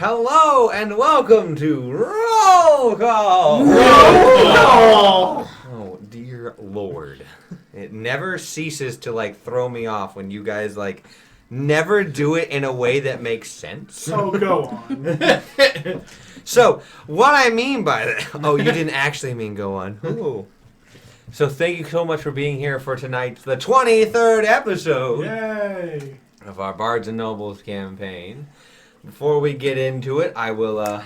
Hello and welcome to Roll Call! Oh, dear Lord. It never ceases to, throw me off when you guys, never do it in a way that makes sense. So go on. So, what I mean by that... Oh, you didn't actually mean go on. Ooh. So thank you so much for being here for tonight's, the 23rd episode Yay! of our Bards and Nobles campaign. Before we get into it, I will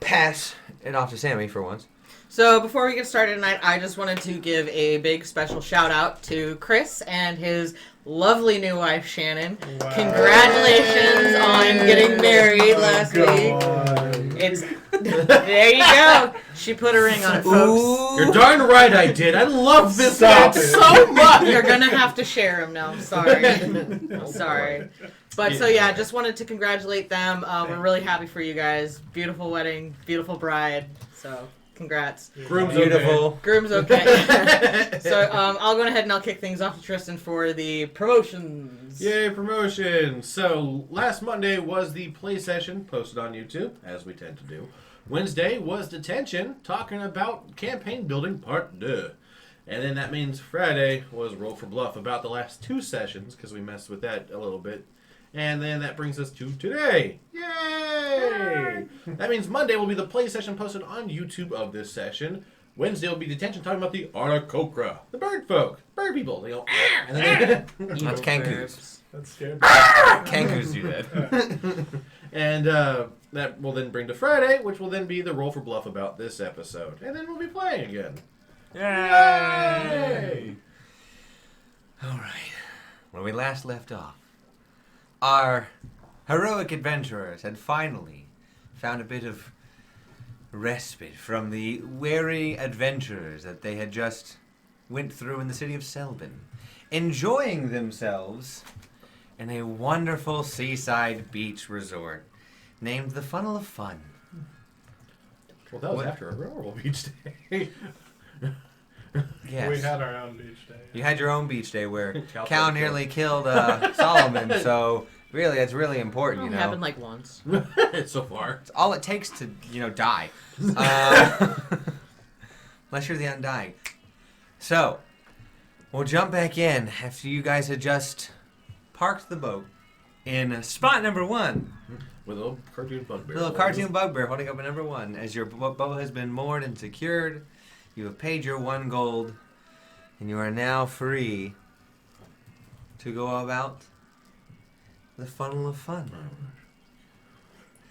pass it off to Sammy for once. So before we get started tonight, I just wanted to give a big special shout out to Chris and his lovely new wife, Shannon. Wow. Congratulations on getting married last week. There you go. She put a ring on it, folks. Ooh. You're darn right I did. I love this Stop man it. so much. You're going to have to share him now. I'm sorry. I'm sorry. But so yeah, just wanted to congratulate them. We're really happy for you guys. Beautiful wedding, beautiful bride. So congrats. Groom's Beautiful. Groom's okay. So I'll go ahead and I'll kick things off to Tristan for the promotions. Yay, promotion. So last Monday was the play session posted on YouTube, as we tend to do. Wednesday was detention, talking about campaign building part 2. And then that means Friday was Roll for Bluff about the last 2 sessions, because we messed with that a little bit. And then that brings us to today. Yay! That means Monday will be the play session posted on YouTube of this session. Wednesday will be detention talking about the Aracocra, the bird folk, bird people. They go, "Ah!" And then That's Kankus. That's scary. Kankus do that. and that will then bring to Friday, which will then be the Roll for Bluff about this episode. And then we'll be playing again. Yay! All right. When we last left off, our heroic adventurers had finally found a bit of respite from the weary adventures that they had just went through in the city of Selbin, enjoying themselves in a wonderful seaside beach resort named the Funnel of Fun. Well, that was after a Railroad Beach Day. Yes. We had our own beach day. You had your own beach day where Cal Cal nearly killed Solomon, so really, it's really important, you know. Happened like once. So far. It's all it takes to, die. Unless you're the undying. So, we'll jump back in after you guys had just parked the boat in spot number 1. With a little cartoon bugbear. The little cartoon bugbear holding up at number 1. As your boat has been moored and secured, you have paid your 1 gold, and you are now free to go about the Funnel of Fun.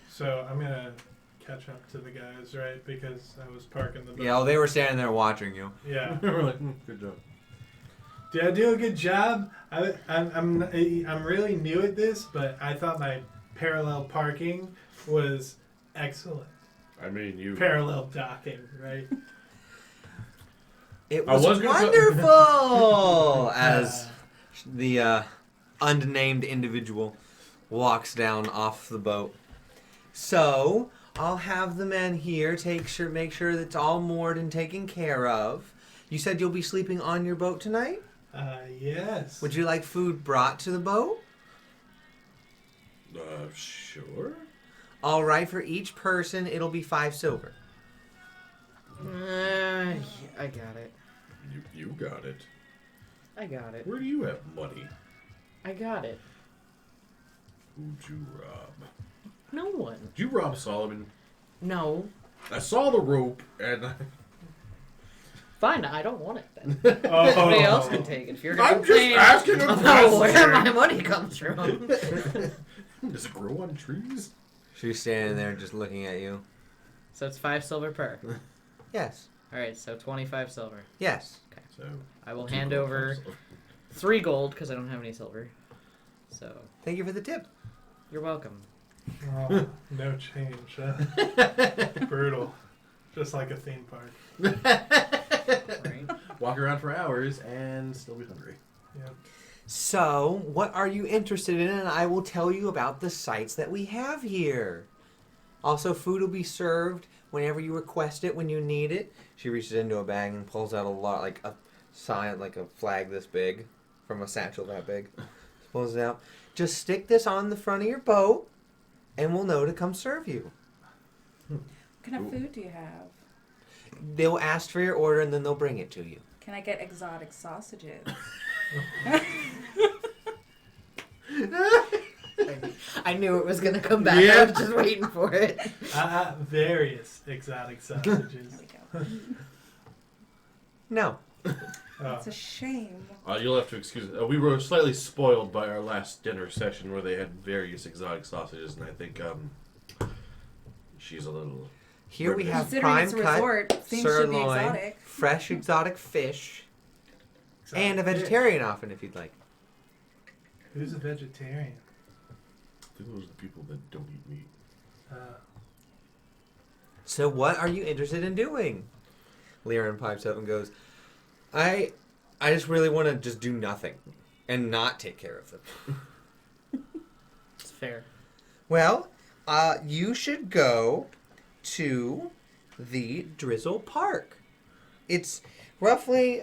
So I'm going to catch up to the guys, right? Because I was parking the boat. Yeah, well, they were standing there watching you. Yeah. We're like, good job. Did I do a good job? I'm really new at this, but I thought my parallel parking was excellent. I mean, you... Parallel docking, right? It I was, was gonna wonderful! As the unnamed individual walks down off the boat. So, I'll have the men here make sure that it's all moored and taken care of. You said you'll be sleeping on your boat tonight? Yes. Would you like food brought to the boat? Sure. All right, for each person, it'll be 5 silver. I got it. You got it. I got it. Where do you have money? I got it. Who'd you rob? No one. Did you rob Solomon? No. I saw the rope, and... Fine, I don't want it then. Oh. Somebody else can take it. If you're I'm going to just complain asking a about where question. my money comes from. Does it grow on trees? She's standing there just looking at you. So it's 5 silver per. Yes. Alright, so 25 silver. Yes. Okay. So, I will hand over 3 gold because I don't have any silver. So, Thank you for the tip. you're welcome. Oh, no change. Huh? Brutal. Just like a theme park. Right? Walk around for hours and still be hungry. Yep. So, what are you interested in? And I will tell you about the sites that we have here. Also, food will be served whenever you request it, when you need it. She reaches into a bag and pulls out a sign, like a flag this big, from a satchel that big. Pulls it out. Just stick this on the front of your boat, and will know to come serve you. What kind of food do you have? They'll ask for your order, and then they'll bring it to you. Can I get exotic sausages? I knew it was gonna come back. Yeah. I was just waiting for it. Various exotic sausages. There we go. No. Oh. It's a shame. You'll have to excuse it. We were slightly spoiled by our last dinner session where they had various exotic sausages, and I think she's a little... Here we have Considering prime it's a cut resort, things should be sirloin, exotic. fresh exotic fish, Exotic and a fish. vegetarian often if you'd like. Who's a vegetarian? I think those are the people that don't eat meat. So what are you interested in doing? Liren pipes up and goes, I just really want to just do nothing and not take care of them. It's fair. Well, you should go to the Drizzle Park. It's roughly,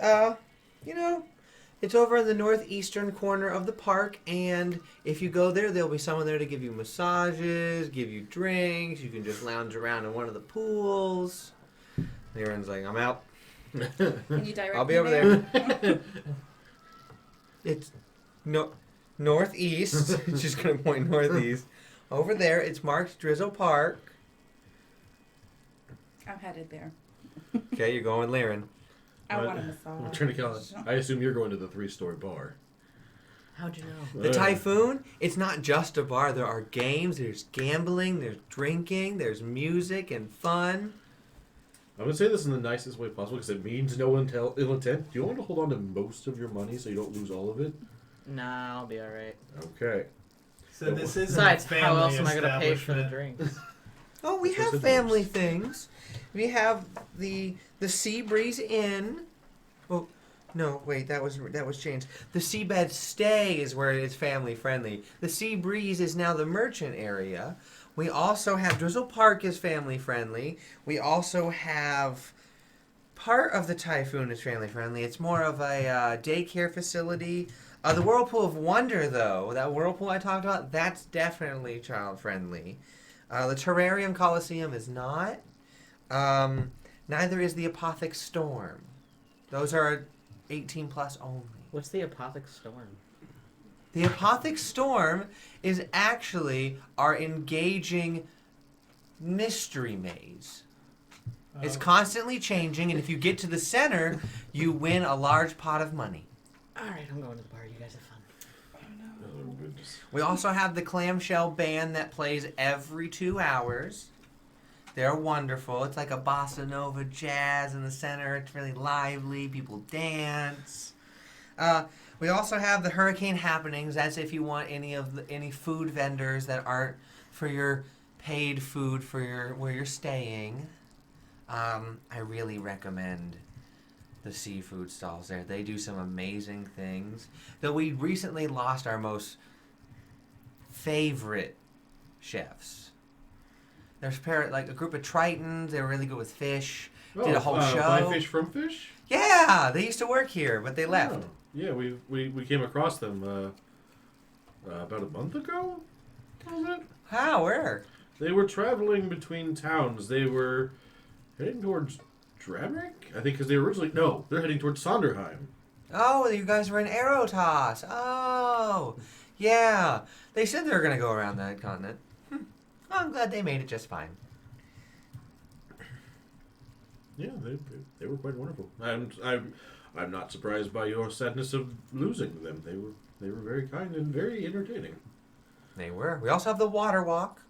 it's over in the northeastern corner of the park, and if you go there, there'll be someone there to give you massages, give you drinks. You can just lounge around in one of the pools. Liren's like, I'm out. Can you direct I'll be me over there. It's northeast. She's going to point northeast. Over there, it's marked Drizzle Park. I'm headed there. Okay, you're going Liren. I Right. want a I'm massage. trying to count. I assume you're going to the 3-story bar. How'd you know? The Typhoon, it's not just a bar. There are games, there's gambling, there's drinking, there's music and fun. I'm going to say this in the nicest way possible because it means no ill intent. Do you want to hold on to most of your money so you don't lose all of it? Nah, I'll be alright. Okay. So this is Besides, a family how else am I gonna pay for the establishment. drinks? Oh, we This have is family nice. things. We have the Sea Breeze Inn. Oh, no, wait, that was changed. The Seabed Stay is where it's family friendly. The Sea Breeze is now the merchant area. We also have Drizzle Park is family friendly. We also have part of the Typhoon is family friendly. It's more of a daycare facility. The Whirlpool of Wonder, though, that whirlpool I talked about, that's definitely child friendly. The Terrarium Coliseum is not. Neither is the Apothic Storm. Those are 18 plus only. What's the Apothic Storm? The Apothic Storm is actually our engaging mystery maze. It's Oh. constantly changing, and if you get to the center, you win a large pot of money. Alright, I'm going to the bar. You guys have fun. Oh, goodness. We also have the Clamshell Band that plays every 2 hours. They're wonderful. It's like a bossa nova jazz in the center. It's really lively. People dance. We also have the Hurricane Happenings. That's if you want any food vendors that aren't for your paid food for where you're staying. I really recommend the seafood stalls there. They do some amazing things. Though we recently lost our most favorite chefs. There's a group of Tritons. They were really good with fish. Did a whole show. Buy fish from fish? Yeah, they used to work here, but they left. Oh, yeah, we came across them about a month ago. Was it? How? Where? They were traveling between towns. They were heading towards Drabrick, I think, because they were originally... No, they're heading towards Sonderheim. Oh, you guys were in Aerotos. Oh, yeah. They said they were going to go around that continent. Well, I'm glad they made it just fine. Yeah, they were quite wonderful. I'm not surprised by your sadness of losing them. They were very kind and very entertaining. They were. We also have the water walk.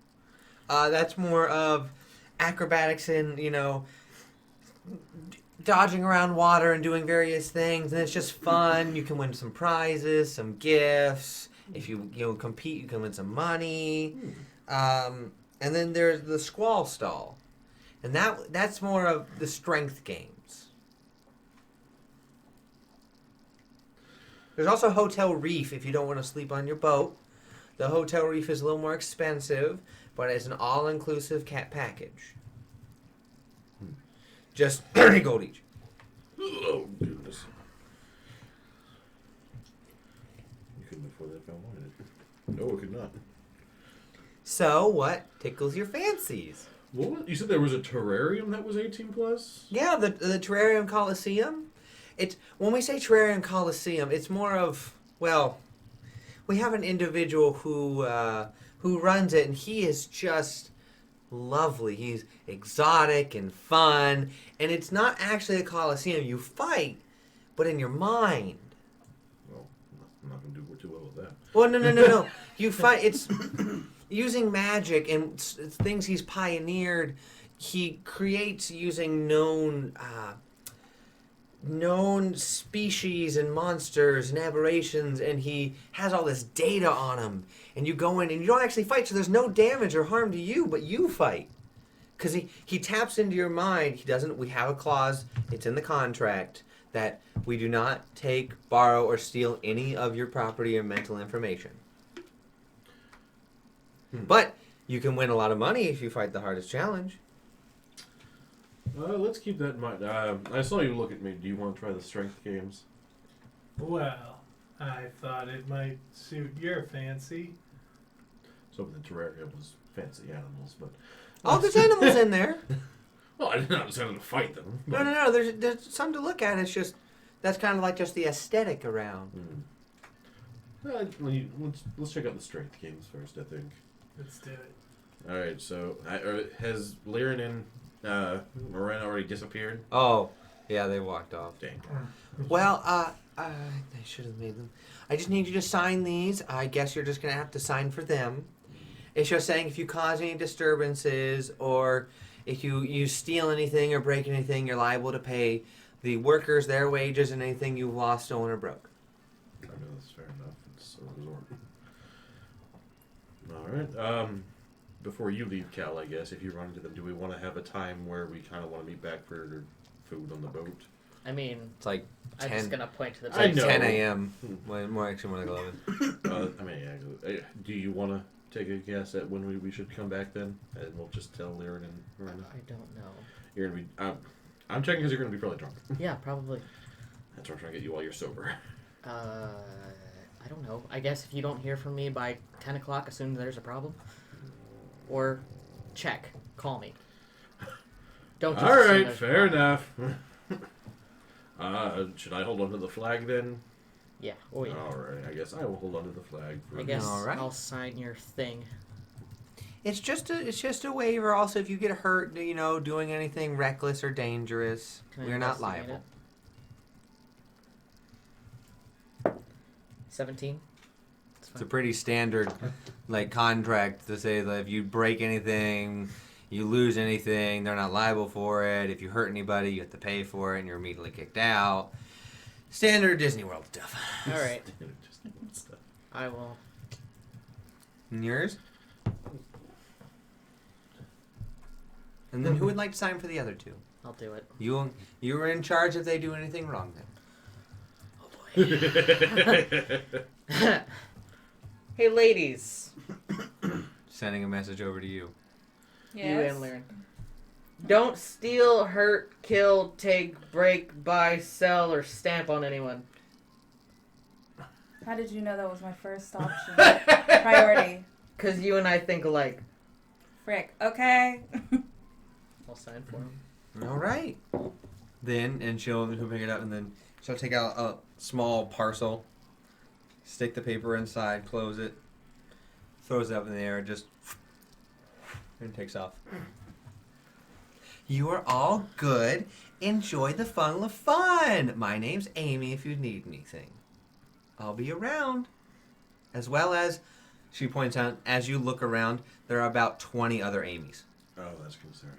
That's more of acrobatics and, dodging around water and doing various things. And it's just fun. You can win some prizes, some gifts. If you compete, you can win some money. And then there's the Squall Stall. And that's more of the strength games. There's also Hotel Reef if you don't want to sleep on your boat. The Hotel Reef is a little more expensive, but it's an all-inclusive package. Just 30 gold each. Oh, goodness. You couldn't afford that if I wanted it. No, I could not. So, what tickles your fancies? You said there was a terrarium that was 18 plus? Yeah, the Terrarium Coliseum. It's when we say Terrarium Coliseum, it's more of, well, we have an individual who runs it, and he is just lovely. He's exotic and fun, and it's not actually a Coliseum. You fight, but in your mind. Well, I'm not going to do too well with that. Well, no. You fight. It's using magic and things he's pioneered. He creates using known species and monsters and aberrations, and he has all this data on them. And you go in and you don't actually fight, so there's no damage or harm to you, but you fight. Because he taps into your mind. We have a clause, it's in the contract, that we do not take, borrow, or steal any of your property or mental information. But you can win a lot of money if you fight the hardest challenge. Let's keep that in mind. I saw you look at me. Do you want to try the strength games? Well, I thought it might suit your fancy. So the terrarium was fancy animals, but... Oh, there's animals in there. Well, I did not decide to fight them. No. There's something to look at. It's just, that's kind of like just the aesthetic around. Let's check out the strength games first, I think. Let's do it. All right, so has Lyran and Moran already disappeared? Oh, yeah, they walked off. Dang. Well, I should have made them. I just need you to sign these. I guess you're just going to have to sign for them. It's just saying if you cause any disturbances or if you steal anything or break anything, you're liable to pay the workers their wages and anything you've lost, stolen, or broke. I know that's fair enough. It's a resort. All right. Before you leave, Cal, I guess, if you run into them, do we want to have a time where we kind of want to meet back for food on the boat? I mean, It's like I'm 10, just gonna point to the. I know. 10 a.m. More actually more like 11. I mean, yeah, do you want to take a guess at when we should come back then? And we'll just tell Lyran and Miranda. I don't know. You're going to be... I'm checking because you're going to be fairly drunk. Yeah, probably. That's why I'm trying to get you while you're sober. I don't know. I guess if you don't hear from me by 10 o'clock, assume there's a problem. Or check. Call me. Don't just All assume right, there's a fair problem. enough. Should I hold on to the flag then? Yeah. Oh, yeah. All right, I guess I will hold on to the flag. For I guess All right. I'll sign your thing. It's just a waiver. Also, if you get hurt, doing anything reckless or dangerous, Can I we're not investigate liable. it? 17. It's a pretty standard, contract to say that if you break anything, you lose anything, they're not liable for it. If you hurt anybody, you have to pay for it, and you're immediately kicked out. Standard Disney World stuff. All right. Just stuff. I will. And yours? And then who would like to sign for the other two? I'll do it. You were in charge if they do anything wrong then. Oh boy. Hey, ladies. Sending a message over to you. You Yes. and Lyran. Don't steal, hurt, kill, take, break, buy, sell, or stamp on anyone. How did you know that was my first option? Priority. Because you and I think alike. Frick. Okay. I'll sign for him. All right. Then, and she'll pick it up, and then she'll take out a small parcel, stick the paper inside, close it, throws it up in the air, just, and takes off. You are all good. Enjoy the funnel of fun. My name's Amy if you need anything. I'll be around. As well as, she points out, as you look around, there are about 20 other Amy's. Oh, that's concerning.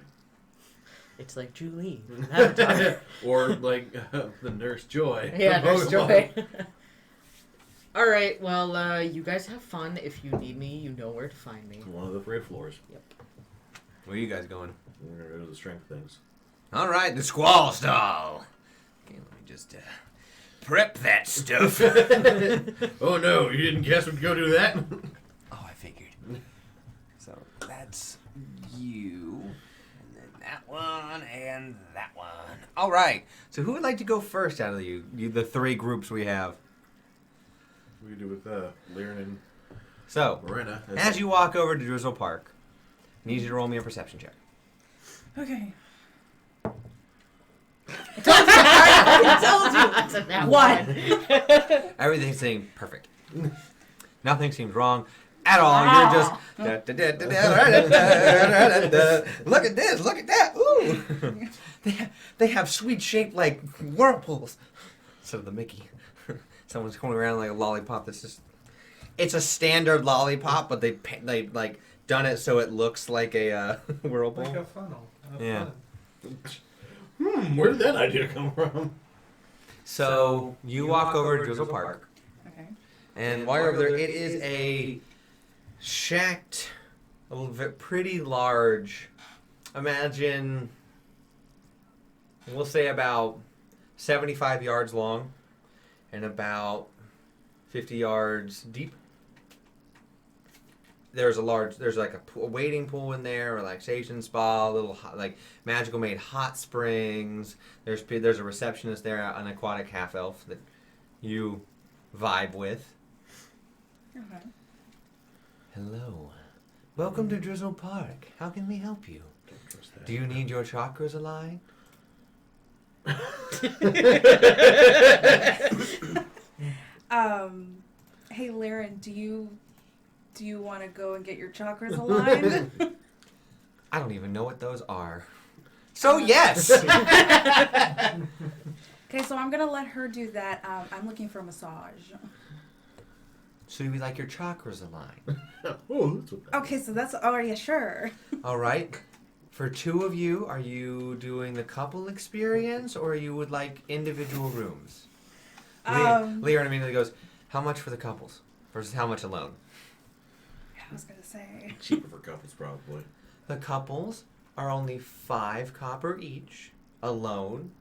It's like Julie. from Avatar. Or like the Nurse Joy. Yeah, from there's Pokemon. joy. All right, well, you guys have fun. If you need me, you know where to find me. One of the parade floors. Where are you guys going? We're gonna go to the strength things. All right, the squall stall. Okay, let me just prep that stuff. Oh no, you didn't guess we'd go do that? Oh, I figured. So that's you, and then that one, and that one. All right. So who would like to go first out of the three groups we have? We could do with Lyran and So, Marina. as you walk over to Drizzle Park, I need you to roll me a perception check. Okay. I told you. That's a nat One. Everything seems perfect. Nothing seems wrong at all. You're just look at this, look at that. Ooh. They have sweet shaped like whirlpools. Instead of the Mickey. Someone's going around like a lollipop that's just it's a standard lollipop, but they like done it so it looks like a whirlpool. Like a funnel. Yeah. Fun. Where did that idea come from? So you walk over to Drizzle Park. Okay. And while you're over there, it is a shacked, pretty large. Imagine, we'll say about 75 yards long and about 50 yards deep. There's like a wading pool in there, relaxation spa, little like magical made hot springs. There's a receptionist there, an aquatic half elf that you vibe with. Okay. Hello. Welcome to Drizzle Park. How can we help you? Don't trust that. Do you need your chakras aligned? Hey, Laren, do you want to go and get your chakras aligned? I don't even know what those are. So yes. Okay, so I'm gonna let her do that. I'm looking for a massage. So you would like your chakras aligned? Oh, that's what that Okay, so that's already a sure. All right. For two of you, are you doing the couple experience, or you would like individual rooms? Leon immediately goes, "How much for the couples versus how much alone?" I was gonna say. cheaper for couples, probably. The couples are only 5 copper each. Alone,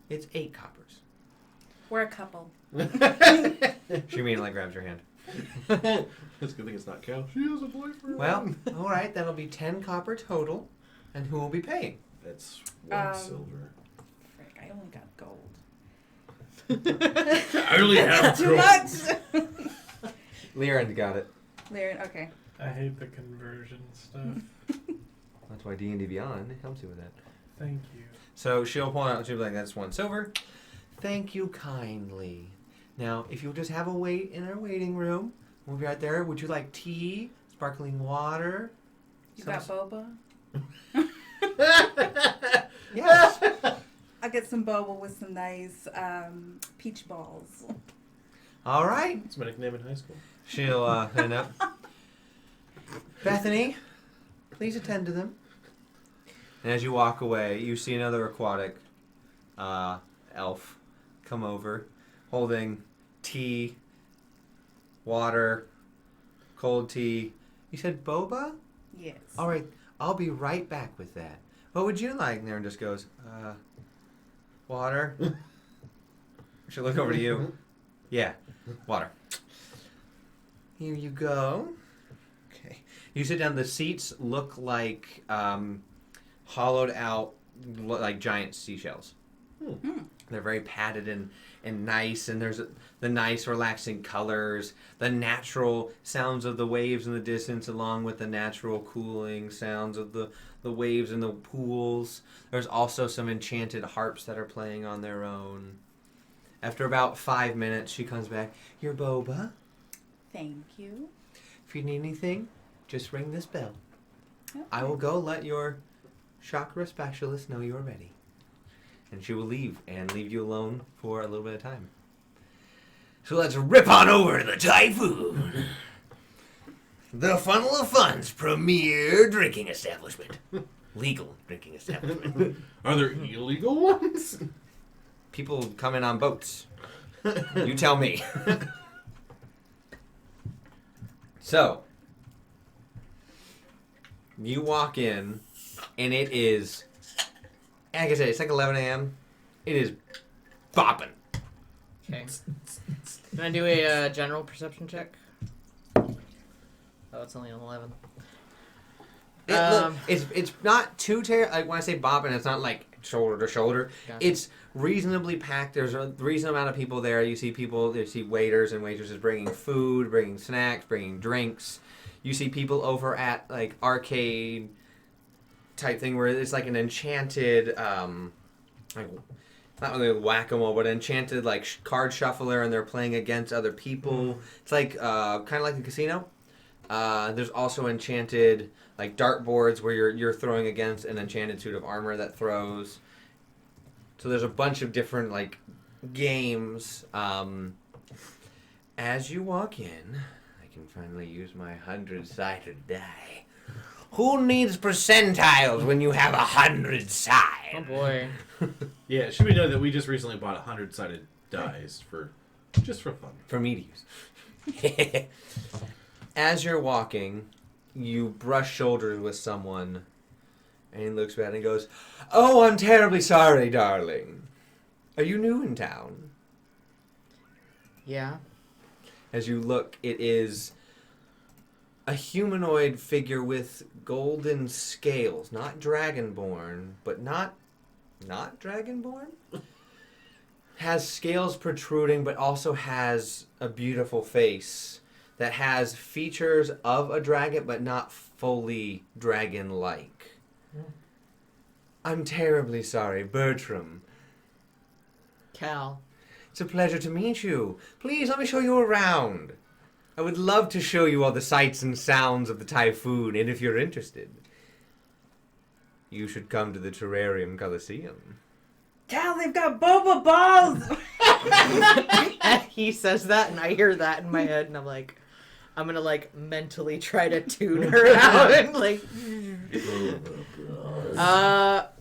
it's 8 coppers. We're a couple. She immediately grabs your hand. It's a good thing it's not Cal. She has a boyfriend. Well, all right, that'll be 10 copper total. And who will be paying? That's 1 silver. Frick, I only got gold. I only have Too much. Liren got it. Laren, okay. I hate the conversion stuff. That's why D&D Beyond helps you with that. Thank you. So she'll pull out, she'll be like, "That's 1 silver. Thank you kindly. Now, if you'll just have a wait in our waiting room, we'll be right there. Would you like tea, sparkling water?" You got boba? Yes. I'll get some boba with some nice peach balls. All right. It's my nickname in high school. She'll hand up. Bethany, please attend to them. And as you walk away, you see another aquatic elf come over, holding tea, water, cold tea. You said boba? Yes. All right, I'll be right back with that. What would you like? And Aaron just goes, water. She'll look over to you. Yeah, water. Here you go. Okay. You sit down. The seats look like hollowed out, like giant seashells. They're very padded and nice, and there's the nice relaxing colors, the natural sounds of the waves in the distance, along with the natural cooling sounds of the waves in the pools. There's also some enchanted harps that are playing on their own. After about 5 minutes, she comes back. "Your boba. Thank you. If you need anything, just ring this bell. Okay. I will go let your chakra specialist know you're ready." And she will leave you alone for a little bit of time. So let's rip on over to the Typhoon. The Funnel of Fun's premier drinking establishment. Legal drinking establishment. Are there illegal ones? People come in on boats. You tell me. So, you walk in, and it is, like I said, it's like 11 a.m. It is bopping. Okay. Can I do a general perception check? Oh, it's only an 11. It's not too terrible. Like when I say bopping, it's not like shoulder to shoulder. Gotcha. It's reasonably packed. There's a reasonable amount of people there. You see waiters and waitresses bringing food, bringing snacks, bringing drinks. You see people over at like arcade type thing where it's like an enchanted, like not really whack-a-mole, but enchanted like card shuffler, and they're playing against other people. It's like kind of like a casino. There's also enchanted like dartboards where you're throwing against an enchanted suit of armor that throws. So there's a bunch of different like games. As you walk in, I can finally use my 100-sided die. Who needs percentiles when you have 100 sides? Oh boy. Yeah, should we know that we just recently bought 100-sided dice for fun. For me to use. As you're walking, you brush shoulders with someone, and he looks back and he goes, "Oh, I'm terribly sorry, darling. Are you new in town?" Yeah. As you look, it is a humanoid figure with golden scales. Not dragonborn, but not dragonborn? Has scales protruding, but also has a beautiful face that has features of a dragon, but not fully dragon-like. I'm terribly sorry, Bertram. Cal. It's a pleasure to meet you. Please, let me show you around. I would love to show you all the sights and sounds of the typhoon, and if you're interested, you should come to the Terrarium Coliseum. Cal, they've got boba balls! And he says that, and I hear that in my head, and I'm like, I'm gonna like mentally try to tune her out and like.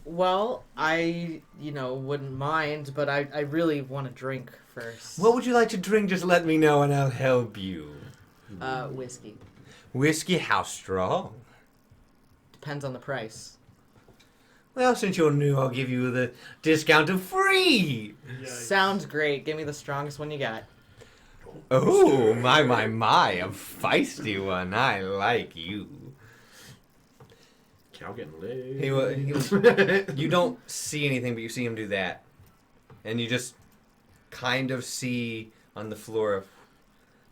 Well, I wouldn't mind, but I really want a drink first. What would you like to drink? Just let me know and I'll help you. Whiskey. Whiskey? How strong? Depends on the price. Well, since you're new, I'll give you the discount of free. Yikes. Sounds great. Give me the strongest one you got. Oh, my, a feisty one. I like you. Cow getting laid. You don't see anything, but you see him do that. And you just kind of see on the floor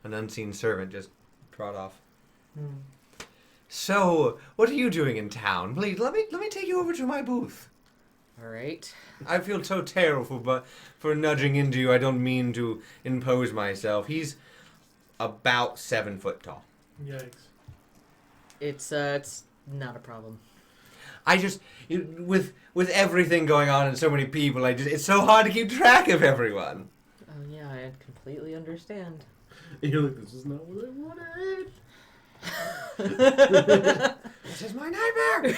an unseen servant just trot off. So, what are you doing in town? Please, let me take you over to my booth. All right. I feel so terrible for nudging into you. I don't mean to impose myself. He's about 7 foot tall. Yikes. It's not a problem. I just with everything going on and so many people, it's so hard to keep track of everyone. Oh yeah, I completely understand. You're like, this is not what I wanted. This is my nightmare.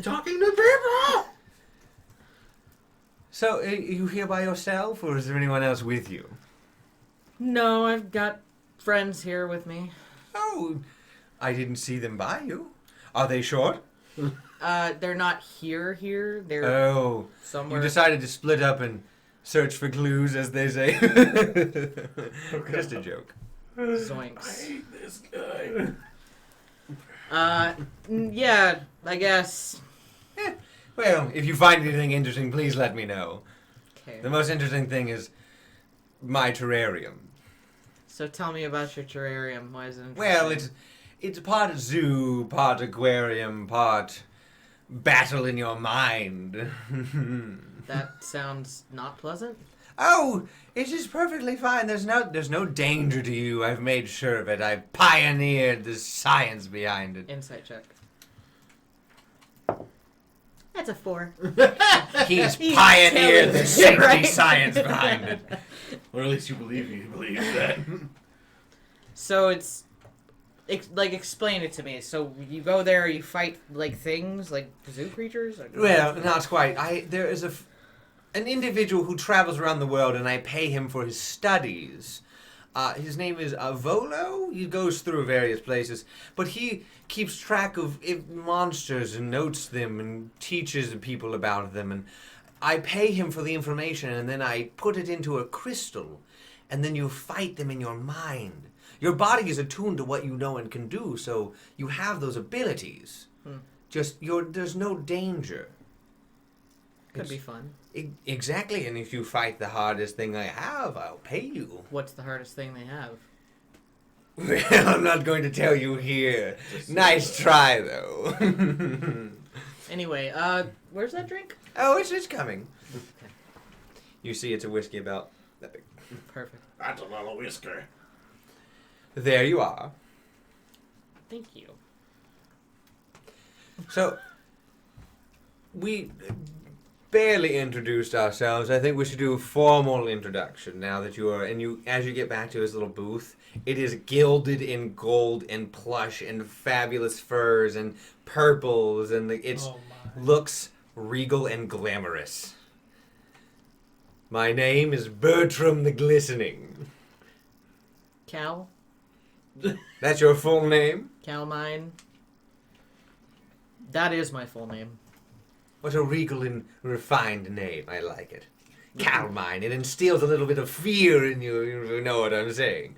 Talking to people. So, are you here by yourself, or is there anyone else with you? No, I've got friends here with me. Oh, I didn't see them by you. Are they short? They're not here. They're Oh, somewhere. you decided to split up and search for clues, as they say. Just a joke. Zoinks. hate this guy. Yeah, I guess. Well, if you find anything interesting, please let me know. Okay. The most interesting thing is my terrarium. So tell me about your terrarium. Why is it interesting? Well, it's part zoo, part aquarium, part battle in your mind. That sounds not pleasant. Oh, it is perfectly fine. There's no danger to you. I've made sure of it. I pioneered the science behind it. Insight check. That's a 4. He's pioneered the killing safety right? science behind it. Or at least you believe that. So it's like, explain it to me. So you go there, you fight like things, like zoo creatures. Well, not quite. There is an individual who travels around the world, and I pay him for his studies. His name is Volo. He goes through various places, but he keeps track of monsters and notes them and teaches people about them. And I pay him for the information, and then I put it into a crystal, and then you fight them in your mind. Your body is attuned to what you know and can do, so you have those abilities. Just there's no danger. Could be fun. Exactly, and if you fight the hardest thing I have, I'll pay you. What's the hardest thing they have? Well, I'm not going to tell you here. Nice try, though. Anyway, where's that drink? Oh, it's coming. You see, it's a whiskey about that big. Perfect. That's a lot of whisker. There you are. Thank you. So, we barely introduced ourselves. I think we should do a formal introduction now that you are, and you, as you get back to his little booth, it is gilded in gold and plush and fabulous furs and purples, and it looks regal and glamorous. My name is Bertram the Glistening. Cal? That's your full name? Calmine? That is my full name. What a regal and refined name. I like it. Calmine. It instills a little bit of fear in you, if you know what I'm saying.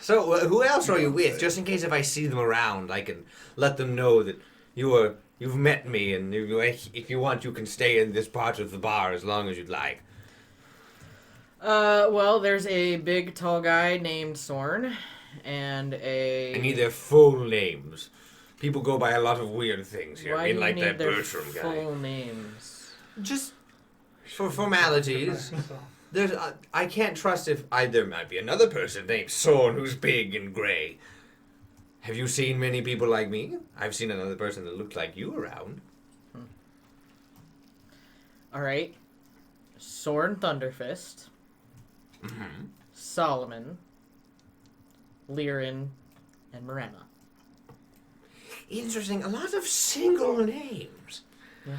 So, who else are you with? Just in case if I see them around, I can let them know that you've met me, and if you want, you can stay in this part of the bar as long as you'd like. Well, there's a big tall guy named Sorn, and a... I need their full names. People go by a lot of weird things here. Why I mean, do you like need that their Bertram guy. full names? Just for formalities. There's, I can't trust if there might be another person named Sorn who's big and gray. Have you seen many people like me? I've seen another person that looked like you around. All right. Sorn Thunderfist. Mm-hmm. Solomon. Lirin. And Morena. Interesting. A lot of single names. Yeah.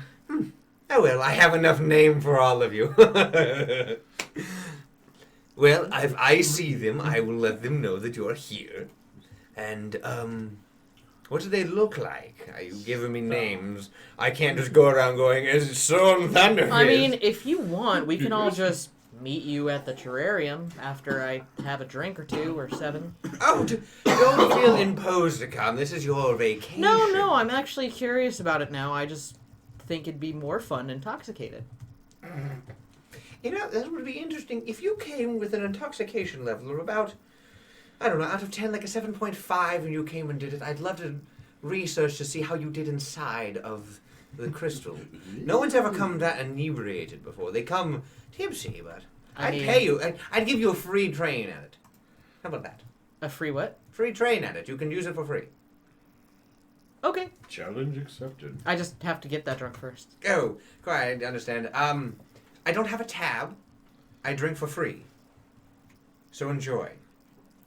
Oh, well, I have enough name for all of you. Well, if I see them, I will let them know that you're here. And, what do they look like? Are you giving me names? I can't just go around going, it's Sorn Thunderfist. I mean, if you want, we can all just meet you at the terrarium after I have a drink or 2 or 7. Oh, don't feel imposed to come. This is your vacation. No, I'm actually curious about it now. I just think it'd be more fun intoxicated. You know, that would be interesting. If you came with an intoxication level of about, I don't know, out of 10, like a 7.5, and you came and did it, I'd love to research to see how you did inside of the crystal. No one's ever come that inebriated before. They come tipsy, but I'd pay you. I'd give you a free train at it. How about that? A free what? Free train at it. You can use it for free. Okay. Challenge accepted. I just have to get that drunk first. Oh, quite, I understand. I don't have a tab. I drink for free. So enjoy.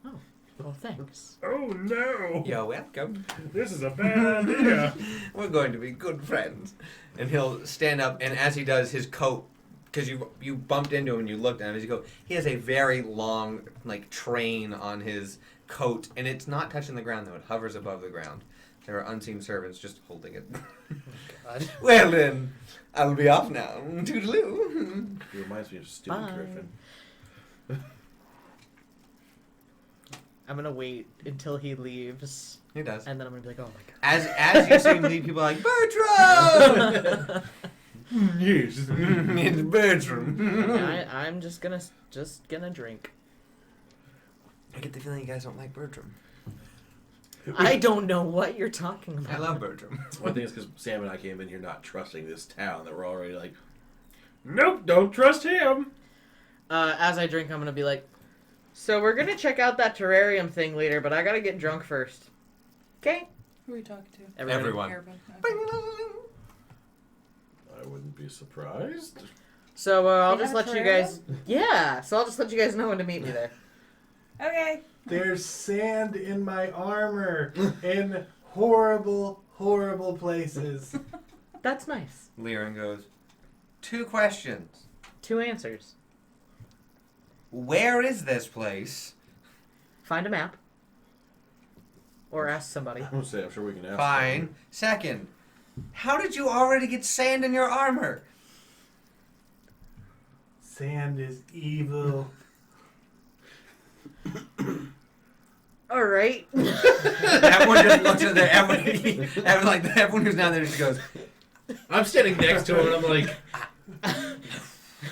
Oh, well, thanks. Oh no! You're welcome. This is a bad idea. We're going to be good friends. And he'll stand up, and as he does, his coat, because you bumped into him and you looked at him as you go, he has a very long, like, train on his coat, and it's not touching the ground, though. It hovers above the ground. There are unseen servants just holding it. God. Well, then, I'll be off now. Toodaloo. He reminds me of Stupid Bye. Griffin. I'm gonna wait until he leaves, He does. and then I'm gonna be like, oh my god. As you see him leave, people are like, Bertram! Yes. It's Bertram. I'm just gonna drink. I get the feeling you guys don't like Bertram. I don't know what you're talking about. I love Bertram. One thing is because Sam and I came in here not trusting this town, that we're already like, nope, don't trust him. As I drink, I'm gonna be like, so we're gonna check out that terrarium thing later, but I gotta get drunk first. Okay? Who are we talking to? Everyone. Everyone. Okay. I wouldn't be surprised. So I'll They just have let you terrarium? guys. Yeah. So I'll just let you guys know when to meet me there. Okay. There's sand in my armor in horrible, horrible places. That's nice. Liren goes, 2 questions. 2 answers. Where is this place? Find a map. Or ask somebody. I won't say, I'm sure we can ask. Fine. Second, how did you already get sand in your armor? Sand is evil. All right. Everyone just looks at everyone who's down there just goes, I'm standing next to him, and I'm like,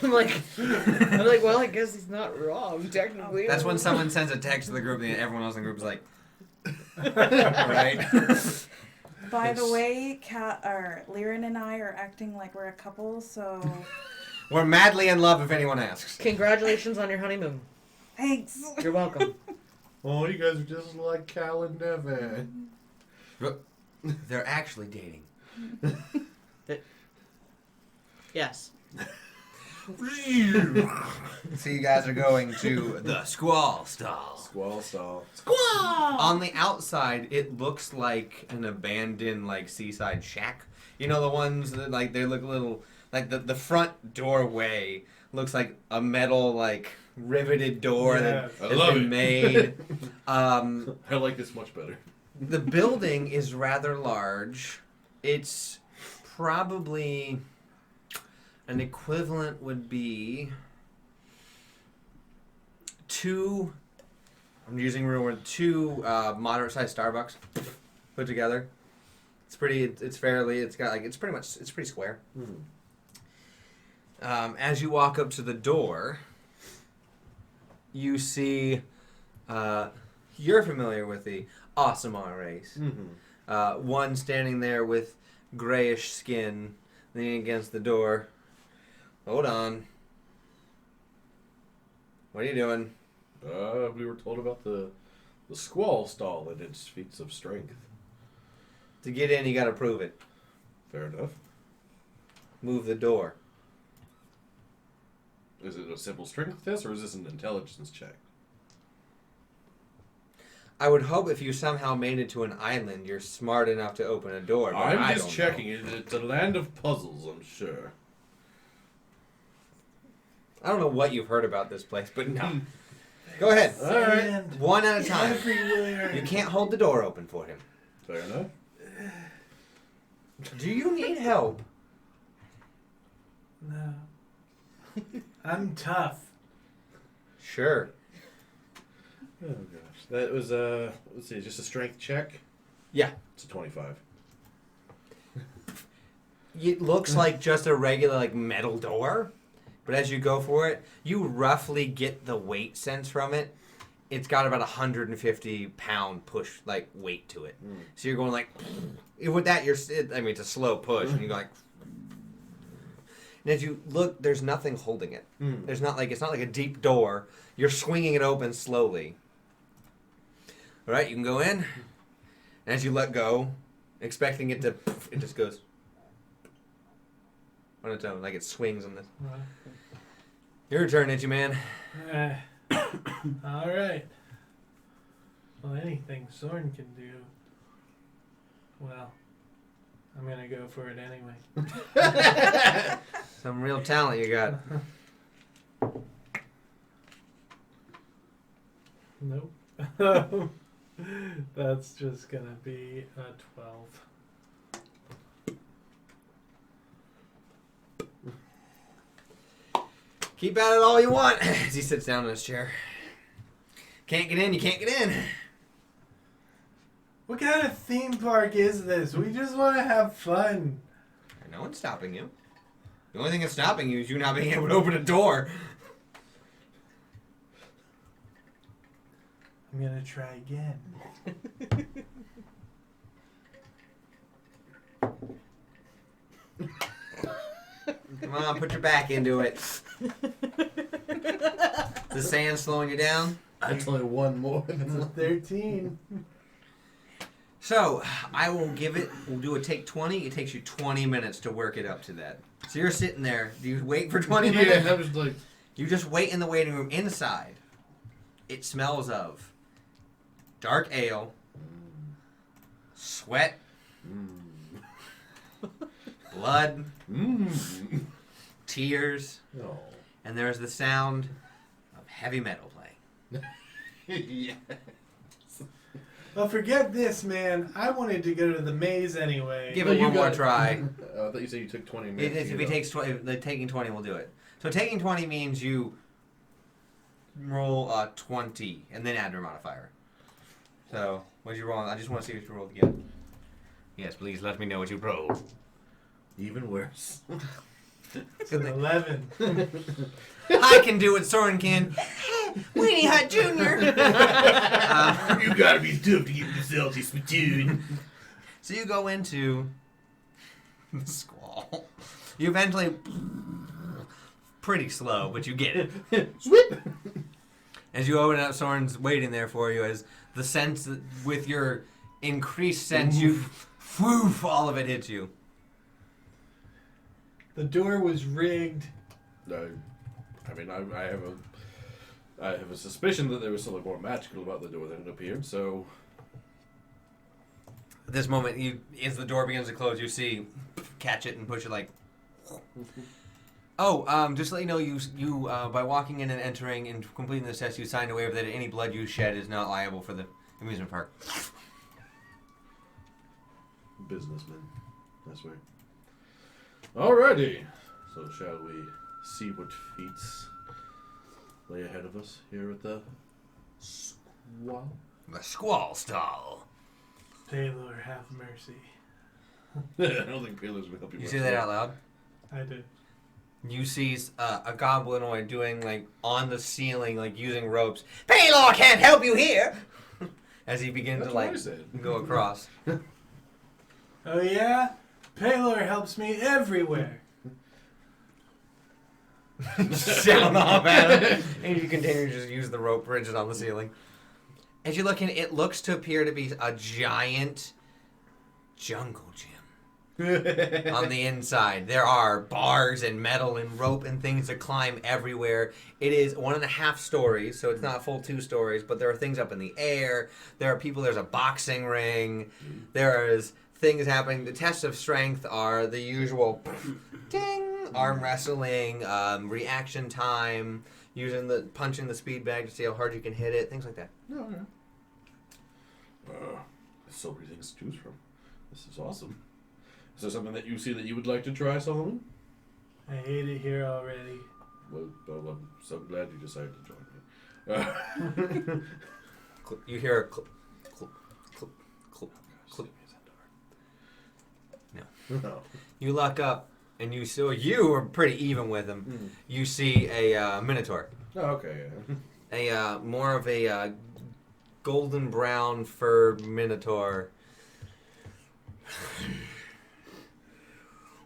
I'm like, well, I guess he's not wrong, technically. That's when someone sends a text to the group and everyone else in the group is like, right? By the way, Liren and I are acting like we're a couple, so We're madly in love if anyone asks. Congratulations on your honeymoon. thanks. You're welcome. oh, you guys are just like Cal and Devin. They're actually dating. Yes. So you guys are going to the squall stall. Squall stall. On the outside, it looks like an abandoned, like, seaside shack. You know, the ones that, like, they look a little... Like, the front doorway looks like a metal, like, riveted door that I has love been it. made. I like this much better. The building is rather large. It's probably... An equivalent would be... two moderate-sized Starbucks put together. It's pretty square. As you walk up to the door, you see, you're familiar with the Awesomar race. Mm-hmm. One standing there with grayish skin, leaning against the door. Hold on. What are you doing? We were told about the squall stall and its feats of strength. To get in, you gotta prove it. Fair enough. Move the door. Is it a simple strength test, or is this an intelligence check? I would hope if you somehow made it to an island, you're smart enough to open a door. But I'm just don't checking know. it. It's a land of puzzles, I'm sure. I don't know what you've heard about this place, but no. Go ahead. All right. Sand One at a time. everywhere. You can't hold the door open for him. Fair enough. Do you need help? No. I'm tough. Sure. Oh gosh, that was let's see, just a strength check. Yeah. It's a 25. It looks like just a regular like metal door, but as you go for it, you roughly get the weight sense from it. It's got about 150-pound push like weight to it. So you're going like with that it's a slow push and you go like. And as you look, there's nothing holding it. It's not like a deep door. You're swinging it open slowly. All right, you can go in. And as you let go, expecting it to, it just goes on its own, like it swings on this. Your turn, Itchy Man. All right. Well, anything Soren can do. Well, I'm gonna go for it anyway. Some real talent you got. Nope. That's just gonna be a 12. Keep at it all you want. As he sits down in his chair. Can't get in, you can't get in. What kind of theme park is this? We just want to have fun. No one's stopping you. The only thing that's stopping you is you not being able to open a door. I'm gonna try again. Come on, put your back into it. The sand slowing you down? That's only one more. It's a 13. So, I will give it, we'll do a take 20. It takes you 20 minutes to work it up to that. So you're sitting there. Do you wait for 20 minutes? Yeah, I was like, You just wait in the waiting room. Inside, it smells of dark ale, sweat, blood, tears, no. and there's the sound of heavy metal playing. Yeah. Well, forget this, man. I wanted to go to the maze anyway. Give Well, it you one more got- try. I thought you said you took 20 minutes. If it takes 20, the taking 20 will do it. So taking 20 means you roll 20 and then add your modifier. So what did you roll? I just want to see what you rolled again. Yes, please let me know what you rolled. Even worse. It's an 11. I can do what Soren can. Weenie Hut Jr. You gotta be tough to get the salty spittoon. So you go into the squall. You eventually, pretty slow, but you get it. Sweep! As you open it up, Soren's waiting there for you. As the sense, with your increased sense, you, woof, all of it hits you. The door was rigged. I mean, I have a suspicion that there was something more magical about the door than it appeared. So, At this moment, as the door begins to close, you see, catch it and push it like. Oh, just to let you know, you by walking in and entering and completing this test, you signed a waiver that any blood you shed is not liable for the amusement park. businessman. That's right. Alrighty. So shall we see what feats lay ahead of us here at the squall? The squall stall. Taylor, have mercy. I don't think Paylor's gonna help you. You much say that there. out loud? I did. You see a goblinoid doing, like, on the ceiling, like, using ropes. Paylor can't help you here! As he begins That's to, what like, I said. go across. Oh yeah? Paylor helps me everywhere. Sound off at him. And you continue to just use the rope bridges on the ceiling. As you look in, it looks to appear to be a giant jungle gym. On the inside, there are bars and metal and rope and things to climb everywhere. It is 1.5 stories, so it's not full 2 stories, but there are things up in the air. There are people, there's a boxing ring. There's things happening. The tests of strength are the usual ding, arm wrestling, reaction time, punching the speed bag to see how hard you can hit it, things like that. No, yeah. So many things to choose from. This is awesome. Is there something that you see that you would like to try, Solomon? I hate it here already. Well, I'm so glad you decided to join me. You hear a clip, clip, clip, clip, clip. No. You look up, and you are pretty even with him. You see a minotaur, Oh, okay, yeah. a more of a golden brown fur minotaur.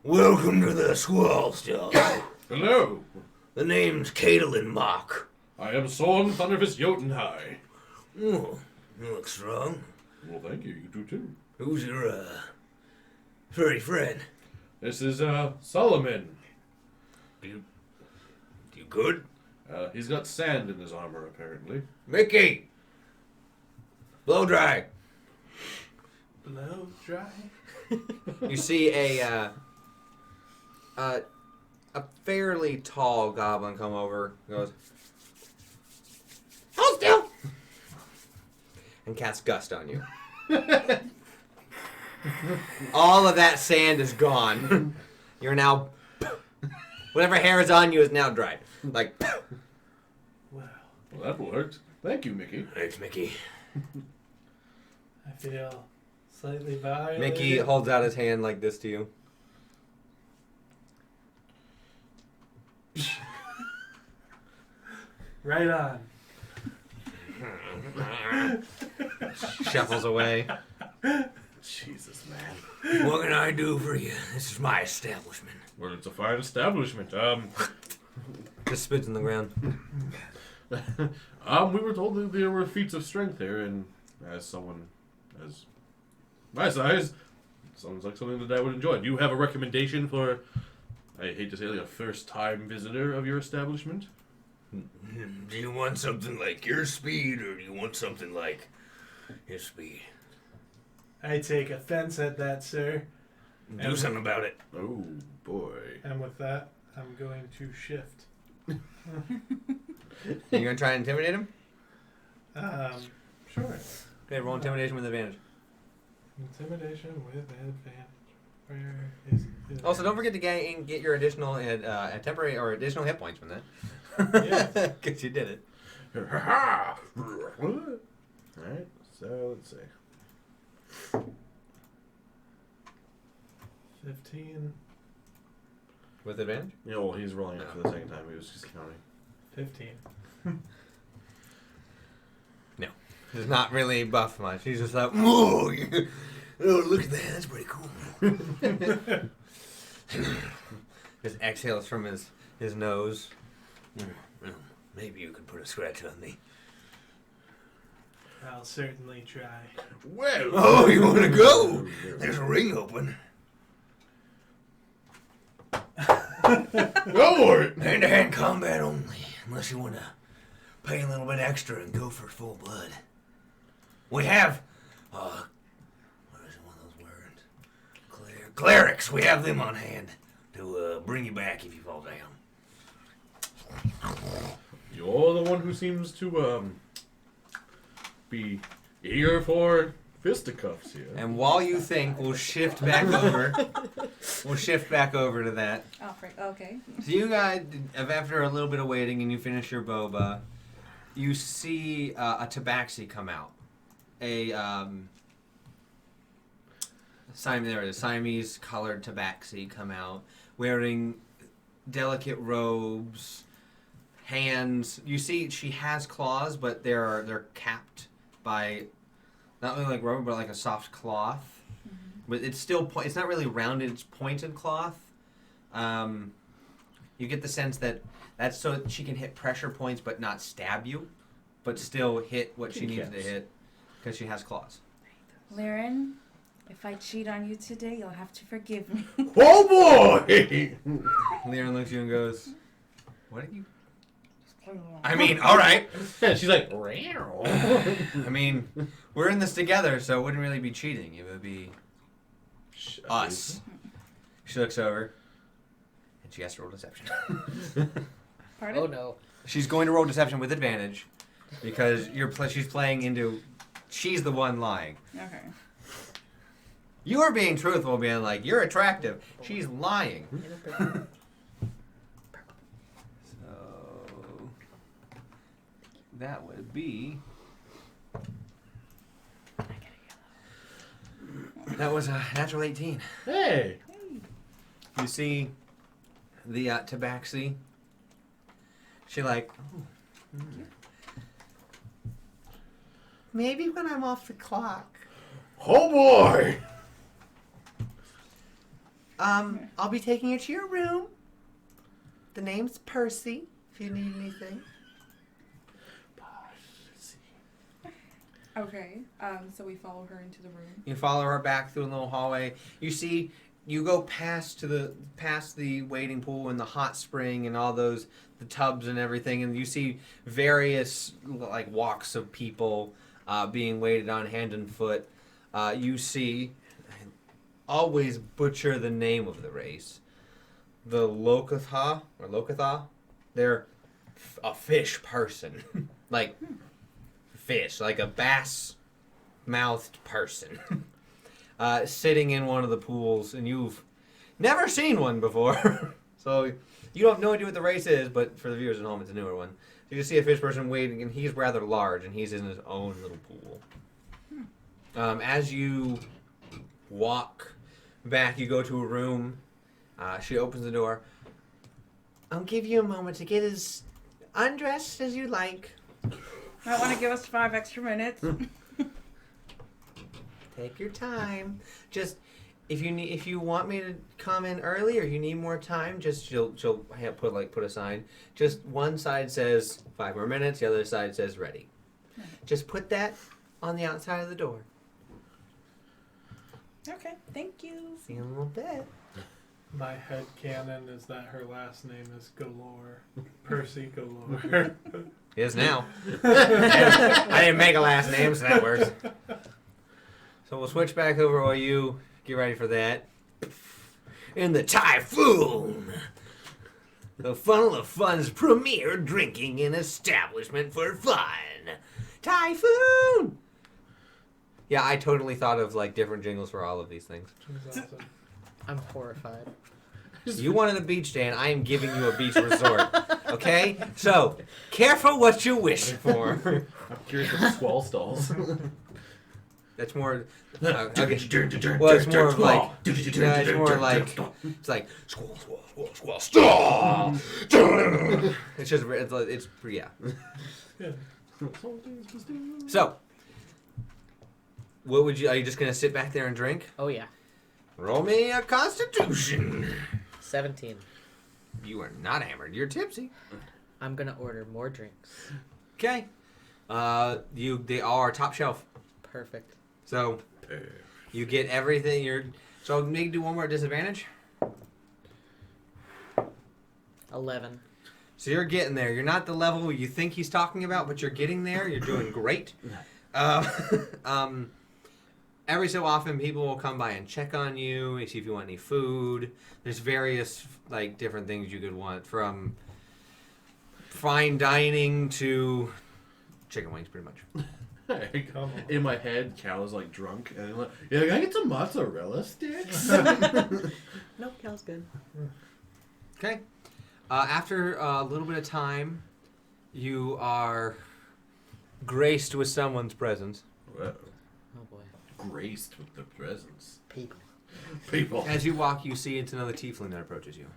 Welcome to the Squall Stall. Hello. The name's Caitlin Mock. I am Sorn Thunderfist Jotunhigh. Oh, you look strong. Well, thank you. You do too. Who's your furry friend? This is Solomon. You good? He's got sand in his armor, apparently. Mickey! Blow dry. Blow dry? You see a fairly tall goblin come over, goes, hold still! And casts Gust on you. All of that sand is gone. You're now, whatever hair is on you is now dried. Like, Wow. Well, that worked. Thank you, Mickey. thanks, Mickey. I feel slightly violated. Mickey holds out his hand like this to you. Right on. Shuffles away. Jesus, man. What can I do for you? This is my establishment. Well, it's a fine establishment. Just spits in the ground. We were told that there were feats of strength here, and as someone as my size, sounds like something that I would enjoy. Do you have a recommendation for, I hate to say, like a first-time visitor of your establishment? Do you want something like your speed, or do you want something like his speed? I take offense at that, sir. Do something about it. Oh, boy. And with that, I'm going to shift. You gonna try and intimidate him? Sure. Okay, roll intimidation with advantage. Intimidation with advantage. Where is it? Also, don't forget to get your additional temporary or additional hit points from that. Yeah. Because you did it. Alright, so let's see. 15 With advantage? Yeah, well, he's rolling it for the second time. He was just counting. 15. He's not really buff much. He's just like, oh, look at that. That's pretty cool. Just exhales from his nose. Maybe you could put a scratch on me. I'll certainly try. Well, Oh, you want to go? There's a ring open. go for it. Hand-to-hand combat only, unless you want to pay a little bit extra and go for full blood. We have, what is one of those words? Clerics. We have them on hand to bring you back if you fall down. You're the one who seems to be eager for fisticuffs here. And while you think, we'll shift back over. We'll shift back over to that. Oh, okay. So you guys, after a little bit of waiting, and you finish your boba, you see a tabaxi come out. Siamese colored tabaxi come out, wearing delicate robes, hands. You see, she has claws, but they're capped by not only like rubber, but like a soft cloth. Mm-hmm. But it's still it's not really rounded. It's pointed cloth. You get the sense that that's so that she can hit pressure points, but not stab you, but still hit what she needs to hit because she has claws. Laren, if I cheat on you today, you'll have to forgive me. Oh boy! Liren looks at you and goes, "What are you?" I mean, all right. She's like, I mean, we're in this together, so it wouldn't really be cheating. It would be us. She looks over, and she has to roll deception. Pardon? Oh no. She's going to roll deception with advantage because she's playing into. She's the one lying. Okay. You are being truthful, being like, you're attractive. She's lying. So that would be. That was a natural 18. hey! You see the tabaxi. She like. Maybe when I'm off the clock. Oh boy! I'll be taking you to your room. The name's Percy, if you need anything. Okay. So we follow her into the room. You follow her back through a little hallway. You see, you go past the wading pool and the hot spring and all those, the tubs and everything, and you see various like walks of people being waited on hand and foot. You see, always butcher the name of the race. The Lokatha, they're a fish person. Like fish, like a bass-mouthed person. Sitting in one of the pools, and you've never seen one before. So you have no idea what the race is, but for the viewers at home, it's a newer one. So you see a fish person waiting, and he's rather large, and he's in his own little pool. As you walk back, you go to a room. She opens the door. I'll give you a moment to get as undressed as you like. Might want to give us 5 extra minutes. Take your time. Just if you want me to come in early or you need more time, just she'll put a sign. Just one side says 5 more minutes, the other side says ready. Just put that on the outside of the door. Okay, thank you. See you in a little bit. My headcanon is that her last name is Galore. Percy Galore. It is now. I didn't make a last name, so that works. So we'll switch back over while you get ready for that. In the Typhoon, the Funnel of Fun's premier drinking and establishment for fun. Typhoon! Yeah, I totally thought of like different jingles for all of these things. She's awesome. I'm horrified. You wanted a beach day, and I am giving you a beach resort. Okay? So, careful what you wish for. I'm curious what the squall stalls. That's more. Well, it's more of like. It's more like. It's like squall, squall, squall, squall, stall. It's just. It's yeah. So, what would you? Are you just gonna sit back there and drink? Oh yeah. Roll me a Constitution. 17. You are not hammered. You're tipsy. I'm gonna order more drinks. Okay. They are top shelf. Perfect. So, you get everything. So maybe do one more disadvantage. 11. So you're getting there. You're not the level you think he's talking about, but you're getting there. You're doing great. Every so often, people will come by and check on you, see if you want any food. There's various different things you could want, from fine dining to chicken wings, pretty much. In my head, Cal is drunk, and I'm like, "Yeah, can I get some mozzarella sticks?" Nope, Cal's good. Okay. After a little bit of time, you are graced with someone's presence. Whoa. Oh boy. Graced with the presence. People. As you walk, you see it's another tiefling that approaches you.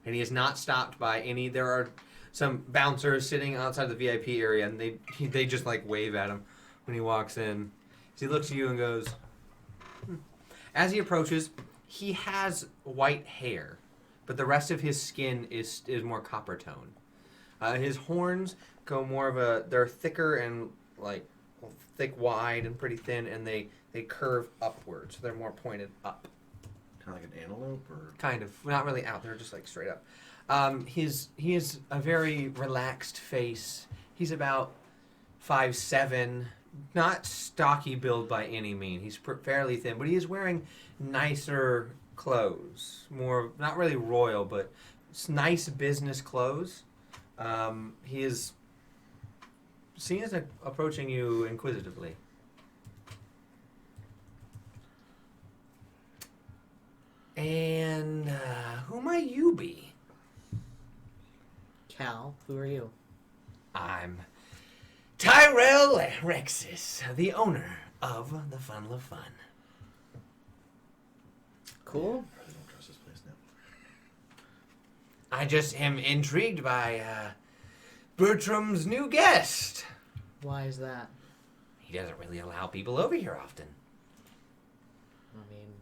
And he is not stopped by any. There are some bouncers sitting outside the VIP area, and they just wave at him when he walks in. So he looks at you and goes, As he approaches, he has white hair, but the rest of his skin is more copper tone. His horns go more of they're thicker and thick, wide, and pretty thin, and they curve upwards. So they're more pointed up. Kind of like an antelope, or kind of, not really out. They're just straight up. He has a very relaxed face. He's about 5'7", not stocky build by any means. He's fairly thin, but he is wearing nicer clothes. More, not really royal, but nice business clothes. He is seen as approaching you inquisitively. And who might you be? Cal, who are you? I'm Tyrell Rexus, the owner of the Funnel of Fun. Cool. I really don't trust this place now. I just am intrigued by Bertram's new guest. Why is that? He doesn't really allow people over here often. I mean,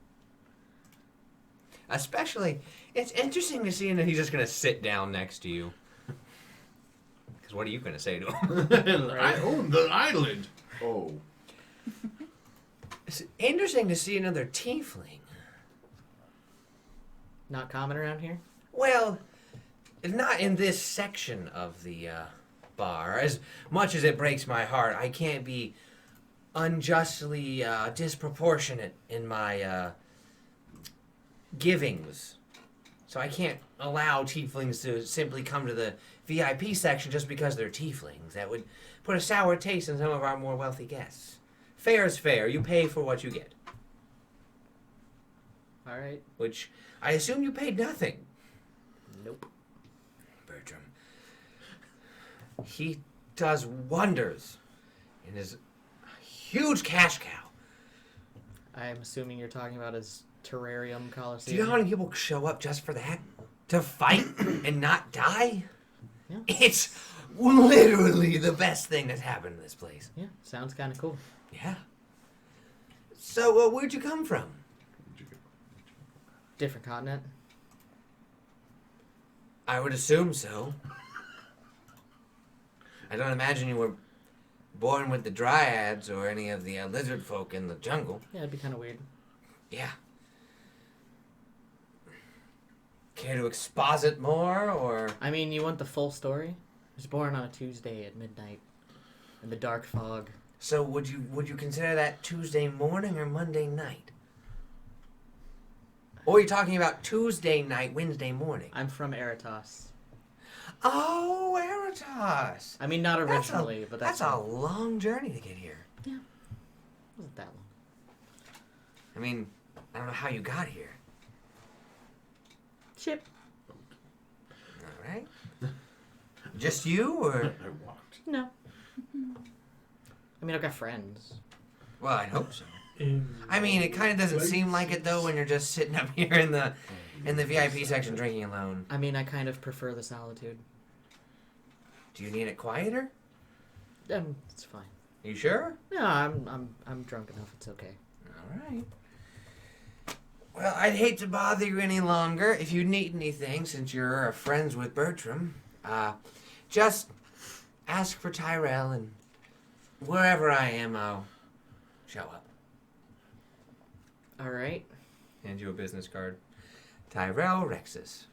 Especially, it's interesting to see him that he's just going to sit down next to you. Because what are you going to say to him? I own the island. Oh. It's interesting to see another tiefling. not common around here? Well, not in this section of the bar. As much as it breaks my heart, I can't be unjustly disproportionate in my givings. So I can't allow tieflings to simply come to the VIP section just because they're tieflings. That would put a sour taste in some of our more wealthy guests. Fair is fair. You pay for what you get. All right. Which I assume you paid nothing. Nope. Bertram. He does wonders in his huge cash cow. I'm assuming you're talking about his terrarium Do coliseum. you know how many people show up just for that? To fight and not die? Yeah. It's literally the best thing that's happened in this place. Yeah, sounds kind of cool. Yeah. So, where'd you come from? Different continent. I would assume so. I don't imagine you were born with the dryads or any of the lizard folk in the jungle. Yeah, it'd be kind of weird. Yeah. Care to exposit more, or? I mean, you want the full story? I was born on a Tuesday at midnight in the dark fog. So would you consider that Tuesday morning or Monday night? Or are you talking about Tuesday night, Wednesday morning? I'm from Eritos. Oh, Eritos. I mean, not originally, but that's a long journey to get here. Yeah. Wasn't that long. I mean, I don't know how you got here. Ship. All right. Just you, or? I walked. No. I mean, I've got friends. Well, I'd hope so. In I mean, it kind of doesn't seem like it, though, places. when you're just sitting up here in the VIP section drinking alone. I mean, I kind of prefer the solitude. Do you need it quieter? It's fine. You sure? Yeah, I'm drunk enough. It's okay. All right. Well, I'd hate to bother you any longer. If you need anything, since you're friends with Bertram, just ask for Tyrell, and wherever I am, I'll show up. All right. Hand you a business card. Tyrell Rexus.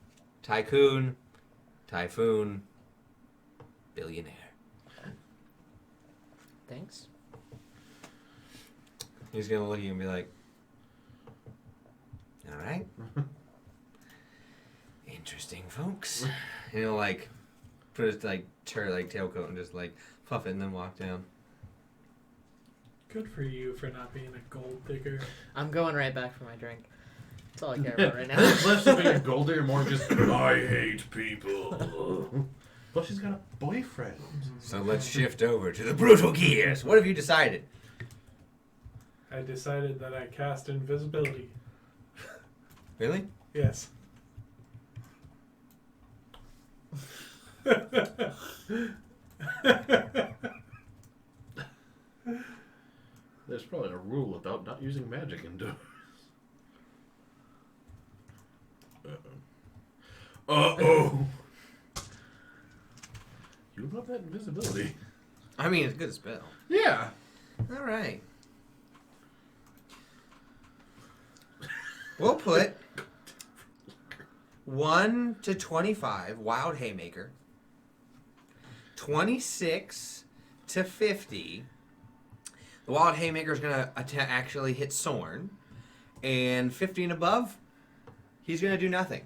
Tycoon. Typhoon. Billionaire. Thanks. He's gonna look at you and be like, all right. Interesting, folks. And he'll like put his like tailcoat and just like puff it and then walk down. Good for you for not being a gold digger. I'm going right back for my drink. That's all I care about right now. Less of being a gold digger, more just, I hate people. Well, she's got a boyfriend. So let's shift over to the brutal gears. What have you decided? I decided that I cast invisibility. Really? Yes. There's probably a rule about not using magic indoors. Uh-oh. You love that invisibility. I mean, it's a good spell. Yeah. All right. We'll put 1 to 25 Wild Haymaker, 26 to 50. The Wild Haymaker is going to actually hit Sorn, and 50 and above, he's going to do nothing.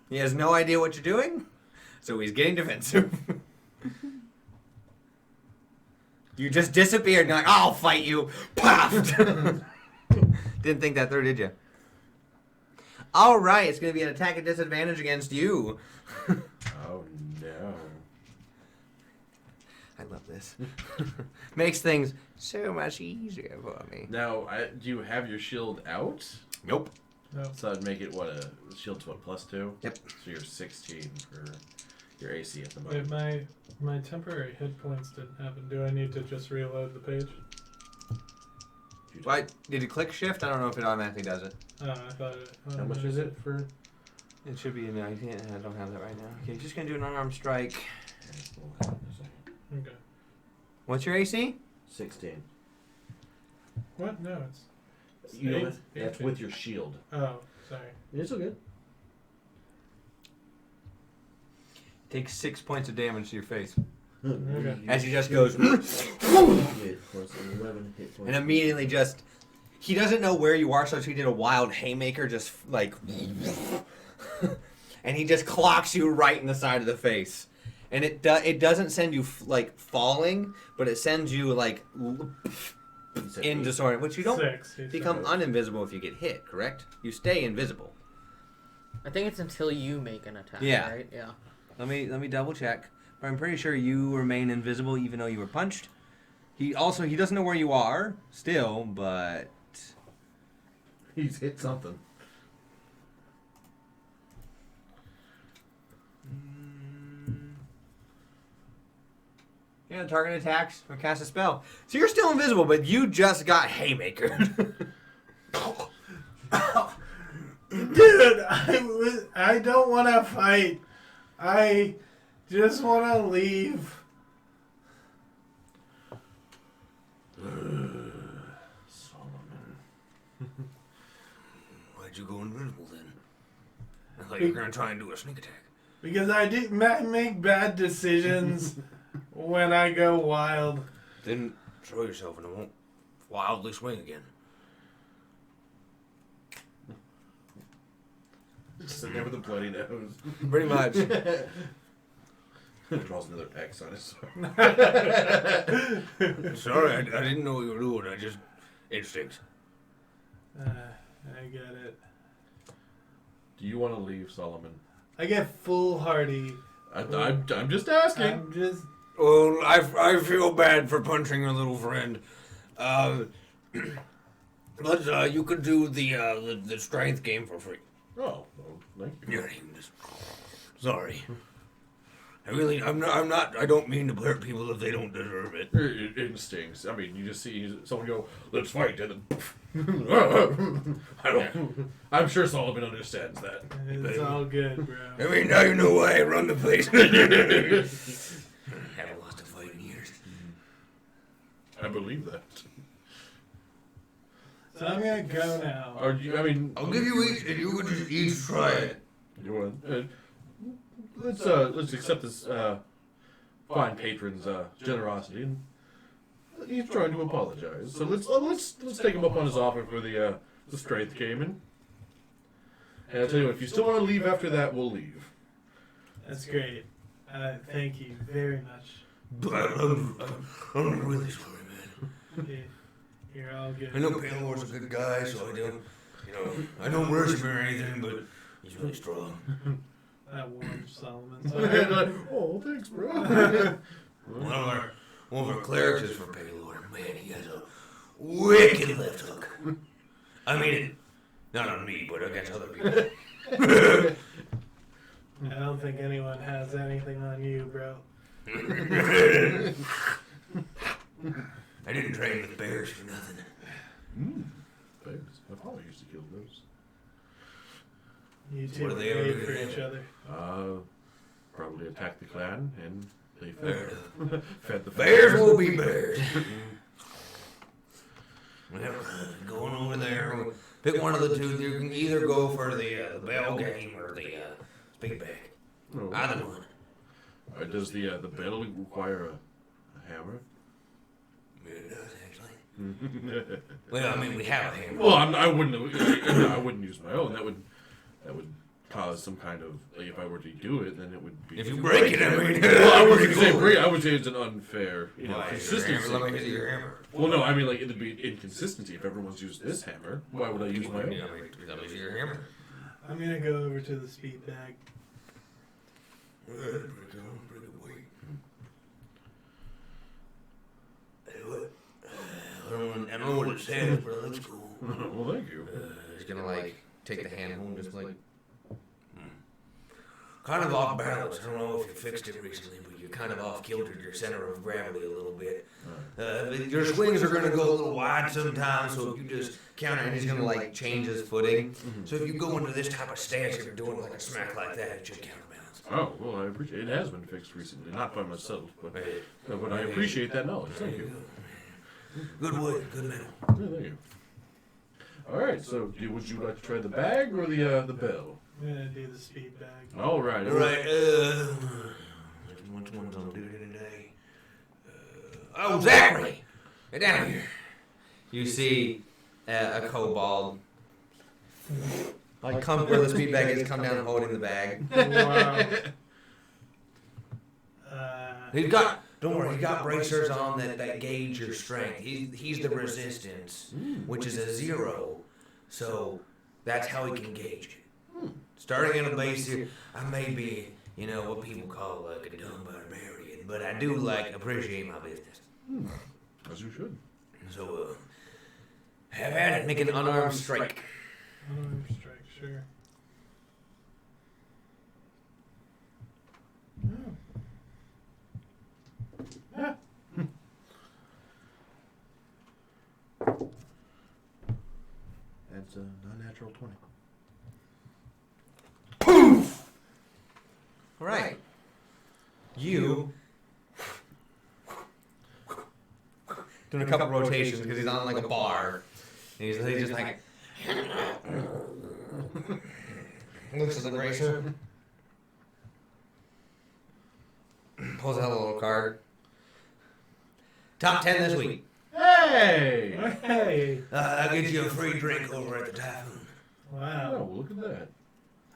He has no idea what you're doing, so he's getting defensive. You just disappeared and you're like, I'll fight you. Pop! Didn't think that through, did you? All right, it's going to be an attack at disadvantage against you. Oh, no. I love this. Makes things so much easier for me. Now, do you have your shield out? Nope. No. So that'd make it, shield's what, +2? Yep. So you're 16 for your AC at the Wait, moment. my temporary hit points didn't happen. Do I need to just reload the page? Why, did you click shift? I don't know if it automatically does it. Oh, I thought it. How much is it for? It should be in there. I don't have that right now. Okay, just going to do an unarmed strike. Okay. What's your AC? 16. What? No, it's. You know, eight- that's 18. with your shield. Oh, sorry. It's okay. Take 6 points of damage to your face. Okay. As he just goes, Of course, 11 hit points. and immediately just, he doesn't know where you are, so he did a wild haymaker, just like, and he just clocks you right in the side of the face. And it doesn't send you like falling, but it sends you like in disorder, which you don't 6. he become said. uninvisible if you get hit, correct? You stay invisible. I think it's until you make an attack, Yeah. right? Yeah. Let me double check. But I'm pretty sure you remain invisible even though you were punched. He doesn't know where you are still, but He's hit something. yeah, target attacks or cast a spell. So you're still invisible, but you just got haymaker. Dude, I don't want to fight. I just want to leave. Solomon. Why'd you go invisible then? I thought you were gonna try and do a sneak attack. Because I make bad decisions when I go wild. Then show yourself and it won't wildly swing again. Sitting there with a bloody nose. Pretty much. Draws another X on his sword. Sorry, I didn't know what you were doing. I just instinct. I get it. Do you want to leave, Solomon? I get foolhardy. I'm just asking. I'm just. Well, I feel bad for punching your little friend. But you could do the strength game for free. Oh, well, thank you. Your name is. Sorry. I'm not. I don't mean to hurt people if they don't deserve it. Instincts. I mean, you just see someone go, "Let's fight," and then I'm sure Solomon understands that. It's all good, bro. I mean, now you know why I run the place. Haven't lost a fight in years. I believe that. So I'm gonna go now. Or I mean, I'll give you each, and you could just each try it. You want? Let's accept this fine patron's generosity, and he's trying to apologize. So let's take him up on his offer for the strength game, and I'll tell you what, if you still want to leave after that, we'll leave. That's great. Thank you very much. I'm really sorry, man. You're all good. I know Paylor's a good guy, so I don't worship him or anything, but he's really strong. That warms Solomon. Oh, thanks, bro. One of our clerics is for Paylor. Man, he has a wicked left hook. I mean, not on me, but against other people. I don't think anyone has anything on you, bro. I didn't train with bears for nothing. Bears. My father used to kill those. You two What are do they ever made do for to each them? other. Probably attacked the clan, and they Fair fed the Bears will be bears. Well, going over there, pick one of the two. You can either go for the bell game or the big bag. Oh. Either one. Does the bell require a hammer? It does, actually. Well, I mean, we have a hammer. Well, I wouldn't use my own. That would cause some kind of, like, if I were to do it, then it would be. If you break it, I mean. Well, I wouldn't say break. I would say it's an unfair, consistency. Let me see your hammer. Well, no, I mean, like, it'd be inconsistency. If everyone's used this hammer, why would I use my own? Yeah, let me see your hammer. I'm gonna go over to the speed bag. Bring it weight. I don't know what it says, but it looks cool. Well, thank you. He's gonna take the hand home, just kind of off balance. I don't know if you fixed it recently, but you kind of off kiltered your center of gravity a little bit. Your swings are gonna go a little wide sometimes, so if you just counter, and he's gonna change his footing. So if you go into this type of stance, if you're doing a smack like that, it should counterbalance. Oh, well, I appreciate it. It has been fixed recently, not by myself, but I appreciate that knowledge. Thank you. Good wood, good metal. Yeah, thank you. All right, so would you like to try the bag or the bell? I'm gonna do the speed bag. All right. All right. Which one's on duty today? Oh, Zachary, get down here. You see a kobold. Come where the speed bag is. Come down holding the bag. Wow. Don't worry, he got bracers on that gauge your strength. He's the resistance, which is a 0. So that's how he can gauge it. Starting at a base here, I may be, what people call a dumb barbarian, but I do appreciate my business. As you should. So have at it. Make an unarmed strike. Unarmed strike, sure. That's a non-natural 20. Poof! All right. You doing a couple rotations because he's on a bar. And he's just looks at the bracer. Pulls out a little card. Top 10 this week. Hey! Hey! I'll get you a free drink over at the Typhoon. Oh, Wow. look at that.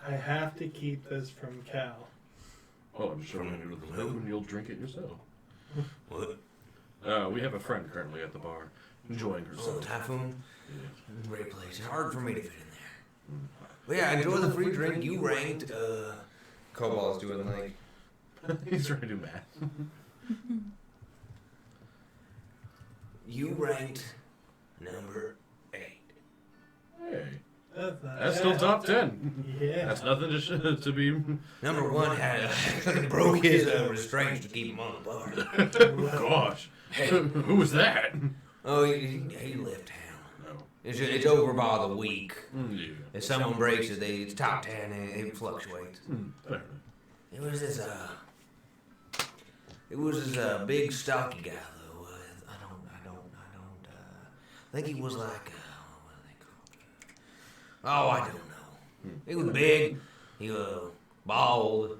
I have to keep this from Cal. Oh, I'm sure when you're the and you'll drink it yourself. What? We have a friend currently at the bar enjoying Oh, herself. Typhoon? Great place. It's hard for me to fit in there. But yeah, enjoy the free drink. You ranked. Cobalt's doing He's trying to do math. You ranked number 8. Hey, That's not that's still bad. top 10. Yeah. That's nothing to be. Number 1 had broke his restraints to keep him on the bar. Gosh, who was that? Oh, he left town. No. It's over by the week. Yeah. If someone breaks it, it's top 10 and it fluctuates. Fair enough. It was this big stocky guy though. I think he was like what are they called? Oh, I don't know. He was big. He was bald.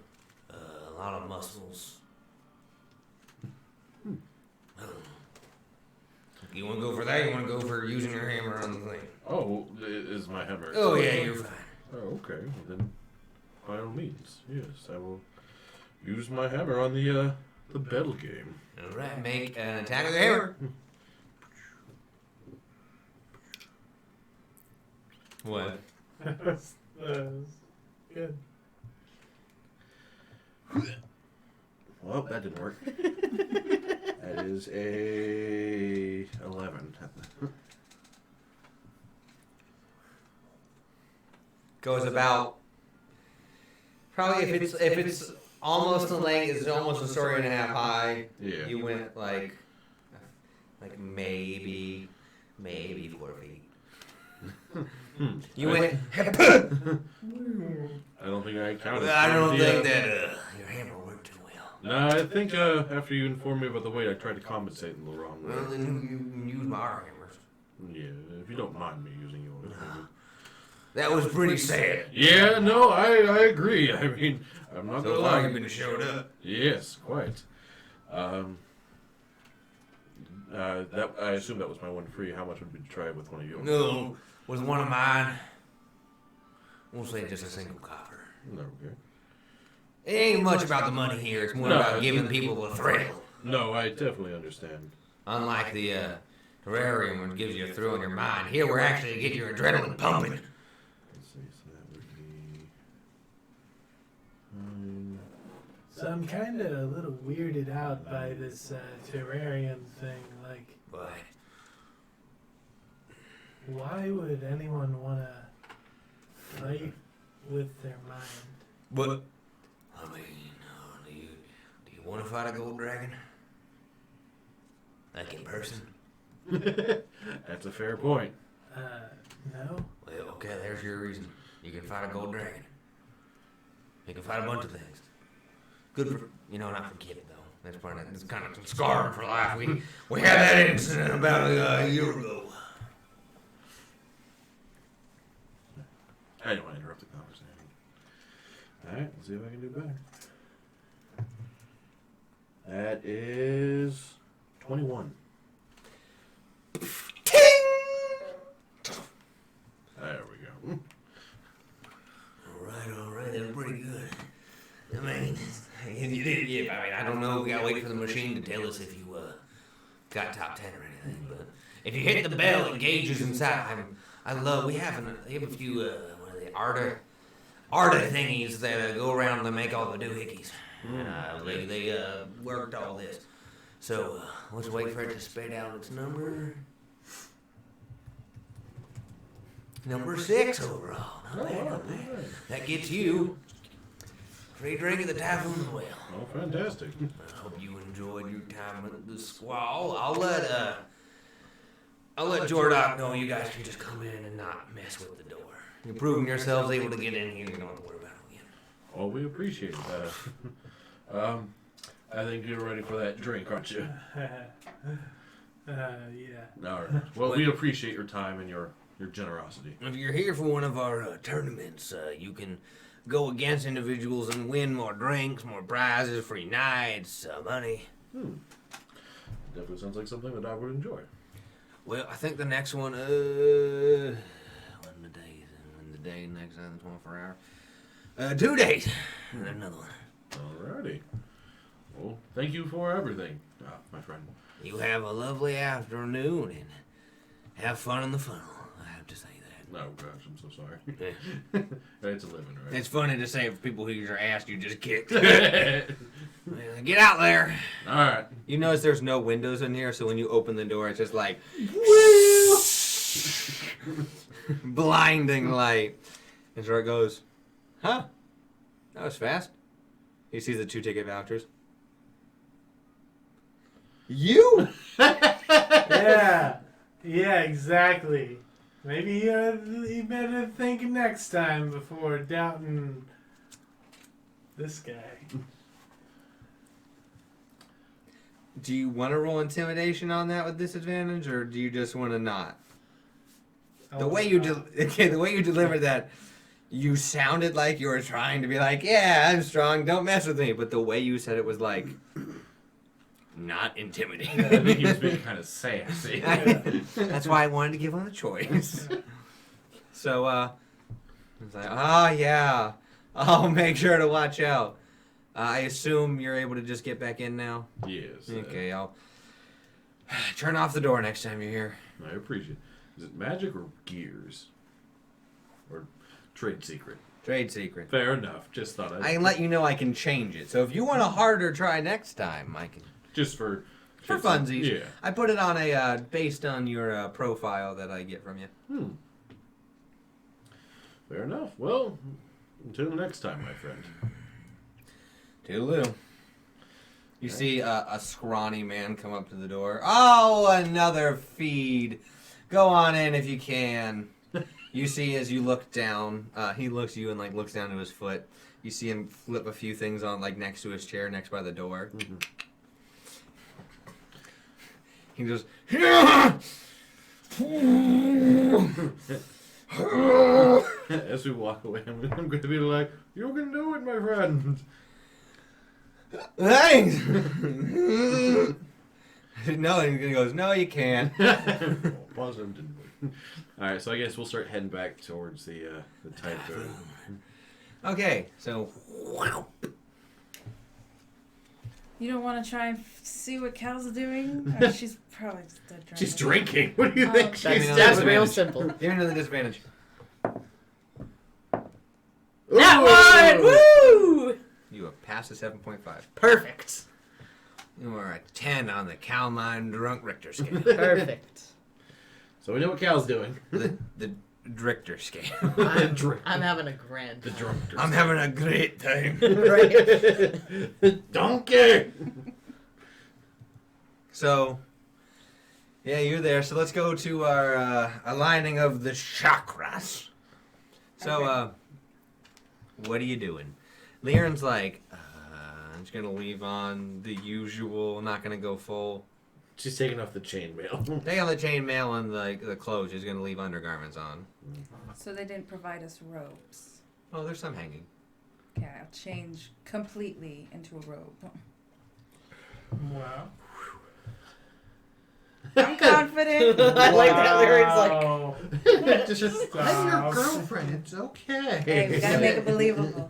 A lot of muscles. You want to go for that? You want to go for using your hammer on the thing? Oh, is my hammer? Oh yeah, you're fine. Oh, okay. Well, then, by all means, yes, I will use my hammer on the battle game. All right, make an attack with the hammer. What? That's good. Well, that didn't work. That is a 11. Goes about probably if it's almost a length, it's almost a story and a half high. Yeah. You went like maybe 4 feet. You went. I don't think I counted. I don't the, think that your hammer worked too well. No, I think after you informed me about the weight, I tried to compensate in the wrong way. Well, then you can use my hammers. Yeah, if you don't mind me using yours. That was pretty sad. Yeah, no, I agree. I mean, I'm not So gonna far lie. you've been showed up. Yes, quite. That I assume that was my one free. How much would we try with one of yours? No, with one of mine. We'll say just a single copper. No, okay. It ain't much about the money here. It's more about giving people a thrill. No, I definitely understand. Unlike the terrarium, which gives you a thrill in your mind. Here, we're actually to get your adrenaline pumping. Let's see, so that would be 9. So I'm kind of a little weirded out by this terrarium thing. Like, But why would anyone want to fight with their mind? But I mean, do you want to fight a gold dragon? Like in person? That's a fair point. No. Well, okay, there's your reason. You can fight a gold dragon. You can fight a bunch of things. Good for not for kidding though. That's part of it's kind of scarred for life. We had that incident about a year ago. I don't want to interrupt the conversation. Alright, let's see if I can do better. That is 21. There we go. All right, that's pretty good. I mean, you did, yeah. I mean, I don't know. We gotta wait for the machine to tell us if you got top 10 or anything. But if you hit the bell, it gauges inside. We have a few what are they, Arda thingies that go around and make all the doohickeys. They worked all this. So let's wait for it to spit out its number. Number 6 overall. Not bad, not bad. That gets you free drink at the Typhoon Well. Oh, fantastic. I hope you enjoyed your time at the squall. I'll let Jordock know you guys can just come in and not mess with the door. You're proving yourselves able to get in here. You don't have to worry about it again. Oh, we appreciate that. I think you're ready for that drink, aren't you? Yeah. All right. Well, we appreciate your time and your generosity. If you're here for one of our tournaments, you can go against individuals and win more drinks, more prizes, free nights, money. Definitely sounds like something that I would enjoy. Well, I think the next one, when the day next time, 24 hours. 2 days. And then another one. Alrighty. Well, thank you for everything, my friend. You have a lovely afternoon and have fun in the funnel. I have to say that. Oh gosh, I'm so sorry. It's a living, right? It's funny to say for people who your ass you just kicked. Get out there. All right. You notice there's no windows in here, so when you open the door, it's just like blinding light. And Gerard goes, huh? That was fast. He sees the 2 ticket vouchers. You? Yeah. Yeah, exactly. Maybe you better think next time before doubting this guy. Do you want to roll intimidation on that with disadvantage, or do you just want to not? The way you delivered that, you sounded like you were trying to be like, yeah, I'm strong, don't mess with me. But the way you said it was like, not intimidating. I think he was being kind of sassy. That's why I wanted to give him a choice. So, it's like, oh, yeah, I'll make sure to watch out. I assume you're able to just get back in now? Yes. Okay, I'll turn off the door next time you're here. I appreciate it. Is it magic or gears? Or trade secret? Trade secret. Fair enough. Just thought I can let you know I can change it. So if you want a harder try next time, I can. Just for funsies. Yeah. I put it on a based on your profile that I get from you. Fair enough. Well, until next time, my friend. Toodaloo. You see a scrawny man come up to the door. Oh, another feed. Go on in if you can. You see as you look down, he looks at you and like looks down to his foot. You see him flip a few things on like next to his chair, next by the door. Mm-hmm. He goes, as we walk away, I'm going to be like, you can do it, my friend. thanks. No, and he goes, no, you can't. Positive, didn't we? All right, so I guess we'll start heading back towards the typhoon. Okay, so You don't want to try and see what Cal's doing? She's probably just dead drunk. She's drinking. What do you think she's That's- doing? That's real simple. give me the disadvantage. That one! Woo! You have passed a 7.5. Perfect. You are a 10 on the Calmine Drunk Richter scale. Perfect. So we know what Cal's doing. the Richter scale. I'm having a grand The time. drunk. I'm having a great time. Right. Donkey! So, yeah, you're there. So let's go to our aligning of the chakras. So, what are you doing? Liren's like, I'm just going to leave on the usual, not going to go full. She's taking off the chainmail. Take on the chainmail and the clothes. She's going to leave undergarments on. So they didn't provide us robes. Oh, there's some hanging. Okay, I'll change completely into a robe. Wow. I'm confident. I like that lyrics like Wow. Just, Stop. I'm your girlfriend. It's okay. Hey, we gotta make it believable.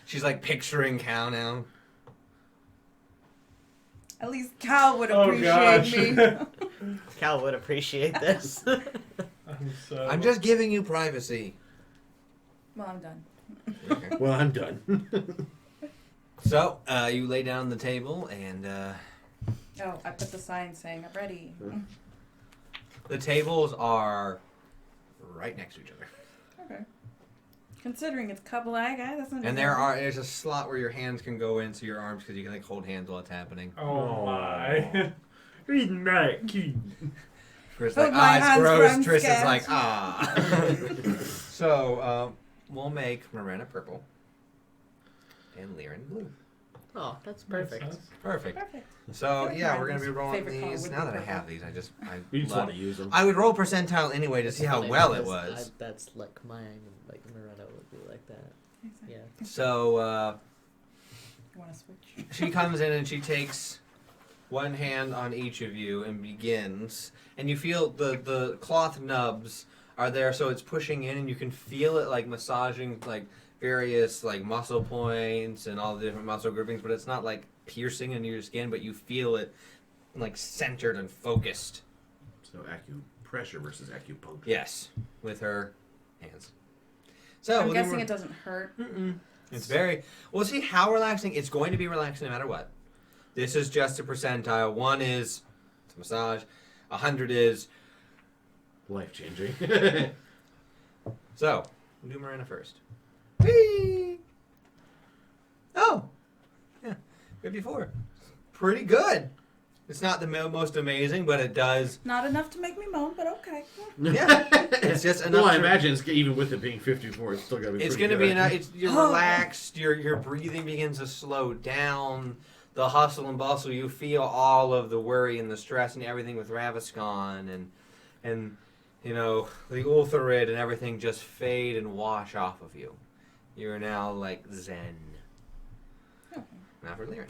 She's like picturing Cal now. At least Cal would Oh, appreciate gosh. me. Cal would appreciate this. I'm just giving you privacy. Well, I'm done. Okay. Well, I'm done. So, you lay down on the table, and Oh, I put the sign saying I'm ready. the tables are right next to each other. Okay. Considering it's couple eye guy, that's not. And there's a slot where your hands can go into your arms because you can like hold hands while it's happening. Oh my. Read Matt Keaton. Chris Hold like, my it's hands gross. from Tristan's sketch. like, So, we'll make Miranda purple and Liren blue. Oh, that's perfect. Perfect. Perfect. So, yeah, we're going to be Mine's rolling favorite color these. would Now be that I purple. have these, You just want to use them. I would roll percentile anyway to see how Funny well it because was. that's like mine, like Miranda would be like that. Exactly. Yeah. So, You want to switch? she comes in and she takes one hand on each of you and begins. And you feel the cloth nubs are there, so it's pushing in, and you can feel it like massaging like various like muscle points and all the different muscle groupings. But it's not like piercing into your skin, but you feel it like centered and focused. So acupressure versus acupuncture. Yes, with her hands. So I'm guessing it doesn't hurt. It's very. We'll see how relaxing. It's going to be relaxing no matter what. This is just a percentile. 1 is it's a massage. 100 is. Life changing. So we'll do Miranda first. Whee! Oh, yeah, 54. Pretty good. It's not the most amazing, but it does. Not enough to make me moan, but okay. Yeah, it's just enough. Well, I to- imagine even with it being 54, it's still gonna be. It's pretty going to be good. enough. You're relaxed. Your breathing begins to slow down. The hustle and bustle. You feel all of the worry and the stress and everything with Raviscon and you know the Ultharid and everything just fade and wash off of you. You're now like Zen. Okay. Now for Lyran.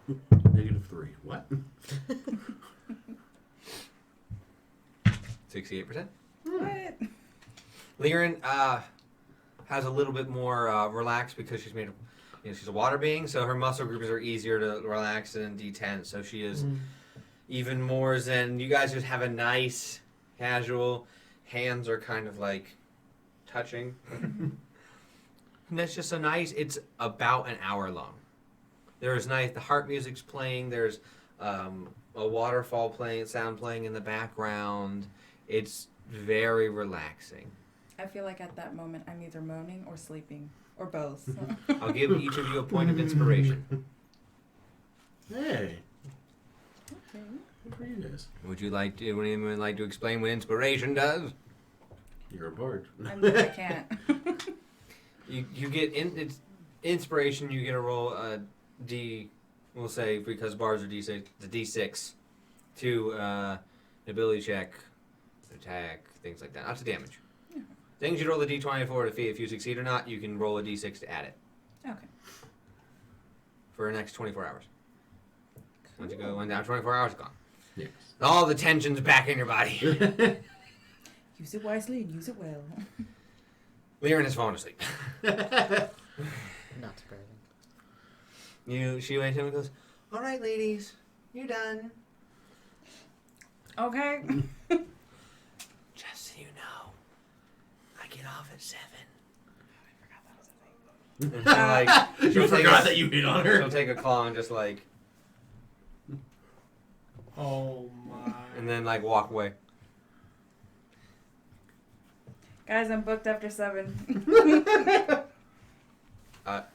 -3. What? 68%. What? Lyran has a little bit more relaxed because she's made. She's a water being, so her muscle groups are easier to relax and detense. So she is even more zen. You guys just have a nice, casual. Hands are kind of like touching. And it's just a nice. It's about an hour long. There's nice. The harp music's playing. There's a waterfall sound playing in the background. It's very relaxing. I feel like at that moment I'm either moaning or sleeping. Or both. I'll give each of you a point of inspiration. Hey. Okay. Good for you guys. Would anyone like to explain what inspiration does? You're a bard. I can't. You get it's inspiration. You get a roll D. We'll say because bars are D6. The D6 to ability check, attack, things like that. Not to damage. Things you roll a D20 for to see if you succeed or not. You can roll a D6 to add it. Okay. For the next 24 hours. Once you go one down 24 hours, it's gone. Yes. All the tension's back in your body. Use it wisely and use it well. Lyran has fallen asleep. Not surprising. She went to him and goes, "All right, ladies, you're done. Okay. Just so you know, I get off at 7." You forgot that you hit on She'll her. take a claw and just like, Oh my. and then like walk away. Guys, I'm booked after 7. What?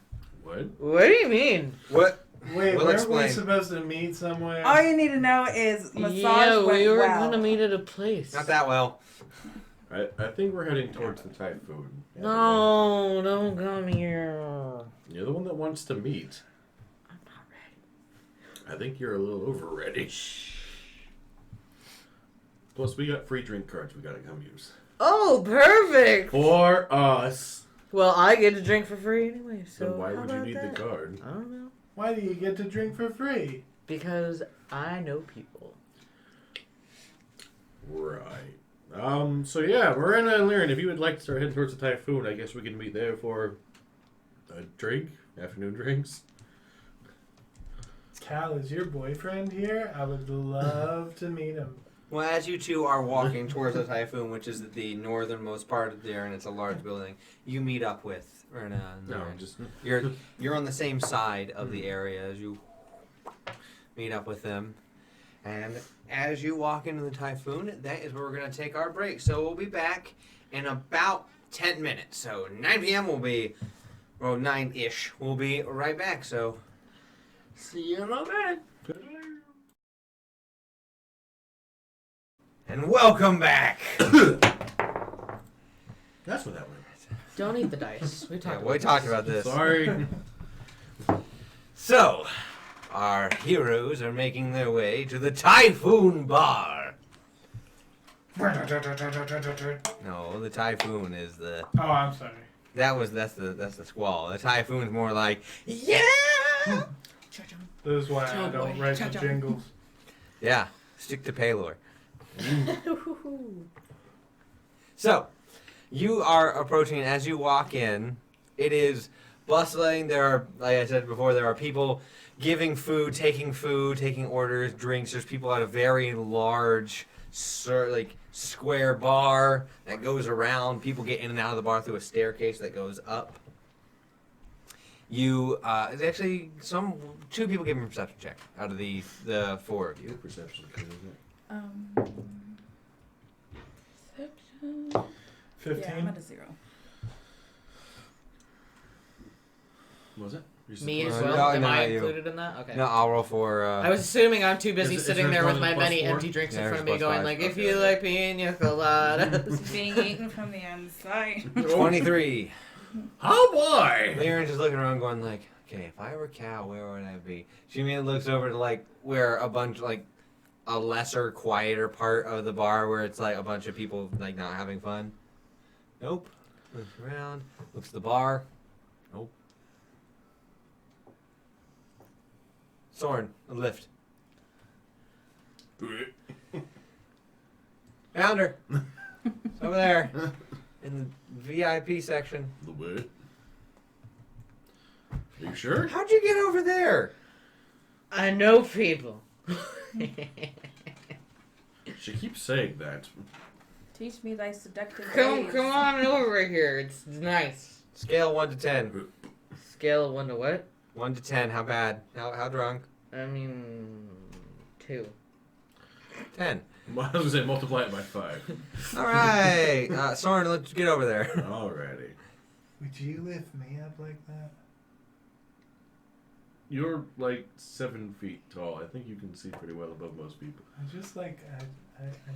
What do you mean? What? Wait, We'll weren't we explain. supposed to meet somewhere? All you need to know is massage Yeah, we went were well. gonna meet at a place. Not that well. I think we're heading towards the typhoon. No, don't come here. You're the one that wants to meet. I'm not ready. I think you're a little over ready. Plus, we got free drink cards we gotta come use. Oh, perfect. For us. Well, I get to drink for free anyway, so So why how would you about need that? the card? I don't know. Why do you get to drink for free? Because I know people. Right. So yeah, Miranda and Lyran, if you would like to start heading towards the typhoon, I guess we can meet there for a drink, afternoon drinks. Cal, is your boyfriend here? I would love to meet him. Well, as you two are walking towards the typhoon, which is the northernmost part of there, and it's a large building, you meet up with Erna. And No, Lyran. just You're on the same side of the area as you meet up with them. And as you walk into the typhoon, that is where we're going to take our break. So we'll be back in about 10 minutes. So 9 p.m. will be, well, 9-ish. We'll be right back. So see you in a minute. And welcome back. that's what that went. Don't eat the dice. We talked. We talked about this. Sorry. So, our heroes are making their way to the Typhoon Bar. No, the Typhoon is the. Oh, I'm sorry. That's the squall. The Typhoon's more like, yeah. This is why I Oh, don't boy. write the jingles. Yeah, stick to Paylor. So, you are approaching, and as you walk in, it is bustling. There are, like I said before, there are people giving food, taking orders, drinks. There's people at a very large, square bar that goes around. People get in and out of the bar through a staircase that goes up. You, actually, two people give me a perception check out of the four of you. Perception. Perception. 15. Yeah, I'm at a 0. What was it? Me as No, well? Am no, I you. included in that? Okay. No, I'll roll for. I was assuming I'm too busy Is sitting yours there more with than my many +4? empty drinks in Yeah, front of me yours going +5. like, if Okay. you like pina coladas. It's being eaten from the inside. 23. Oh boy! Lyran's just looking around going like, okay, if I were Cal, where would I be? She immediately looks over to like where a bunch, like a lesser, quieter part of the bar where it's like a bunch of people like not having fun. Nope. Looks around, looks at the bar. Nope. Soren, a lift. Found her. It's over there. In the VIP section. The what? Are you sure? How'd you get over there? I know people. She keeps saying that. Teach me thy seductive Come ways. on over here. It's nice. Scale 1 to 10. Scale of 1 to what? 1 to 10. How bad? How drunk? I mean, 2. 10. I was gonna say multiply it by 5. All right, Soren, let's get over there. Alrighty. Would you lift me up like that? You're like 7 feet tall. I think you can see pretty well above most people. I just like I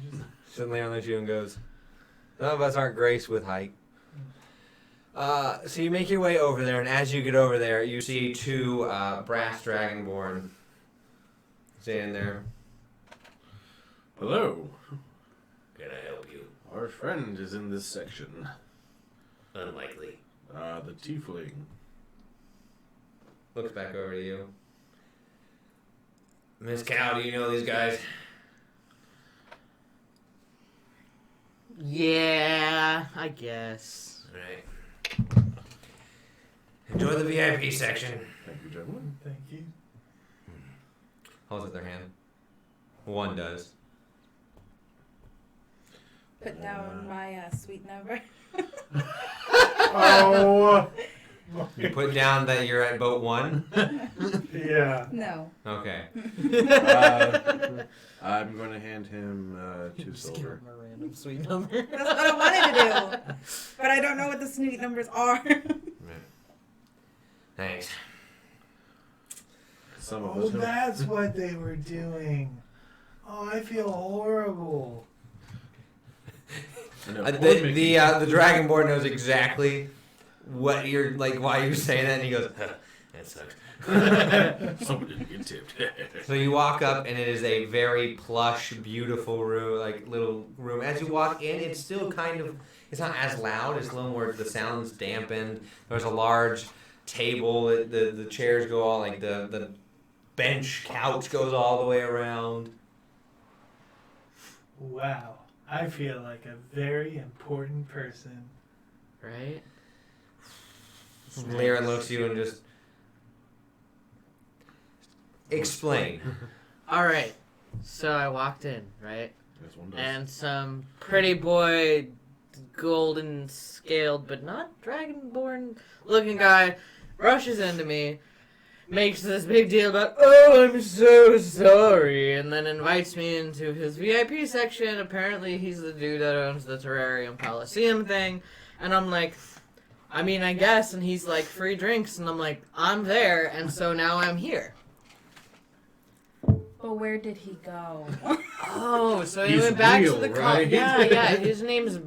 just. Suddenly on you and goes, none of us aren't graced with height. So you make your way over there, and as you get over there, you see two brass dragonborn standing there. Hello. Can I help you? Our friend is in this section. Unlikely. The tiefling. Looks back over to you. Miss Cow, do you know these guys? Yeah, I guess. Right. Enjoy the VIP section. Thank you, gentlemen. Thank you. Holds up their hand. One does. Put down my sweet number. Oh. You put down that you're at boat 1? Yeah. No. Okay. I'm going to hand him 2 silver. a random sweet number. That's what I wanted to do. But I don't know what the sweet numbers are. Thanks. Some of Oh, us have... that's what they were doing. Oh, I feel horrible. I know, The Dragonborn knows exactly what you're like, why you're saying that, and he goes, "That sucks." Someone didn't get tipped. So you walk up, and it is a very plush, beautiful room, like little room. As you walk in, it's still kind of, it's not as loud. It's a little more, the sound's dampened. There's a large table. The chairs go all like the bench couch goes all the way around. Wow. I feel like a very important person. Right? Lyra looks at you and just explain. Alright, so I walked in, right? This one does. And some pretty boy, golden scaled, but not dragonborn looking guy rushes into me, makes this big deal about, oh, I'm so sorry, and then invites me into his VIP section. Apparently he's the dude that owns the Terrarium Coliseum thing. And I'm like, I mean, I guess. And he's like, free drinks. And I'm like, I'm there, and so now I'm here. But where did he go? Oh, so he He's went back real, to the right? Yeah, his name's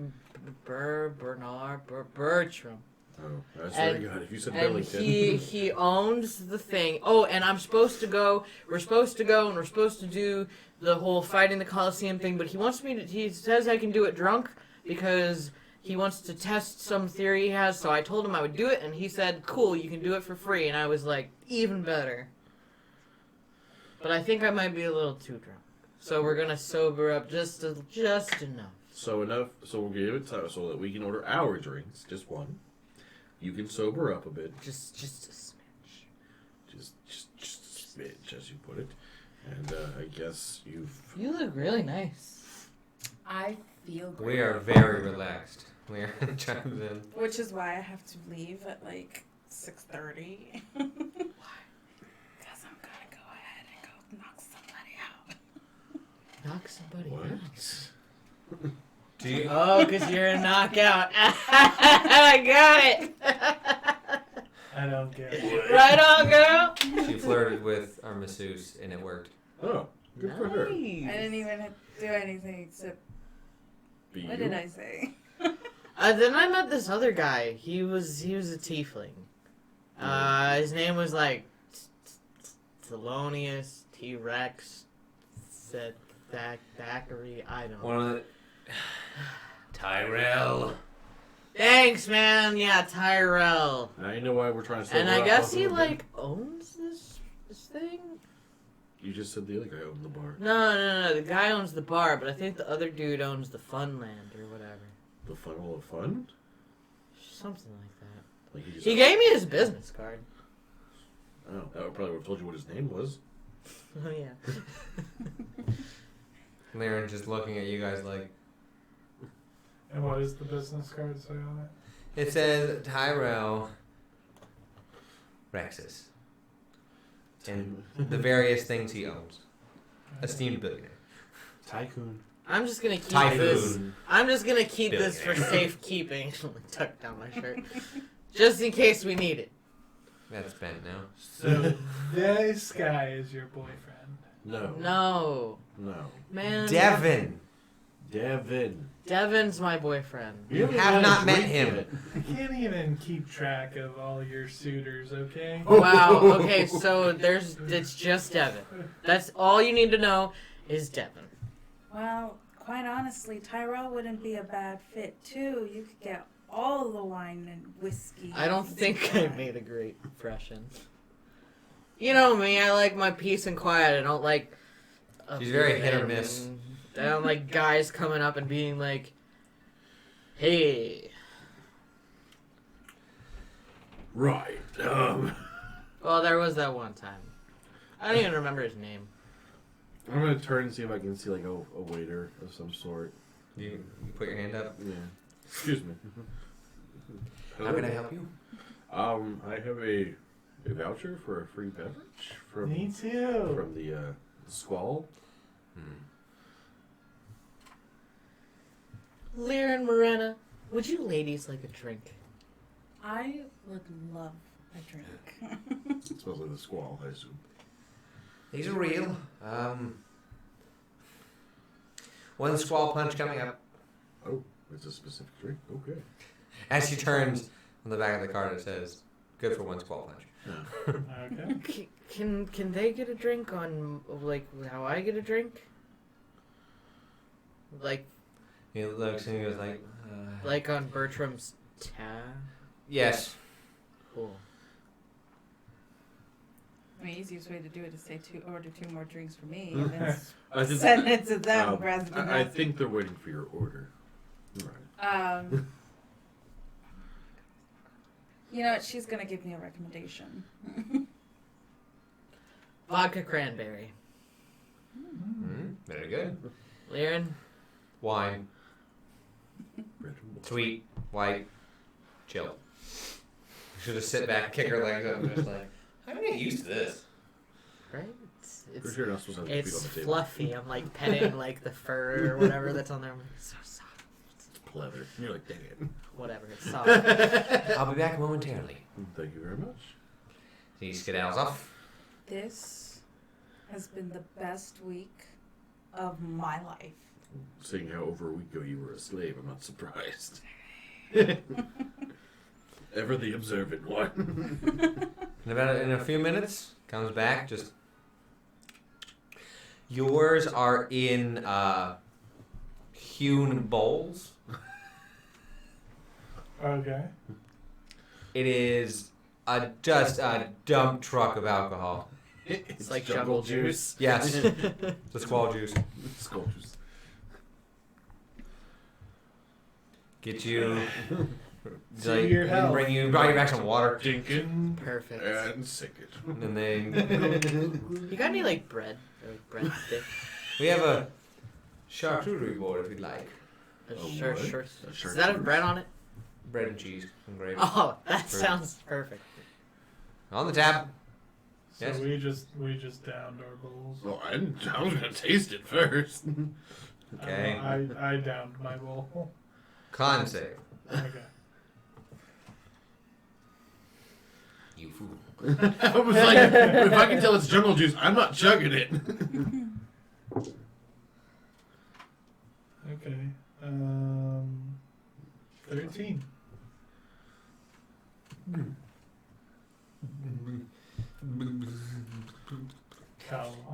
Bertram. Oh, that's And- very good. If you said And Billington. he owns the thing. Oh, and I'm supposed to go. We're supposed to go, and we're supposed to do the whole fighting the Coliseum thing. But he wants me to. He says I can do it drunk because he wants to test some theory he has. So I told him I would do it, and he said, "Cool, you can do it for free." And I was like, even better. But I think I might be a little too drunk. So we're gonna sober up just enough. So enough. So we'll give it time so that we can order our drinks, just one. You can sober up a bit. Just a smidge. Just a smidge, as you put it. And I guess you've... You look really nice. I feel great. We are very relaxed. We are chimes in. Which is why I have to leave at like 6:30. Why? Because I'm gonna go ahead and go knock somebody out. Knock somebody What? out. Do you? Oh, because you're a knockout. I got it. I don't get it. Right on, girl. She flirted with our masseuse, and it worked. Oh, good for her. I didn't even do anything except. Be What you? did I say? Then I met this other guy. He was a tiefling. His name was like Thelonious T-Rex Thackeray. I don't know. One of the Tyrell. Thanks, man. Yeah, Tyrell. Now you know why we're trying to sober And I up guess a he little bit. like owns this thing. You just said the other guy owned the bar. No. The guy owns the bar, but I think the other dude owns the Funland or whatever. The Funnel of Fun? Something like that. Like he just... He gave me his business card. Oh, that would probably would have told you what his name was. Oh yeah. Laren just looking at you guys like. And what does the business card say on it? It says Tyrell Rexus. And the various things he owns. Esteemed billionaire. Tycoon. I'm just gonna keep Typhoon. this. I'm just gonna keep this for safekeeping. Tuck down my shirt, just in case we need it. That's bent now. So this guy is your boyfriend. No. No, man. Devin. Devin's my boyfriend. You have not met him. yet. I can't even keep track of all your suitors, okay? Wow. Okay, so it's just Devin. That's all you need to know is Devin. Well, quite honestly, Tyrell wouldn't be a bad fit too. You could get all the wine and whiskey. I don't think I made a great impression. You know me. I like my peace and quiet. I don't like. She's very hit or miss. I don't like guys coming up and being like, "Hey." Right. Well, there was that one time. I don't even remember his name. I'm gonna turn and see if I can see like a waiter of some sort. You put your hand up. Yeah. Excuse me. How can I help you? I have a voucher for a free beverage from Me too. from the Squall. Lear and Morena, would you ladies like a drink? I would love a drink. It's mostly the Squall, I assume. These are real. One squall punch coming up. Oh, it's a specific drink. Okay. As she turns on the back of the card, it says, "Good for one squall punch." Okay. Can they get a drink on like how I get a drink? Like He looks and he goes like, on Bertram's tab? "Yes." Cool. I mean, easiest way to do it is say order two more drinks for me, and then I just- send it to them rather than I us. think they're waiting for your order. Right. You know what? She's gonna give me a recommendation. Vodka cranberry. Very good. Liren? Wine. Sweet. White. Chill. Should just sit back, kick her legs up, and just like, how do I get used to this? Right? For sure, you're not supposed to have your feet on It's the table. fluffy. I'm like petting like the fur or whatever that's on there. I'm like, so soft. It's pleather. And you're like, dang it. Whatever, it's soft. I'll be back momentarily. Thank you very much. He skedaddles off. This has been the best week of my life. Seeing how over a week ago you were a slave, I'm not surprised. Ever the observant one. In a few minutes, comes back, just... Yours are in hewn bowls. Okay. It is just a dump truck of alcohol. It's like jungle juice. Yes. The squall juice. Sculptures. Get you To your health. bring you back some water. Dinkin Perfect. and sick it. And then You got any like bread or bread stick? we have a charcuterie board if you'd like. Sure, what? sure. A Does that have bread on it? Bread and cheese and gravy. Oh, that Perfect. sounds perfect. On the tab. So Yes. we just downed our bowls. Well, I was gonna taste it first. Okay. I downed my bowl. Con save. Okay. You fool. I was like, if I can tell it's jungle juice, I'm not chugging it. Okay. 13.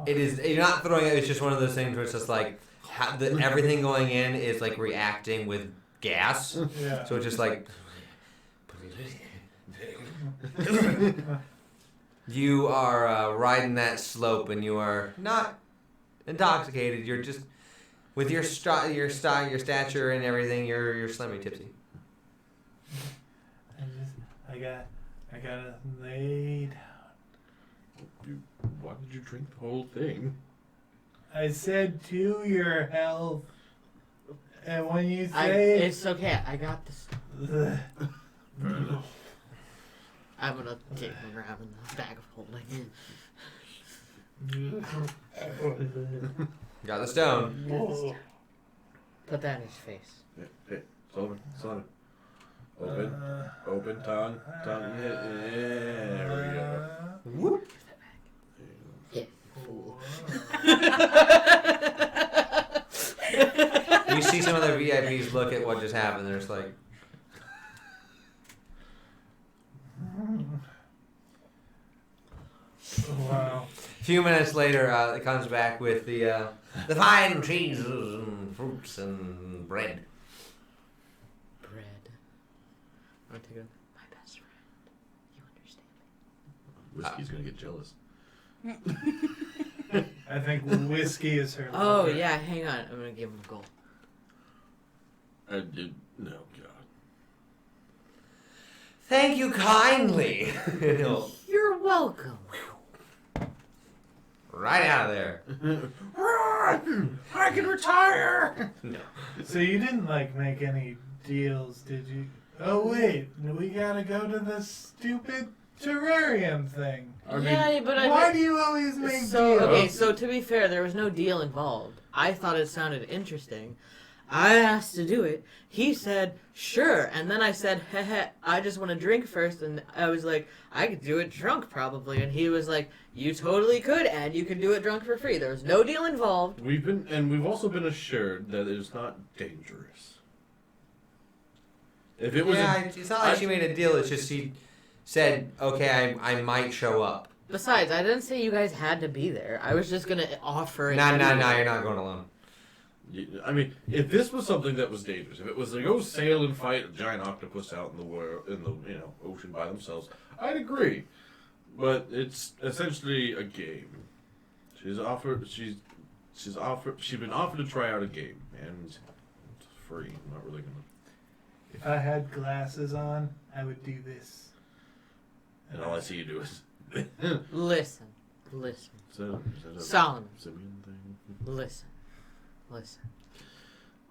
It is. You're not throwing it. It's just one of those things where it's just like everything going in is like reacting with gas. Yeah. So it's just like you are riding that slope and you are not intoxicated. You're just with your stature and everything. You're slightly tipsy. I gotta lay down. Why did you drink the whole thing? I said to your health. And when you say It's okay. I got this. Ugh. I'm gonna take and grab in the bag of holding. Got the stone. Put that in his face. Hey, Sullivan. Open, tongue. Yeah, there we go. Whoop. Yeah, fool. You see some other VIPs look at what just happened. They're just like, Wow. a few minutes later, it comes back with the fine cheeses and fruits and bread. Bread. I'm gonna take it. My best friend. You understand? Whiskey's gonna get jealous. I think whiskey is her. Oh lover. yeah, hang on. I'm gonna give him a gold. I did. No, God. Thank you kindly. He'll You're welcome. right out of there. I can retire. No. So you didn't like make any deals, did you? Oh wait, we gotta go to the stupid terrarium thing. Yeah, but Why do you always make So deals? okay, so to be fair, there was no deal involved. I thought it sounded interesting. I asked to do it. He said, sure. And then I said, heh, I just want to drink first. And I was like, I could do it drunk probably. And he was like, you totally could, and you could do it drunk for free. There was no deal involved. We've also been assured that it is not dangerous. If it was, It's not like she made a deal. It's just she said, okay, I might show up. Besides, I didn't say you guys had to be there. I was just going to offer it. No, to you. you're not going alone. I mean, if this was something that was dangerous, if it was to go sail and fight a giant octopus out in the ocean by themselves, I'd agree. But it's essentially a game. She's been offered to try out a game, and it's free. I'm not really gonna. If I had glasses on, I would do this. And all I see you do is. Listen. Is that a Solomon. simian thing? Listen.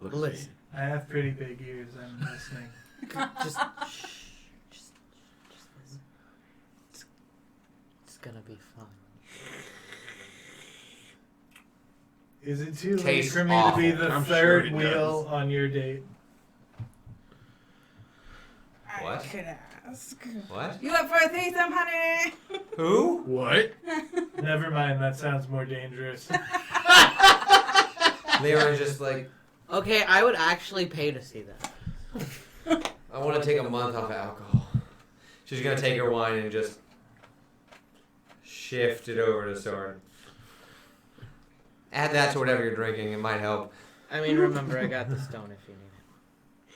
Look, Listen. I have pretty big ears. I'm listening. Just shh. Just listen. It's gonna be fun. Is it too late Tastes for me to be the I'm sure third it wheel does. on your date? I What? could ask. What? You up for a threesome, honey? Who? What? Never mind. That sounds more dangerous. They were just like, Okay, I would actually pay to see that. I want to take a month off alcohol. She's going to take her wine and just shift it over to sword. Add that to whatever you're drinking. It might help. I mean, remember, I got the stone if you need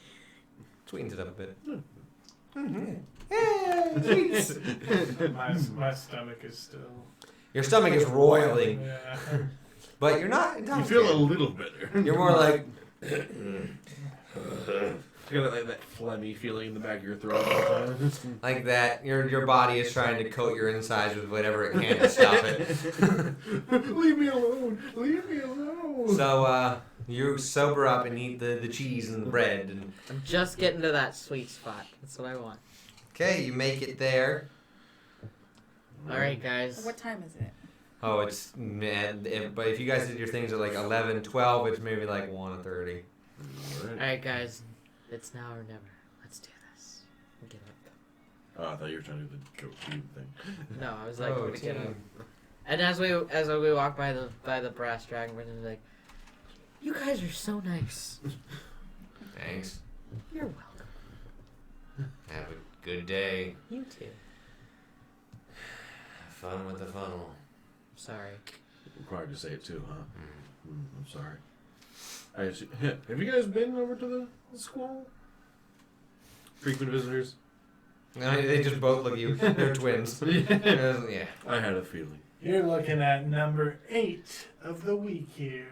Sweetens it up a bit. my stomach is still. Your stomach is roiling, Yeah. but you're not You intoxicated. feel a little better. You're more like, Kind of like that phlegmy feeling in the back of your throat all the time. Like that, your body is trying to coat your insides with whatever it can to stop it. Leave me alone. Leave me alone. So, you sober up and eat the cheese and the bread. And I'm just getting to that sweet spot. That's what I want. okay, you make it there. All right, guys. What time is it? Oh, it's but if you guys did your things at like 11, 12, it's maybe like 1:30. All right, guys. It's now or never. Let's do this. Get up. Oh, I thought you were trying to do the go team thing. No, I was like, Oh, we're gonna get up. team. And as we walk by the brass dragon, we're gonna be like, you guys are so nice. Thanks. You're welcome. Have a good day. You too. Have fun with the funnel. Sorry. Required to say it too, huh? I'm sorry. Have you guys been over to the school? Frequent visitors? No, they just both look at you. They're twins. Yeah. I had a feeling. You're looking at number 8 of the week here.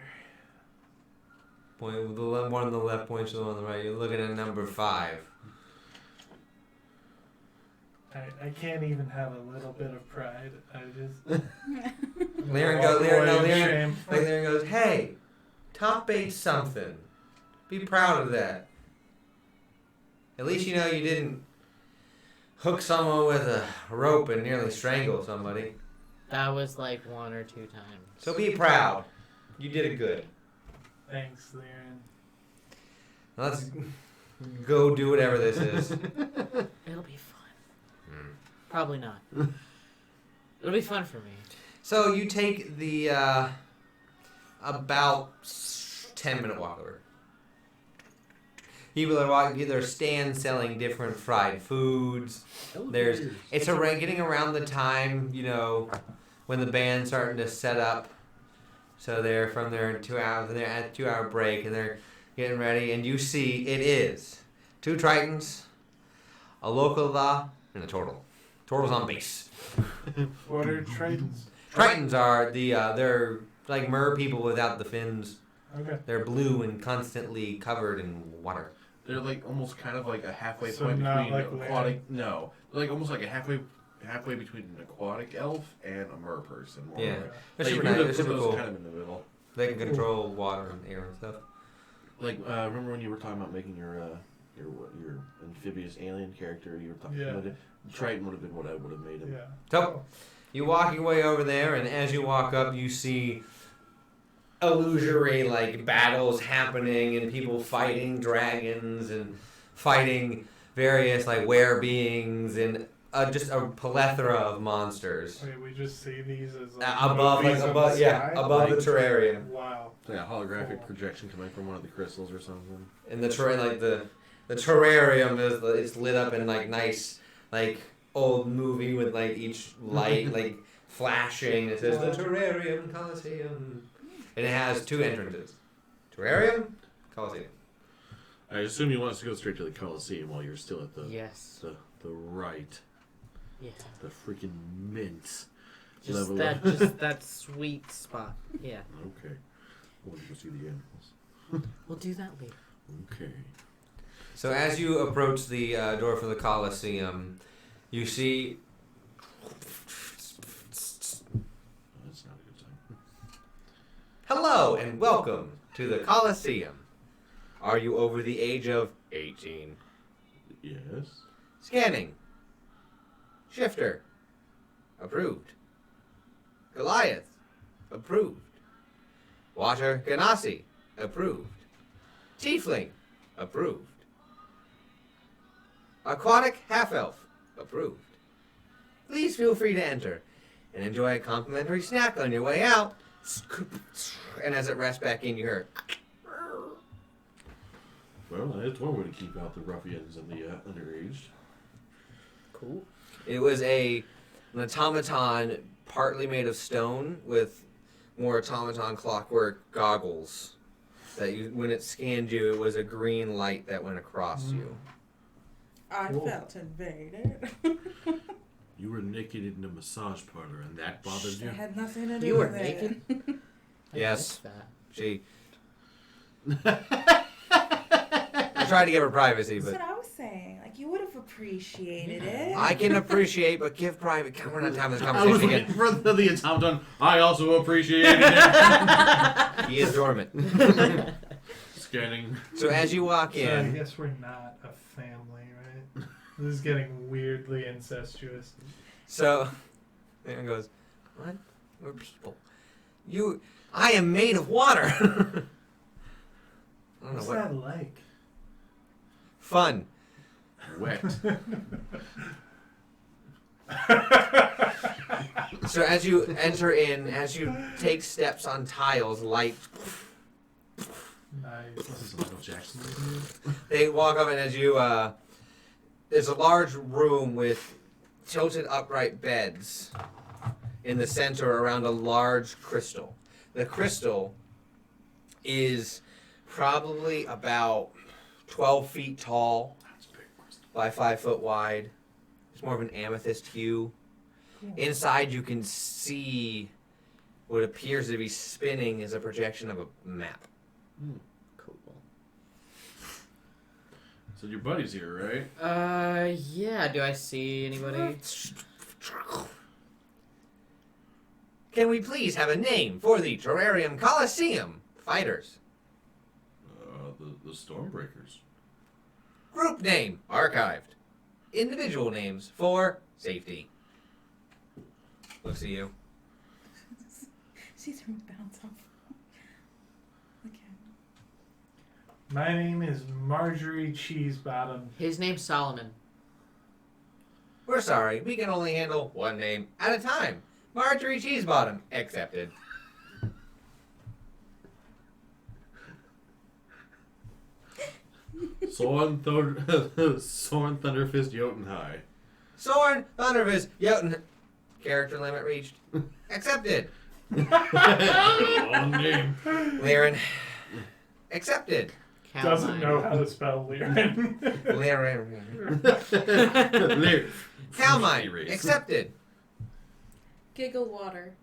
Point with the one on the left, points to the one on the right. You're looking at number 5. I can't even have a little bit of pride. I just. Lyran goes, hey, top 8's something. Be proud of that. At least you know you didn't hook someone with a rope and nearly strangle somebody. That was like 1 or 2 times. So be proud. You did it good. Thanks, Lyran. Let's go do whatever this is. It'll be fun. Probably not. It'll be fun for me. So you take the about 10-minute walk over. People are walking. There's stands selling different fried foods. It's getting around the time, when the band's starting to set up. So they're from their 2 hours, and they're at 2-hour break, and they're getting ready. And you see it is 2 Tritons, a local law, and a turtle. Turtle's on base. What are Tritons? Tritons are they're like mer people without the fins. Okay. They're blue and constantly covered in water. They're like almost kind of like a halfway So point not between like aquatic. No, they're like almost like a halfway between an aquatic elf and a mer person. More Yeah. like. They're Like, super if you nice. were to They're put super those cool. kind of in the middle. They can control water and air and stuff. Like remember when you were talking about making your amphibious alien character? You were talking Yeah. about it. Triton would have been what I would have made him. Yeah. So you walk your way over there, and as you walk up, you see illusory battles happening, and people fighting dragons and fighting various were beings and just a plethora of monsters Okay, we just see these as above movies on the sky? above the terrarium. Wow. It's like a holographic Cool. projection coming from one of the crystals or something. And the terrarium is it's lit up in nice old movie with each light flashing. It says the Terrarium Coliseum, and it has 2 entrances: Terrarium, Coliseum. I assume you want us to go straight to the Coliseum while you're still at the Yes. the right, Yeah. the freaking mint Just level. that sweet spot. Yeah. Okay. I want to go see the animals. We'll do that later. Okay. So as you approach the door for the Coliseum, you see. That's not a good sign. Hello and welcome to the Coliseum. Are you over the age of 18? Yes. Scanning. Shifter. Approved. Goliath. Approved. Water Ganassi. Approved. Tiefling. Approved. Aquatic Half-Elf. Approved. Please feel free to enter and enjoy a complimentary snack on your way out. And as it rests back in, you hear. Well, that's one way to keep out the ruffians and the underage. Cool. It was an automaton partly made of stone with more automaton clockwork goggles. That when it scanned you, it was a green light that went across you. I Cool. felt invaded. You were naked in the massage parlor, and that bothered It you? had nothing to do You were with it. naked? I Yes. missed that. She. tried to give her privacy, That's but what I was saying. Like, you would have appreciated it. I can appreciate, but give private. We're not having this I was conversation waiting again. for the automaton. I also appreciated it. He is dormant. Scanning. So as you walk So I in, guess we're not a family, right? This is getting weirdly incestuous. so Aaron goes, "What? We're people. I am made of water." I don't know What's what. that like? Fun. Wet. So as you enter in, as you take steps on tiles, light. Nice. This is Michael Jackson. They walk up, and as you, there's a large room with tilted upright beds in the center around a large crystal. The crystal is probably about 12 feet tall by 5 foot wide. It's more of an amethyst hue. Cool. Inside, you can see what appears to be spinning is a projection of a map. Cool. So your buddy's here, right? Yeah. Do I see anybody? Can we please have a name for the Terrarium Coliseum fighters? The Stormbreakers. Group name archived. Individual names for safety. Looks at you. See them bounce off. Okay. My name is Marjorie Cheesebottom. His name's Solomon. We're sorry, we can only handle one name at a time. Marjorie Cheesebottom, accepted. Soren Thunderfist Jotunhigh. Soren, Thunderfist, Jotun. Character limit reached. Accepted. Long name. Liren. Accepted. Doesn't know how to spell Lyran. Liren. Calmine. Erase. Accepted. Giggle water.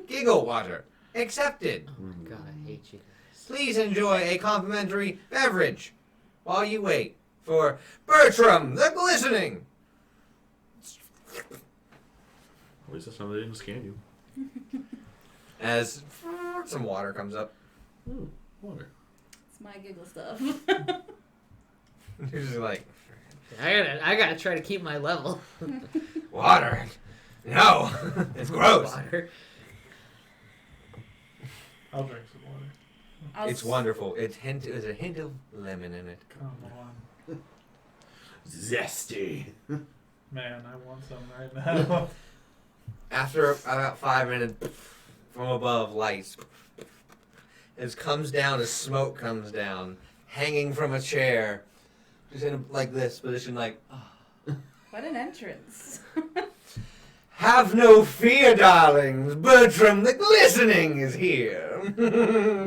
Giggle water. Accepted. Oh my god, I hate you guys. Please enjoy a complimentary beverage while you wait for Bertram the Glistening. At least that's how they didn't scan you. As some water comes up. Ooh, water. It's my giggle stuff. You're just like, I gotta try to keep my level. water? No, it's gross. Water. I'll drink some water. It's wonderful. There's a hint of lemon in it. Come on. Zesty. Man, I want some right now. After about 5 minutes, from above, lights. As comes down, as smoke comes down, hanging from a chair, just in like this position, like. What an entrance. Have no fear, darlings. Bertram the Glistening is here.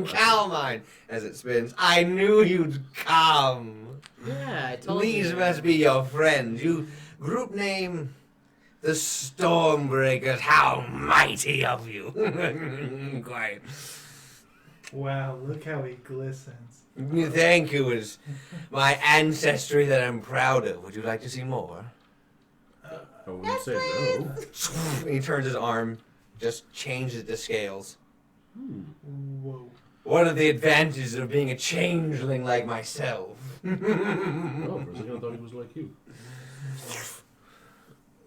Calmine, as it spins. I knew you'd come. Yeah, I told you. These must be your friends. You group name the Stormbreakers. How mighty of you. Quiet. Wow, look how he glistens. Thank you. Is my ancestry that I'm proud of. Would you like to see more? I wouldn't say no. He turns his arm, just changes it to scales. Whoa. One of the advantages of being a changeling like myself. Oh, for a second I thought he was like you.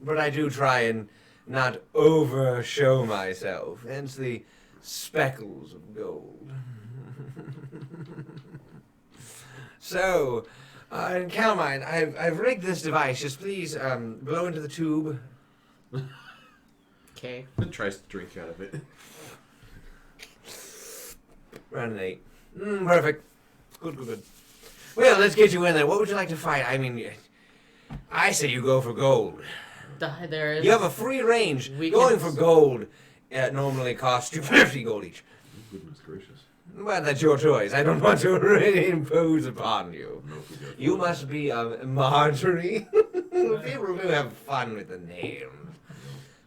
But I do try and not overshow myself, hence the speckles of gold. So, Calmine, I've rigged this device. Just please blow into the tube. Okay. It tries to drink out of it. Round an 8. Perfect. Good. Well, let's get you in there. What would you like to fight? I mean, I say you go for gold. There is. You have a free range. We Going can- for gold normally costs you 50 gold each. Goodness gracious. But that's your choice. I don't want to really impose upon you. No, we got You must be Marjorie. People do have fun with the names.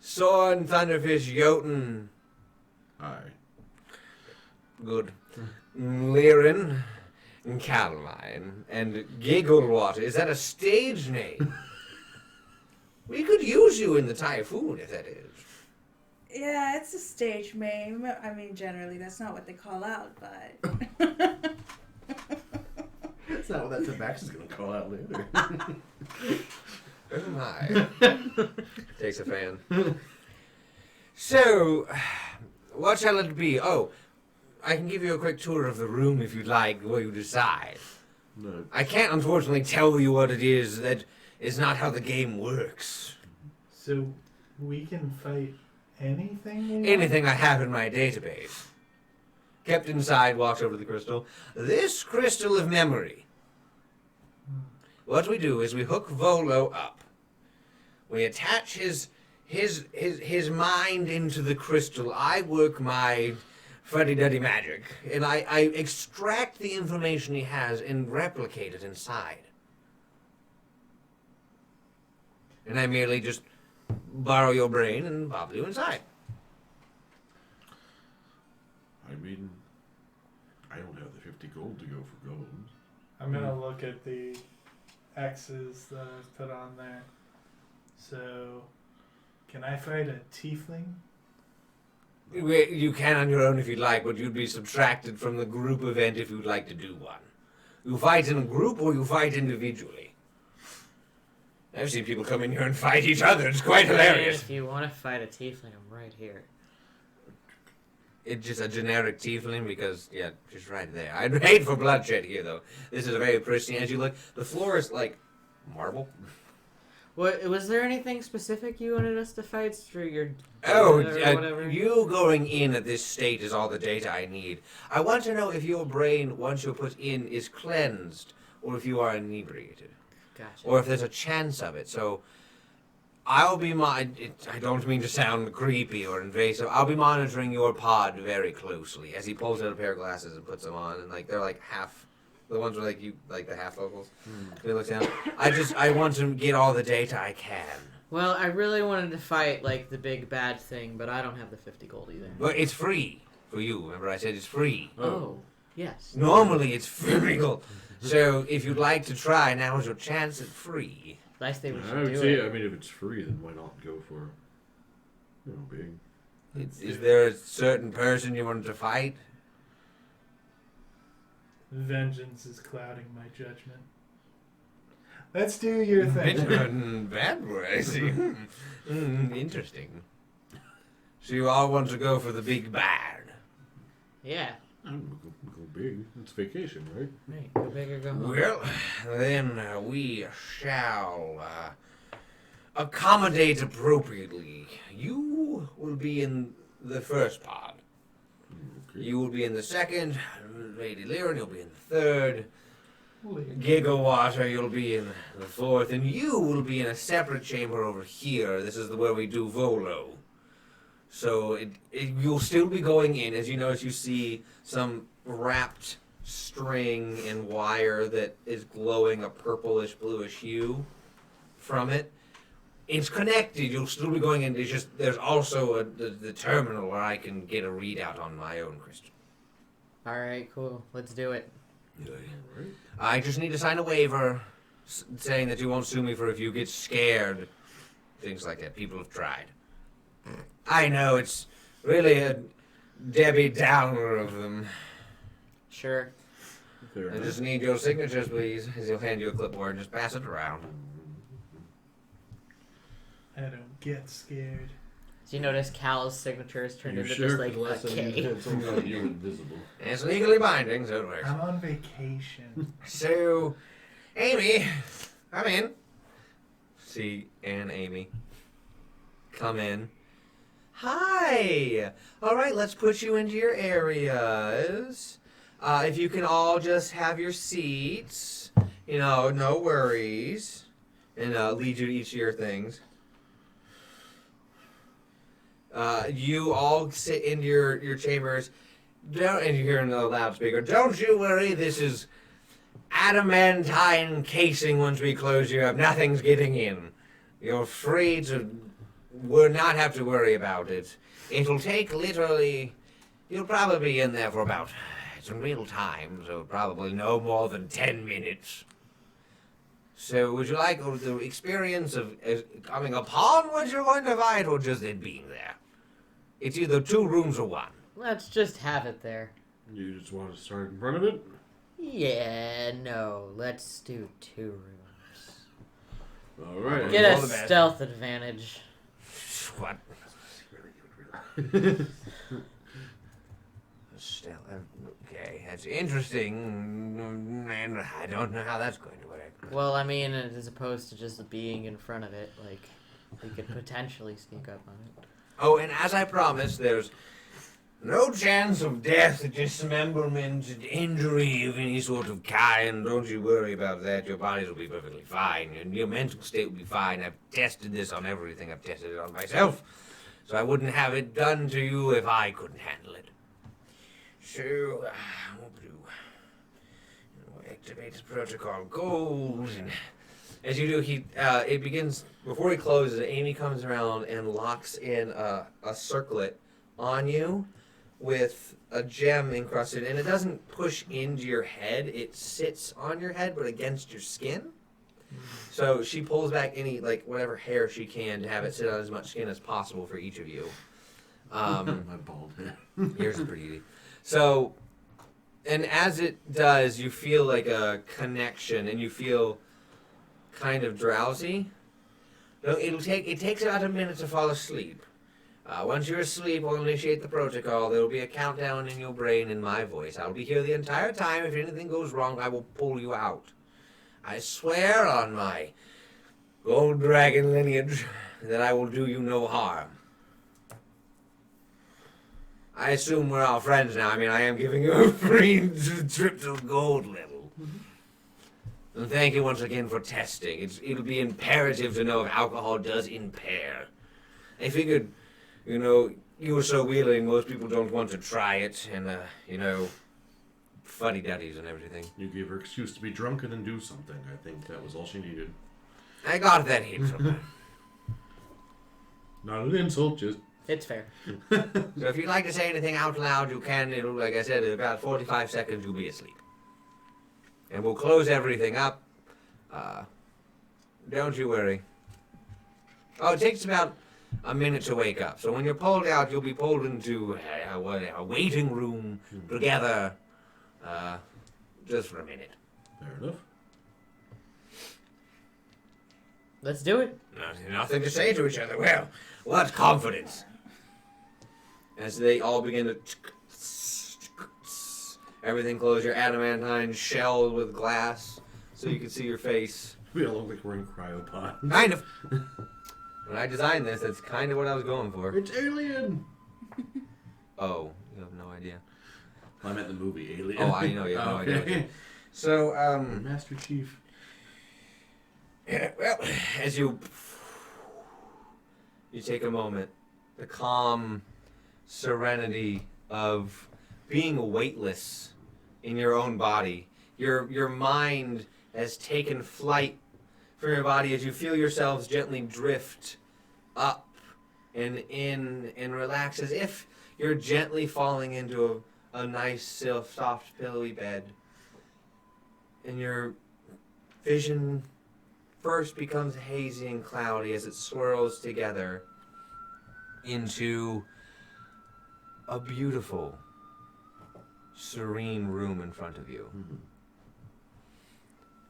Soren, Thunderfish, Jotun. Aye. Good. Liren. Calamine and Gigglewater. Is that a stage name? We could use you in the typhoon if that is. Yeah, it's a stage name. I mean, generally, that's not what they call out, but. That's not what that tobacco's gonna call out later. Oh my. Takes a fan. So, what shall it be? Oh, I can give you a quick tour of the room if you'd like, before you decide. No. I can't unfortunately tell you what it is. That is not how the game works. So we can fight anything we want? Anything I have in my database. Kept inside, walks over to the crystal. This crystal of memory. What we do is we hook Volo up. We attach his mind into the crystal. I work my fuddy-duddy magic, and I extract the information he has and replicate it inside. And I merely just borrow your brain and pop you inside. I mean, I don't have the 50 gold to go for gold. I'm gonna look at the X's that I've put on there. So, can I fight a tiefling? You can on your own if you'd like, but you'd be subtracted from the group event if you'd like to do one. You fight in a group or you fight individually. I've seen people come in here and fight each other. It's quite hilarious. If you want to fight a tiefling, I'm right here. It's just a generic tiefling because, yeah, just right there. I'd hate for bloodshed here, though. This is a very pristine. As you look, the floor is like marble. What was there anything specific you wanted us to fight through your? Oh, or whatever? you going in at this state is all the data I need. I want to know if your brain, once you're put in, is cleansed or if you are inebriated. Gotcha. Or if there's a chance of it. So I'll be I don't mean to sound creepy or invasive. I'll be monitoring your pod very closely as he pulls out a pair of glasses and puts them on, and like they're like half. The ones where like the half vocals. They look down. I want to get all the data I can. Well, I really wanted to fight like the big bad thing, but I don't have the 50 gold either. But it's free for you. Remember, I said it's free. Oh, yes. Normally it's free. So if you'd like to try, now is your chance at free. I say we I should would do say, it. I mean, if it's free, then why not go for, big? Is there a certain person you wanted to fight? Vengeance is clouding my judgment. Let's do your thing. Bad boy, I see. Interesting. So you all want to go for the big bad. Yeah. I'm go big. It's vacation, right? Right. Go big or go home. Well, then we shall accommodate appropriately. You will be in the first pod. Okay. You will be in the second. Lady Lyran, you'll be in the third. Gigawater, you'll be in the fourth. And you will be in a separate chamber over here. This is where we do Volo. So you'll still be going in. As you notice, you see some wrapped string and wire that is glowing a purplish bluish hue from it. It's connected. You'll still be going in. It's just there's also the terminal where I can get a readout on my own crystal. All right, cool. Let's do it. Right. I just need to sign a waiver saying that you won't sue me for if you get scared. Things like that. People have tried. I know, it's really a Debbie Downer of them. Sure. Fair I enough. just need your signatures, please. As he'll hand you a clipboard and just pass it around. I don't get scared. Do you notice Cal's signature is turned You're into sure? just like 'Cause last a time you K? had something on you invisible. And it's legally binding, so it works. I'm on vacation. So, Amy, come in. See, and Amy. Come in. Hi! Alright, let's put you into your areas. If you can all just have your seats. No worries. And lead you to each of your things. You all sit in your chambers. And you hear in the loudspeaker, don't you worry, this is adamantine casing once we close you up. Nothing's getting in. You're free to not have to worry about it. It'll take literally, you'll probably be in there for about It's in real time, so probably no more than 10 minutes. So would you like the experience of coming upon what you're going to find, or just it being there? It's either 2 rooms or 1. Let's just have it there. You just want to start in front of it? Yeah, no. Let's do 2 rooms. All right. Get All a the best. stealth advantage. What? Still, okay, that's interesting, and I don't know how that's going to work. Well, I mean, as opposed to just being in front of it, like, we could potentially sneak up on it. Oh, and as I promised, there's no chance of death, dismemberment, injury of any sort of kind. Don't you worry about that. Your bodies will be perfectly fine, and your mental state will be fine. I've tested this on everything. I've tested it on myself, so I wouldn't have it done to you if I couldn't handle it. So, what do? Activate protocol goals, and as you do, it begins. Before he closes, Amy comes around and locks in a circlet on you with a gem encrusted, and it doesn't push into your head. It sits on your head, but against your skin. So she pulls back any whatever hair she can to have it sit on as much skin as possible for each of you. My bald head. Yours is pretty easy. So, and as it does, you feel like a connection, and you feel kind of drowsy. It takes about a minute to fall asleep. Once you're asleep, we'll initiate the protocol. There will be a countdown in your brain in my voice. I'll be here the entire time. If anything goes wrong, I will pull you out. I swear on my gold dragon lineage that I will do you no harm. I assume we're all friends now. I mean, I am giving you a free trip to gold level. And thank you once again for testing. It'll be imperative to know if alcohol does impair. I figured, you were so willing, most people don't want to try it, and, fuddy-duddies and everything. You gave her excuse to be drunk and then do something. I think that was all she needed. I got that hint from her. Not an insult, just... It's fair. So if you'd like to say anything out loud, you can. It'll, like I said, in about 45 seconds, you'll be asleep. And we'll close everything up. Don't you worry. Oh, it takes about a minute to wake up. So when you're pulled out, you'll be pulled into a waiting room together. Just for a minute. Fair enough. Let's do it. Nothing to say to each other. Well, what confidence. As they all begin to... Everything close, your adamantine shelled with glass so you can see your face. We all look like we're in cryopod. Kind of. When I designed this, that's kind of what I was going for. It's Alien! Oh, you have no idea. I meant the movie Alien. Oh, I know, you have no idea. Okay. So, Master Chief. yeah, well, as you take a moment, the calm serenity of being weightless in your own body. Your mind has taken flight from your body as you feel yourselves gently drift up and in and relax as if you're gently falling into a nice, soft, pillowy bed. And your vision first becomes hazy and cloudy as it swirls together into a beautiful, serene room in front of you. Mm-hmm.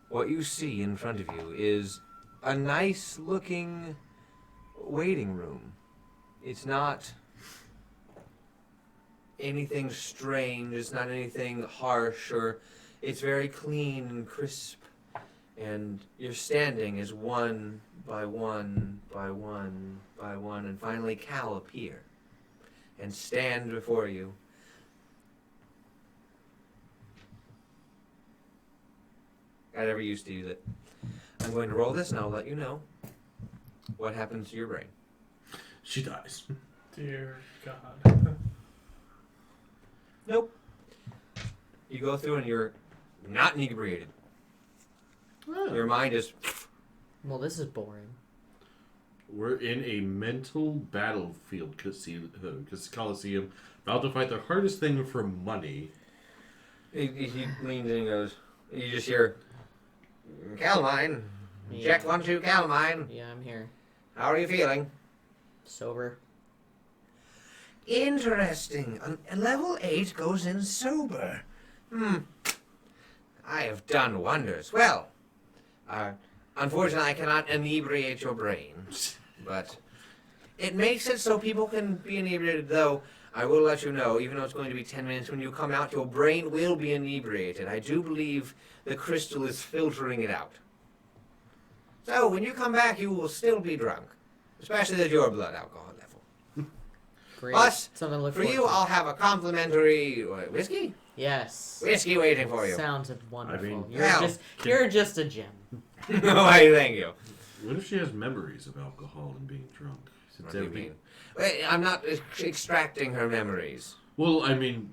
What you see in front of you is a nice looking waiting room. It's not anything strange, it's not anything harsh, or it's very clean and crisp. And you're standing as one by one by one by one, and finally Cal appear and stand before you. I never used to use it. I'm going to roll this and I'll let you know what happens to your brain. She dies. Dear God. Nope. You go through and you're not inebriated. Oh. Your mind is... Well, this is boring. We're in a mental battlefield coliseum, about to fight the hardest thing for money. He leans in and goes, you just hear, Calamine. Check 1, 2, Calamine. Yeah, I'm here. How are you feeling? Sober. Interesting. A level 8 goes in sober. I have done wonders. Well, unfortunately, I cannot inebriate your brains, but it makes it so people can be inebriated, though I will let you know, even though it's going to be 10 minutes, when you come out, your brain will be inebriated. I do believe the crystal is filtering it out. So, when you come back, you will still be drunk, especially at your blood alcohol level. Great. Plus, Something to look for forward you, to. I'll have a complimentary whiskey? Yes. Whiskey waiting for you. Sounds wonderful. I mean, you're just a gem. Why, thank you. What if she has memories of alcohol and being drunk? What do you mean? Wait, I'm not extracting her memories. Well, I mean,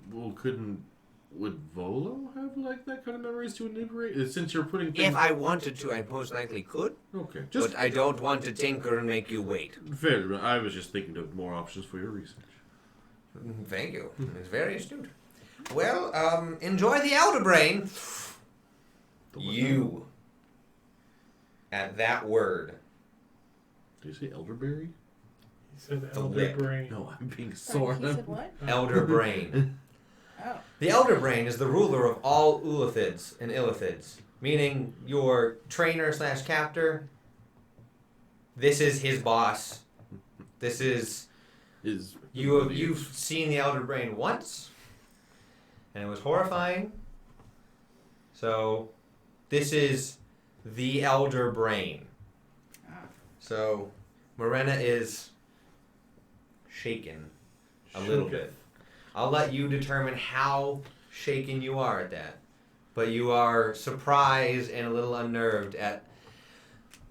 would Volo have like that kind of memories to inebriate? Since you're putting things... If I wanted to, I most likely could. Okay, just But I don't want to tinker and make you wait. fair. I was just thinking of more options for your research. Thank you. It's very astute. Well, enjoy the elder brain. You. At that word. Did you say elderberry? He said The elder lip. brain. No, I'm being Sorry, sore. he said what? Elder brain. Oh. The elder brain is the ruler of all Ulithids and Illithids, meaning your trainer / captor. This is his boss. This is you've seen the elder brain once, and it was horrifying. So, this is the elder brain. So, Morena is shaken a little bit. I'll let you determine how shaken you are at that. But you are surprised and a little unnerved at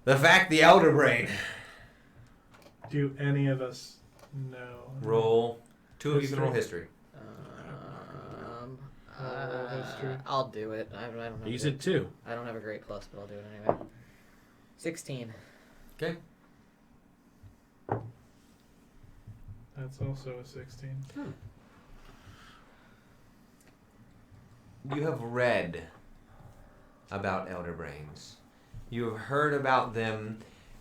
the fact the elder brain. Do any of us know? Roll. 2 of you can roll history. History. I'll do it. I don't have You a said great, 2. I don't have a great plus, but I'll do it anyway. 16. Okay. That's also a 16. You have read about elder brains. You have heard about them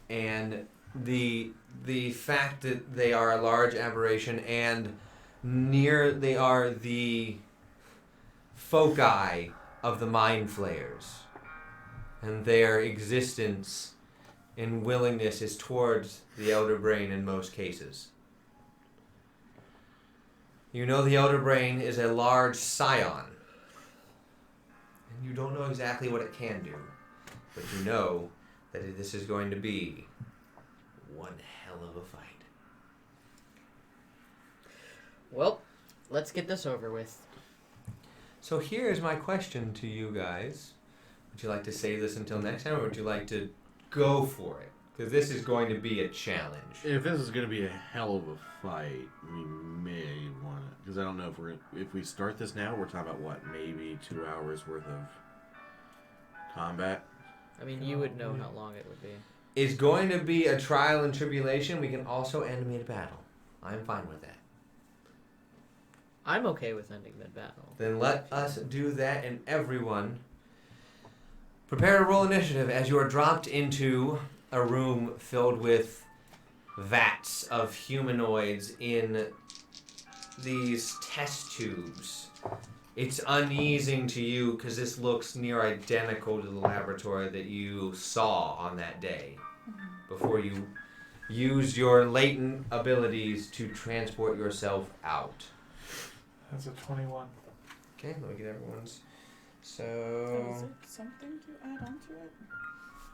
and the fact that they are a large aberration and they are the foci of the mind flayers. And their existence and willingness is towards the elder brain in most cases. You know the elder brain is a large scion. And you don't know exactly what it can do. But you know that this is going to be one hell of a fight. Well, let's get this over with. So here's my question to you guys. Would you like to save this until next time, or would you like to go for it? Because this is going to be a challenge. If this is going to be a hell of a fight, we may want to... Because I don't know if we start this now, we're talking about, what, maybe 2 hours worth of combat? I mean, you would know how long it would be. It's going to be a trial and tribulation. We can also end mid-battle. I'm fine with that. I'm okay with ending mid-battle. Then let us do that, and everyone prepare to roll initiative as you are dropped into a room filled with vats of humanoids in these test tubes. It's uneasing to you because this looks near identical to the laboratory that you saw on that day before you used your latent abilities to transport yourself out. That's a 21. Okay, let me get everyone's. Is So, there something to add on to it?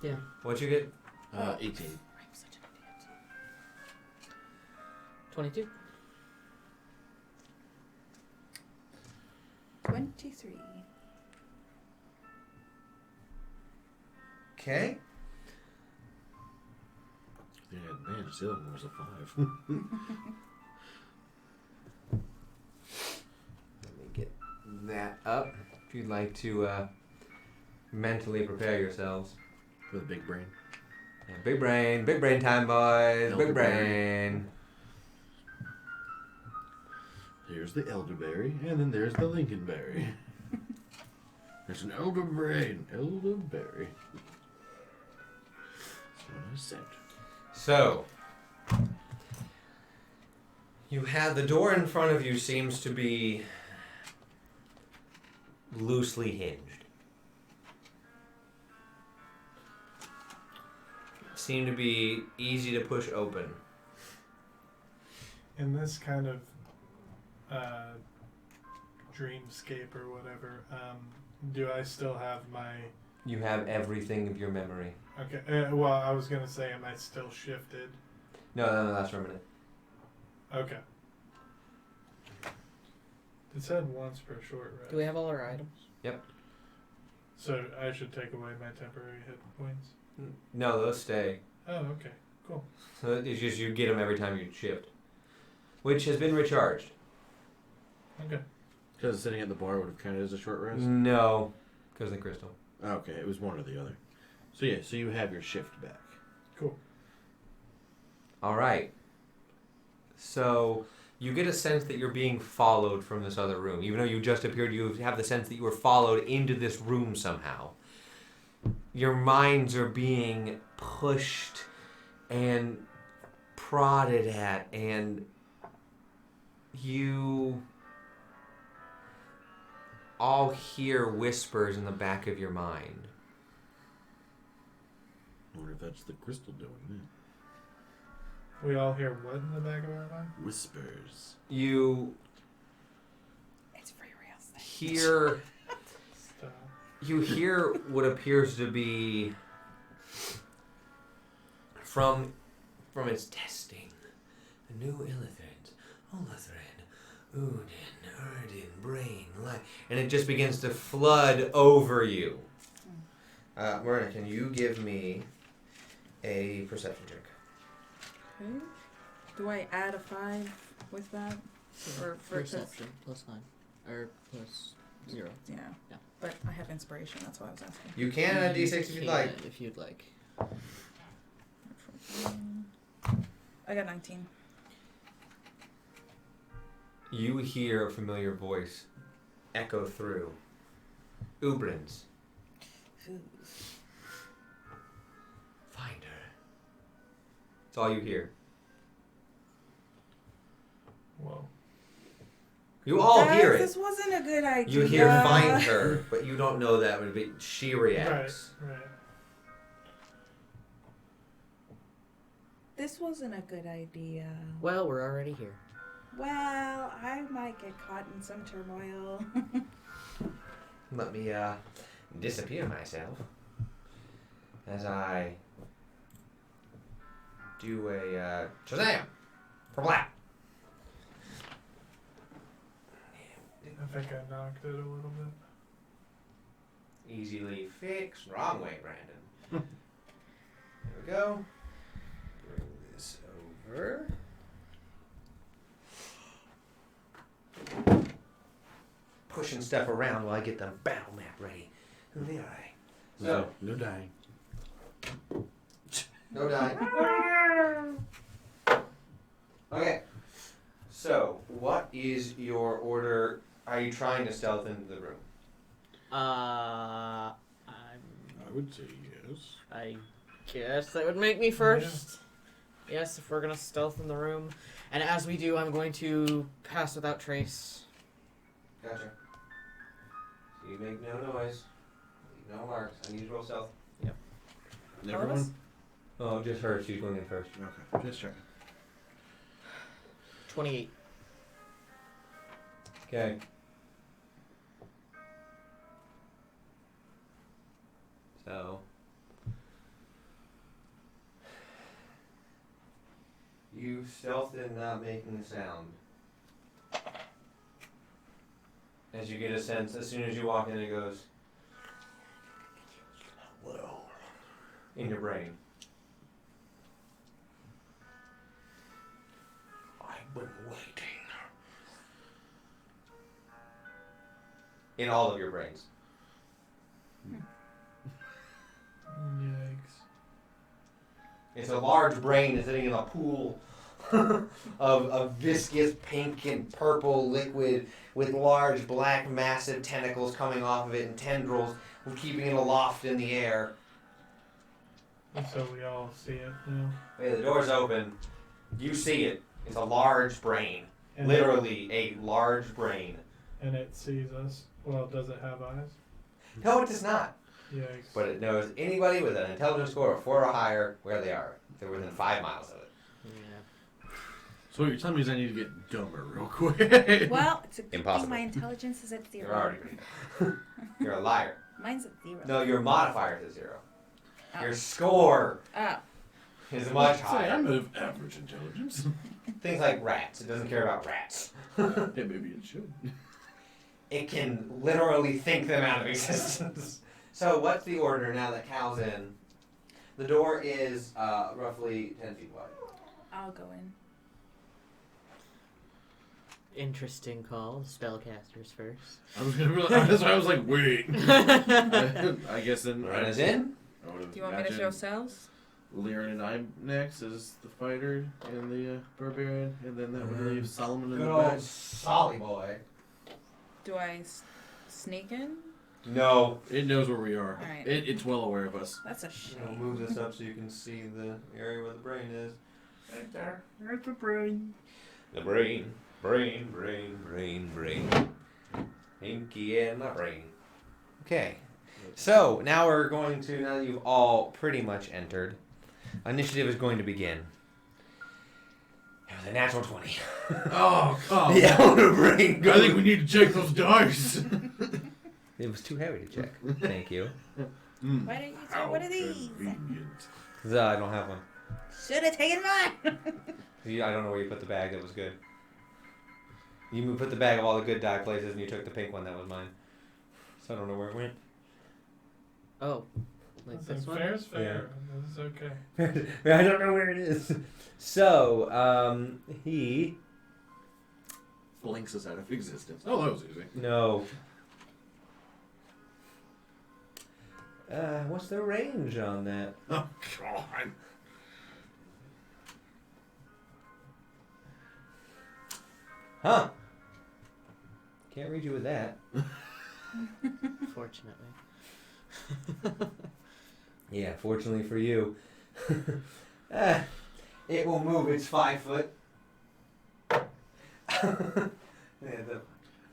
Yeah. what'd you get? 18. I'm such an idiot. 22. 23. Okay. Yeah, man, still was a 5. Let me get that up. If you'd like to mentally prepare yourselves. For the big brain. Yeah, big brain time, boys. Elder Big brain. Here's the elderberry, and then there's the Lincolnberry. There's an elderberry. An elderberry. That's what I said. So, you have the door in front of you seems to be loosely hinged. Seem to be easy to push open. In this kind of dreamscape or whatever, do I still have my... You have everything of your memory. Okay, well, I was going to say, am I still shifted? No, that's for a minute. Okay. It said once per short rest. Do we have all our items? So I should take away my temporary hit points? No, those stay. Oh, okay. Cool. So it's just you get them every time you shift. Which has been recharged. Okay. Because sitting at the bar would have counted as a short rest? No, because of the crystal. Okay, it was one or the other. So yeah, so you have your shift back. Cool. All right. So you get a sense that you're being followed from this other room. Even though you just appeared, you have the sense that you were followed into this room somehow. Your minds are being pushed and prodded at, and you all hear whispers in the back of your mind. I wonder if that's the crystal doing that. We all hear what in the back of our mind? Whispers. You It's free real estate. hear Stop. you hear what appears to be from its testing. The new illithrid, Olithrid, Udin, Erdin, brain, light, and it just begins to flood over you. Myrna, can you give me a perception check? Okay. Do I add a 5 with that? Or for Perception +9 or +0. Yeah. Yeah. But I have inspiration, that's why I was asking. You can add d6 if you'd can like. If you'd like. I got 19. You hear a familiar voice echo through. Ubrins. Find her. That's all you hear. Whoa. You all hear it. This wasn't a good idea. You hear find her, but you don't know that would be she reacts. Right. This wasn't a good idea. Well, we're already here. Well, I might get caught in some turmoil. Let me disappear myself as I do a Shazam for black. I think I knocked it a little bit. Easily fixed. Wrong way, Brandon. There we go. Bring this over. Pushing stuff around while I get the battle map ready. There I. So, No dying. no die. Okay. So, what is your order? Are you trying to stealth into the room? I would say yes. I guess that would make me first. Yes, if we're gonna stealth in the room. And as we do, I'm going to pass without trace. Gotcha. So you make no noise. Leave no marks. I need you to roll stealth. Everyone? Oh, just her. She's going in first. Okay, just checking. 28. Okay. So. You stealth in not making a sound. As you get a sense, as soon as you walk in, it goes. Hello. In your brain. I've been waiting. In all of your brains. Yikes. It's a large brain sitting in a pool of viscous pink and purple liquid with large black massive tentacles coming off of it and tendrils keeping it aloft in the air. So we all see it. Yeah. Okay, the door's open. You see it. It's a large brain. And Literally a large brain. And it sees us. Well, does it have eyes? No, it does not. Yikes. But it knows anybody with an intelligence score of 4 or higher where they are. They're within 5 miles of it. Yeah. So what you're telling me is I need to get dumber real quick. Well, it's a good Impossible. thing my intelligence is at 0. You're already pretty. You're a liar. Mine's at 0. No, your modifier is at 0. Oh. Your score Oh. is much Say, higher. I'm of average intelligence. Things like rats. It doesn't care about rats. Yeah, maybe it should. It can literally think them out of existence. So what's the order now that Cal's in? The door is roughly 10 feet wide. I'll go in. Interesting call. Spellcasters first. I was gonna realize, that's why I was like, wait. I guess then. Run is in. I would have Do you want me to show cells? Liren and I next as the fighter and the barbarian, and then that would leave Solomon in Good the old back. Solly boy. Do I sneak in? No. It knows where we are. Alright. It's well aware of us. That's a I'll shame. move this up so you can see the area where the brain is. Right there. There's the brain. The brain. Brain. Inky in the brain. Okay. So, now we're going to, now that you've all pretty much entered, initiative is going to begin. It was a natural 20. Oh, come The elder brain I goes. think we need to check those dice. It was too heavy to check. Thank you. Why didn't you take one of these? Convenient. I don't have one. Should have taken mine. I don't know where you put the bag that was good. You put the bag of all the good die places and you took the pink one that was mine. So I don't know where it went. Oh. Like Listen, this one? fair's fair. This is okay. I don't know where it is. So, he... Blinks us out of existence. Oh, that was easy. No. What's the range on that? Oh, God. Huh. Can't read you with that. Fortunately. Yeah, fortunately for you. It will move. It's 5 foot.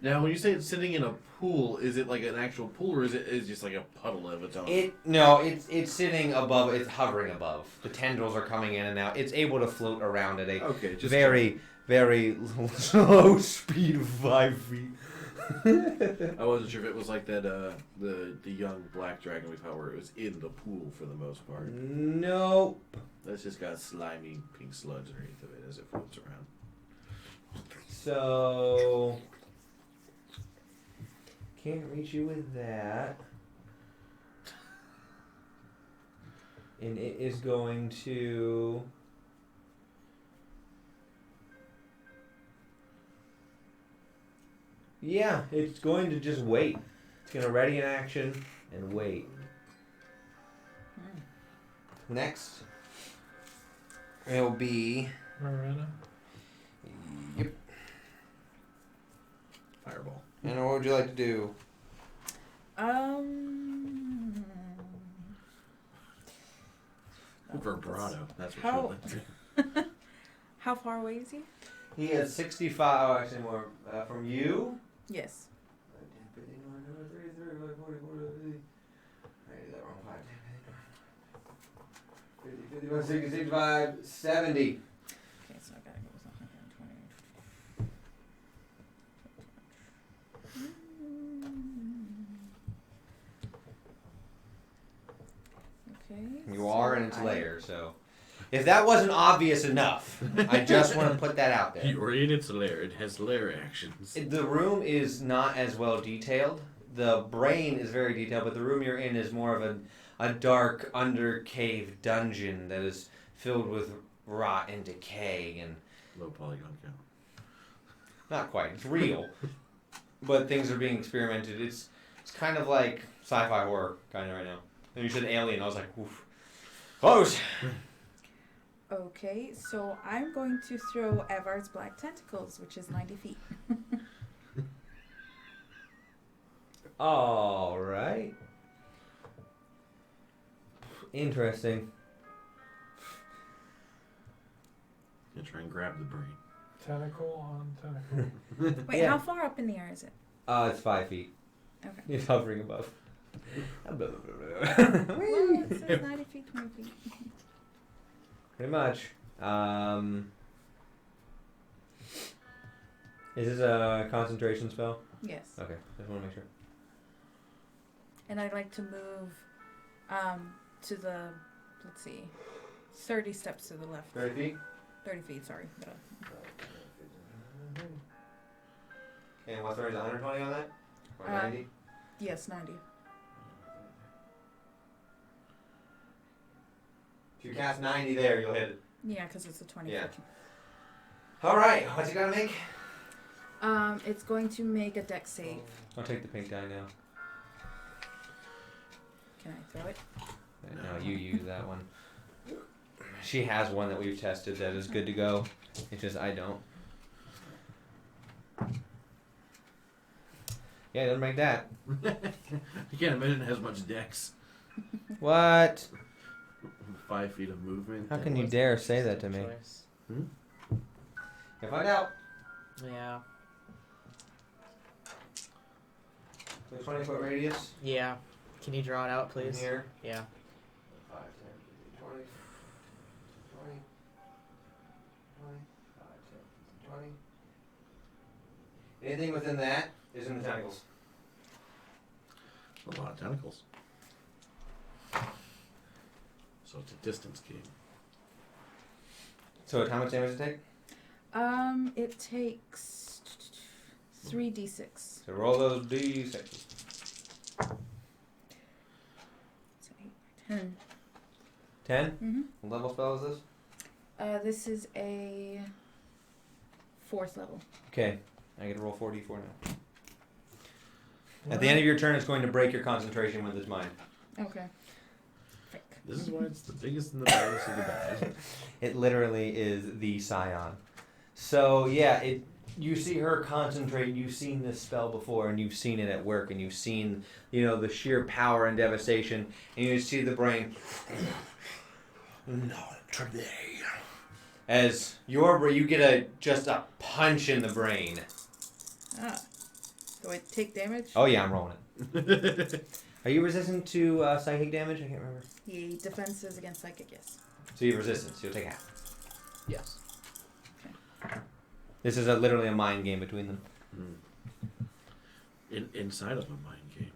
Now, when you say it's sitting in a pool, is it like an actual pool, or is it just like a puddle of its own? It's sitting above. It's hovering above. The tendrils are coming in and out. It's able to float around at a Okay, just very slow speed of 5 feet. I wasn't sure if it was like that the young black dragon we fought where it was in the pool for the most part. Nope. That's just got slimy pink sludge underneath of it as it floats around. So can't reach you with that. And it is going to yeah, it's going to just wait. It's going to ready in action and wait. Next, it'll be Marina. yep. Fireball. And what would you like to do? Vibrato. That's what How- you'd like to. How far away is he? He is 65. Oh, actually more from you. Yes. 51, 60, 65, 70. Okay, so I gotta go with 120. Okay. You are in its lair, so. If that wasn't obvious enough, I just want to put that out there. You're in its lair. It has lair actions. The room is not as well detailed. The brain is very detailed, but the room you're in is more of a dark under cave dungeon that is filled with rot and decay and Low polygon count. not quite. It's real, but things are being experimented. It's kind of like sci-fi horror kind of right now. And you said alien, I was like, oof, close. Okay, so I'm going to throw Evard's Black Tentacles, which is 90 feet. All right. Interesting. You try and grab the brain. Tentacle on tentacle. Wait, Yeah. how far up in the air is it? It's 5 feet. Okay. He's hovering above. Well, it says 90 feet, 20 feet. Pretty much. Is this a concentration spell? Yes. Okay, just want to make sure. And I'd like to move to the, let's see, 30 steps to the left. 30 feet? 30 feet, sorry. And what's the range? 120 on that? Or 90? Yes, 90. If you cast 90 there, you'll hit it. Yeah, because it's a 20 Yeah. foot. Alright, what's it gotta make? It's going to make a dex save. I'll take the pink die now. Can I throw it? No, you use that one. She has one that we've tested that is good to go. It's just I don't. Yeah, it doesn't make that. I can't imagine it has much dex. What? 5 feet of movement. How can you dare say that to me? Choice. You'll find out. Yeah. The 20-foot radius. Yeah. Can you draw it out, From please? here. Yeah. 5, 10, 20, 20, 20, 5, 10, 20. Anything within that is in the tentacles. A lot of tentacles. So it's a distance game. So how much damage does it take? It takes 3d6. So roll those d6s. So 10. 10? Mm-hmm. What level spell is this? This is a 4th level. Okay, I get to roll 4d4 now. At the end of your turn, it's going to break your concentration with its mind. Okay. Frick. This is why it's the biggest and the baddest of the bad. It literally is the scion. So yeah, you see her concentrate. You've seen this spell before, and you've seen it at work, and you've seen the sheer power and devastation, and you see the brain. Not today. As you get just a punch in the brain. Ah. Do I take damage? Oh yeah, I'm rolling it. Are you resistant to psychic damage? I can't remember. He defenses against psychic, yes. So you have resistance. So you'll take half. Yes. This is literally a mind game between them. Inside of a mind game.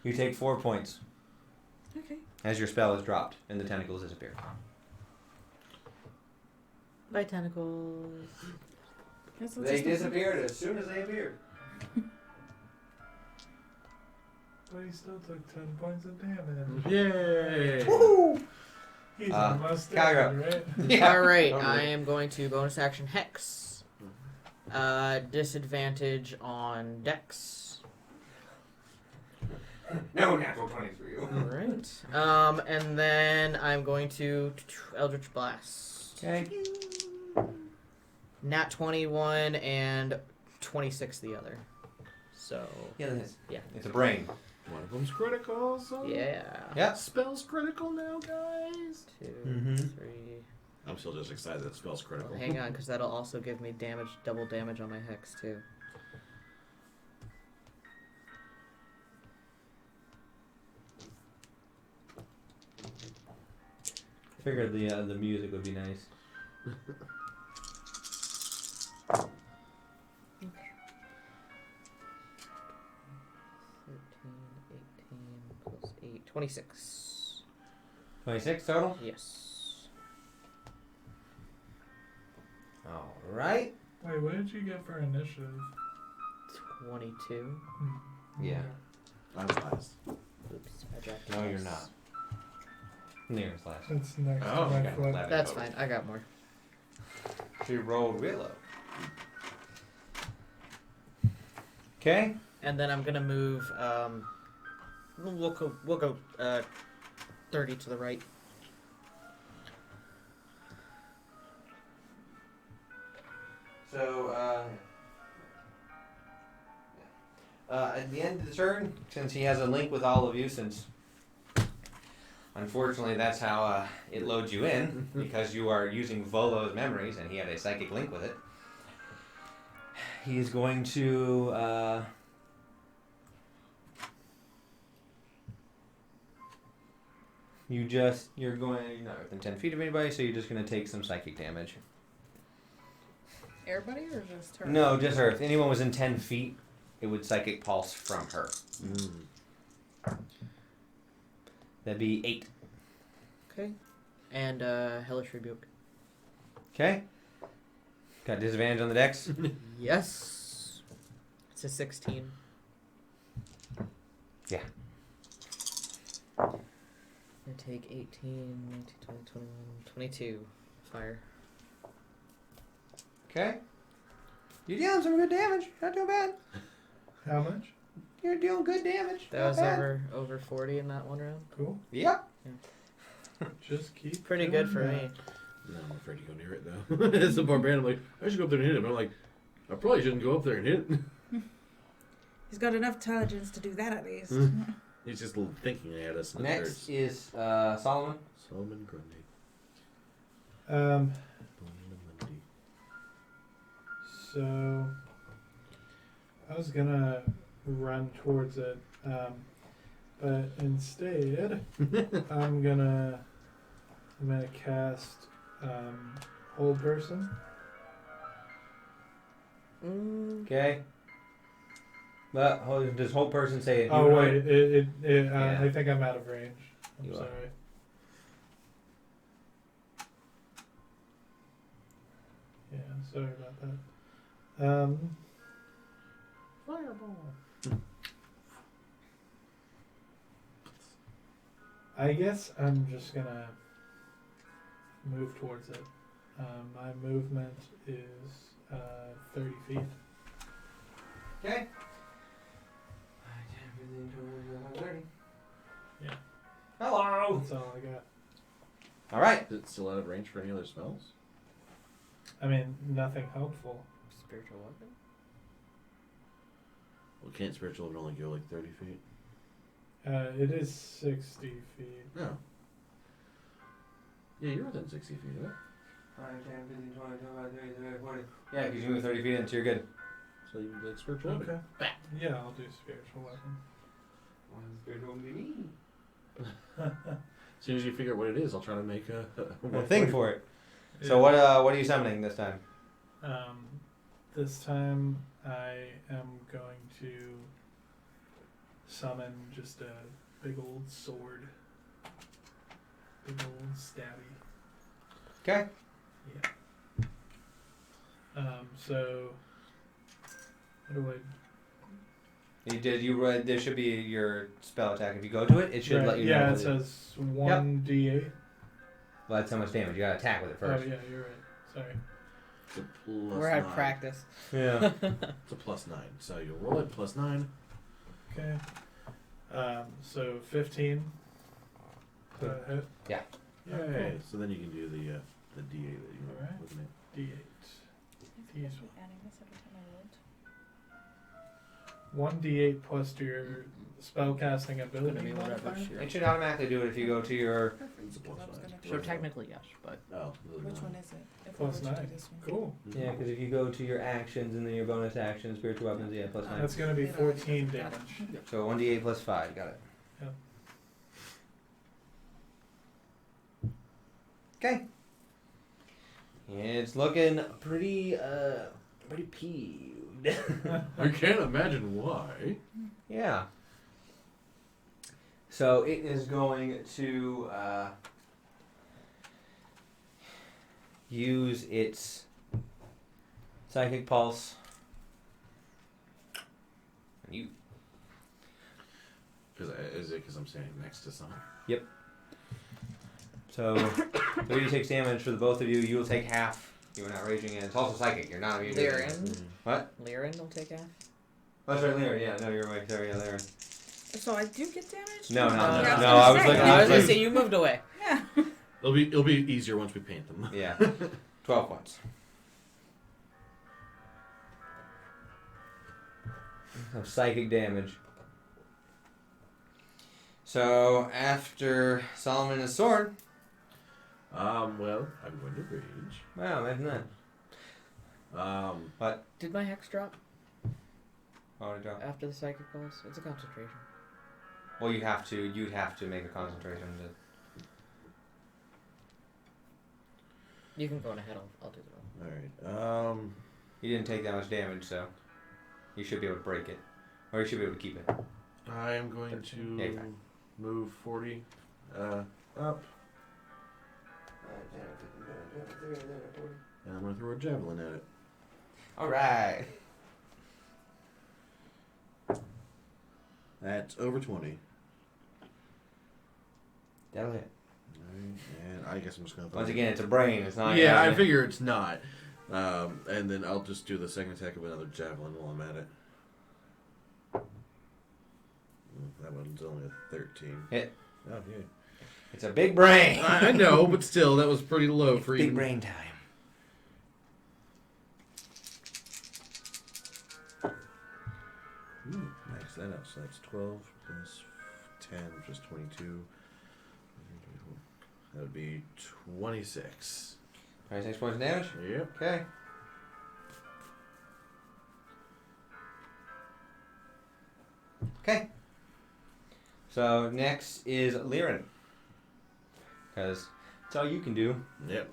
You take 4 points Okay. as your spell is dropped and the tentacles disappear. Bye, tentacles. Guess I'll They just- disappeared as soon as they appeared. But he still took 10 points of damage. Yay! He's almost Kyra. dead, right? All right, totally. I am going to bonus action Hex. Disadvantage on Dex. No natural 20 for you. All right. And then I'm going to Eldritch Blast. Okay. Nat 21 and 26 the other. So Yeah, that is. Yeah. It's a brain. One of them's critical, so yeah. Yeah. spell's critical now, guys. 2, Mhm. 3. I'm still just excited that spell's critical. Well, hang on, because that'll also give me double damage on my Hex too. Figured the music would be nice. Plus 8, 26. 26 total? Yes. Alright. Wait, what did you get for initiative? 22. Yeah. I'm last. Oops, I dropped No, a you're mouse. not. Nearest last. It's next Oh, to my okay. foot. That's fine, I got more. She rolled real low. Okay. And then I'm gonna move. We'll go 30 to the right. So, at the end of the turn, since he has a link with all of you, since unfortunately that's how it loads you in, because you are using Volo's memories and he had a psychic link with it, he is going to. You're going not within 10 feet of anybody, so you're just going to take some psychic damage. Everybody or just her? No, just her. If anyone was in 10 feet, it would psychic pulse from her. That'd be 8. Okay. And Hellish Rebuke. Okay. Got disadvantage on the dex? Yes. It's a 16. Yeah. I take 18, 19, 20, 21, 22 fire. Okay. You're dealing some good damage. Not too bad. How much? You're dealing good damage. That Not was bad. over 40 in that one round. Cool. Yep. Just keep. Pretty doing good for that. me. No, I'm afraid to go near it though. It's a barbarian. I'm like, I should go up there and hit him. I'm like, I probably shouldn't go up there and hit it. He's got enough intelligence to do that at least. He's just thinking at us. And Next is Solomon. Solomon Grundy. So I was gonna run towards it, but instead I'm gonna cast Hold Person. Okay. But does whole person say it? Oh wait, Yeah. I think I'm out of range. I'm You are. sorry. Yeah, sorry about that. Fireball. I guess I'm just gonna move towards it. My movement is 30 feet. Okay. Yeah. Hello. That's all I got. All right. Is it still out of range for any other spells? I mean, nothing helpful. Spiritual weapon? Well, can't spiritual weapon only go like 30 feet? It is 60 feet. No. Yeah, you're within 60 feet of it. 5, 10, 15, 20, 25, 30, 35, 40. Yeah, because you move 30 feet in, so you're good. So you can be like spiritual weapon. Okay. Yeah, I'll do spiritual weapon. Spiritual would be me. As soon as you figure out what it is, I'll try to make a Thing for it. So Yeah. what are you summoning this time? This time I am going to summon just a big old sword. Big old stabby. Okay. Yeah. So what do I? There should be your spell attack. If you go to it, it should Right, let you yeah, know. it says 1d8. Well, that's how much damage. You gotta attack with it Oh first. yeah, you're right. Sorry. It's a plus We're at 9. practice. Yeah. It's a plus 9. So you roll it plus 9. Okay. So 15. Does that hit? Yeah. Yay. So then you can do the D8 that you were Alright. looking at. D8. I should be adding this every time I rolled. 1d8 plus to your spellcasting ability. Gonna be whatever modifier? she- It should automatically do it if you go to your. It's a plus Because I was 9. gonna do So it. technically yes, but Oh, really Which not. one is it? If I Plus were to do 9. this one. Cool. Yeah, because if you go to your actions and then your bonus action, spiritual weapons, yeah, plus 9. That's gonna be 14 damage. So 1d8 plus 5. Got it. Yep. Okay. It's looking pretty peeved. I can't imagine why. Yeah. So it is going to use its psychic pulse. And you. Is it because I'm standing next to someone? So 36 damage for the both of you. You will take half. You are not raging, and it's also psychic. You're not immune. to it. Lyran. What? Lyran will take half. Oh, sorry, Lyran. Yeah, no, you're right. Sorry, yeah, Lyran. So I do get damage? No, no, no, I was no, gonna I was say. looking- I was gonna like- say you moved away. Yeah. It'll be easier once we paint them. Yeah. 12 points. of psychic damage. So after Solomon and his sword. Well, I'm going to rage. Wow, imagine that. What? Did my hex drop Oh, did it drop? after the psychic pulse? It's a concentration. Well, you'd have to make a concentration to. You can go on ahead. I'll do the roll. Alright. You didn't take that much damage, so you should be able to break it, or you should be able to keep it. I am going Yeah, to move 40 up. And I'm going to throw a javelin at it. All right. That's over 20. That'll hit. Alright, and I guess I'm just going to Once again, it's a brain. It's not. Yeah, I figure it's not. And then I'll just do the second attack of another javelin while I'm at it. That one's only a 13. Hit. Oh, yeah. It's a big brain. I know, but still, that was pretty low for Big even. brain time. Max that up. So that's 12 plus 10, which is 22. That would be 26. 26 points of damage. Yep. Okay. Okay. So next is Liren. Because that's all you can do. Yep.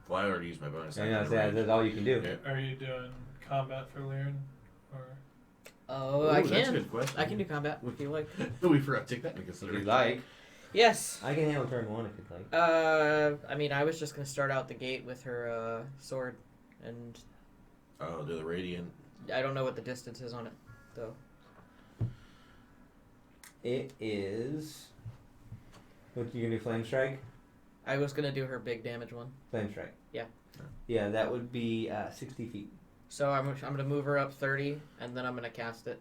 Well, I already used my bonus. Yeah, action that's, range. that's all you can do. Yep. Are you doing combat for Lyran? Or Oh, Ooh, I That's a can. good question. I can do combat if you like. We forgot to take that into If consideration. you'd like. Yes. I can handle turn 1 if you'd like. I mean, I was just gonna start out the gate with her sword, and Oh, do the radiant. I don't know what the distance is on it, though. It is. What you gonna do? Flame strike. I was gonna do her big damage one. Flame strike. Yeah. Yeah, that would be 60 feet. So I'm gonna move her up 30, and then I'm gonna cast it.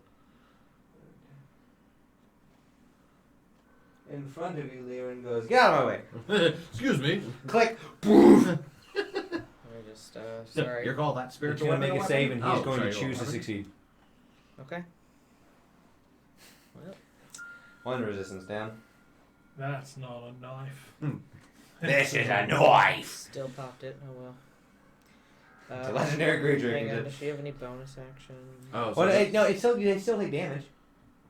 In front of you, Liren goes, "Get out of my way!" Excuse me. Click. Let me just sorry. You're called that He's spiritual going to weapon make a or save, and weapon? he's going to sorry, choose to weapon. succeed. Okay. Well, 1 resistance down. that's not a knife. This is a knife. still popped it. Oh well. It's a legendary creature. Hang It on, can does just- she have any bonus action? Oh, so Well, that- no, it's still they still take damage,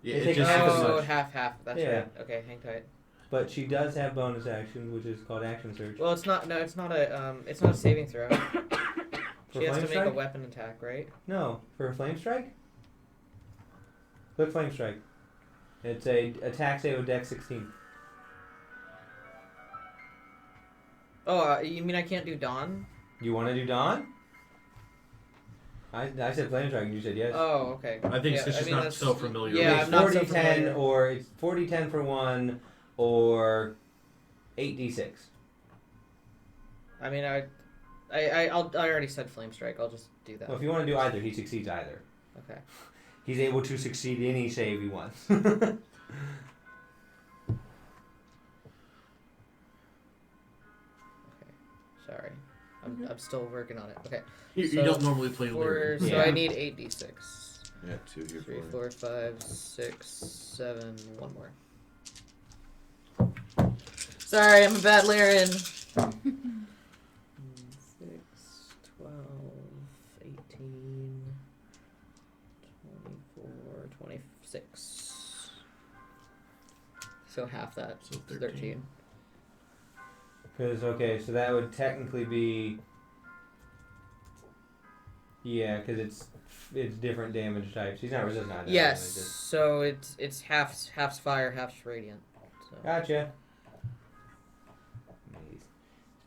yeah, they it take just half as says- Oh, much. half. That's Yeah. right. Okay, hang tight. but she does have bonus action, which is called action surge. Well, it's not. No, it's not a saving throw. For She has to flame make a strike? weapon attack, right? No, for a flame strike. Click flame strike. It's a attack save of Dex 16. Oh, you mean I can't do Dawn? You want to do Dawn? I said flame strike, and you said yes. Oh, okay. I think it's Yeah, just mean, not that's- so familiar. Yeah, it's I'm not so 40-10, familiar. or it's 40-10 for 1, or 8d6. I mean, I already said Flame Strike. I'll just do that. Well, if you want to do either, he succeeds either. Okay. He's able to succeed any save he wants. Sorry, I'm still working on it. Okay. You So, don't normally play So Lyric. I need 8d6. Yeah, 2 here 3, for 4, 5, 6, 7. One more. Sorry, I'm a bad Lyran. 6, 12, 18, 24, 26. So half that. So It's 13. Because, okay, so that would technically be... Yeah, because it's different damage types. He's not resistant either. Yes. It's just- So it's half's fire, half's radiant. So. Gotcha. He's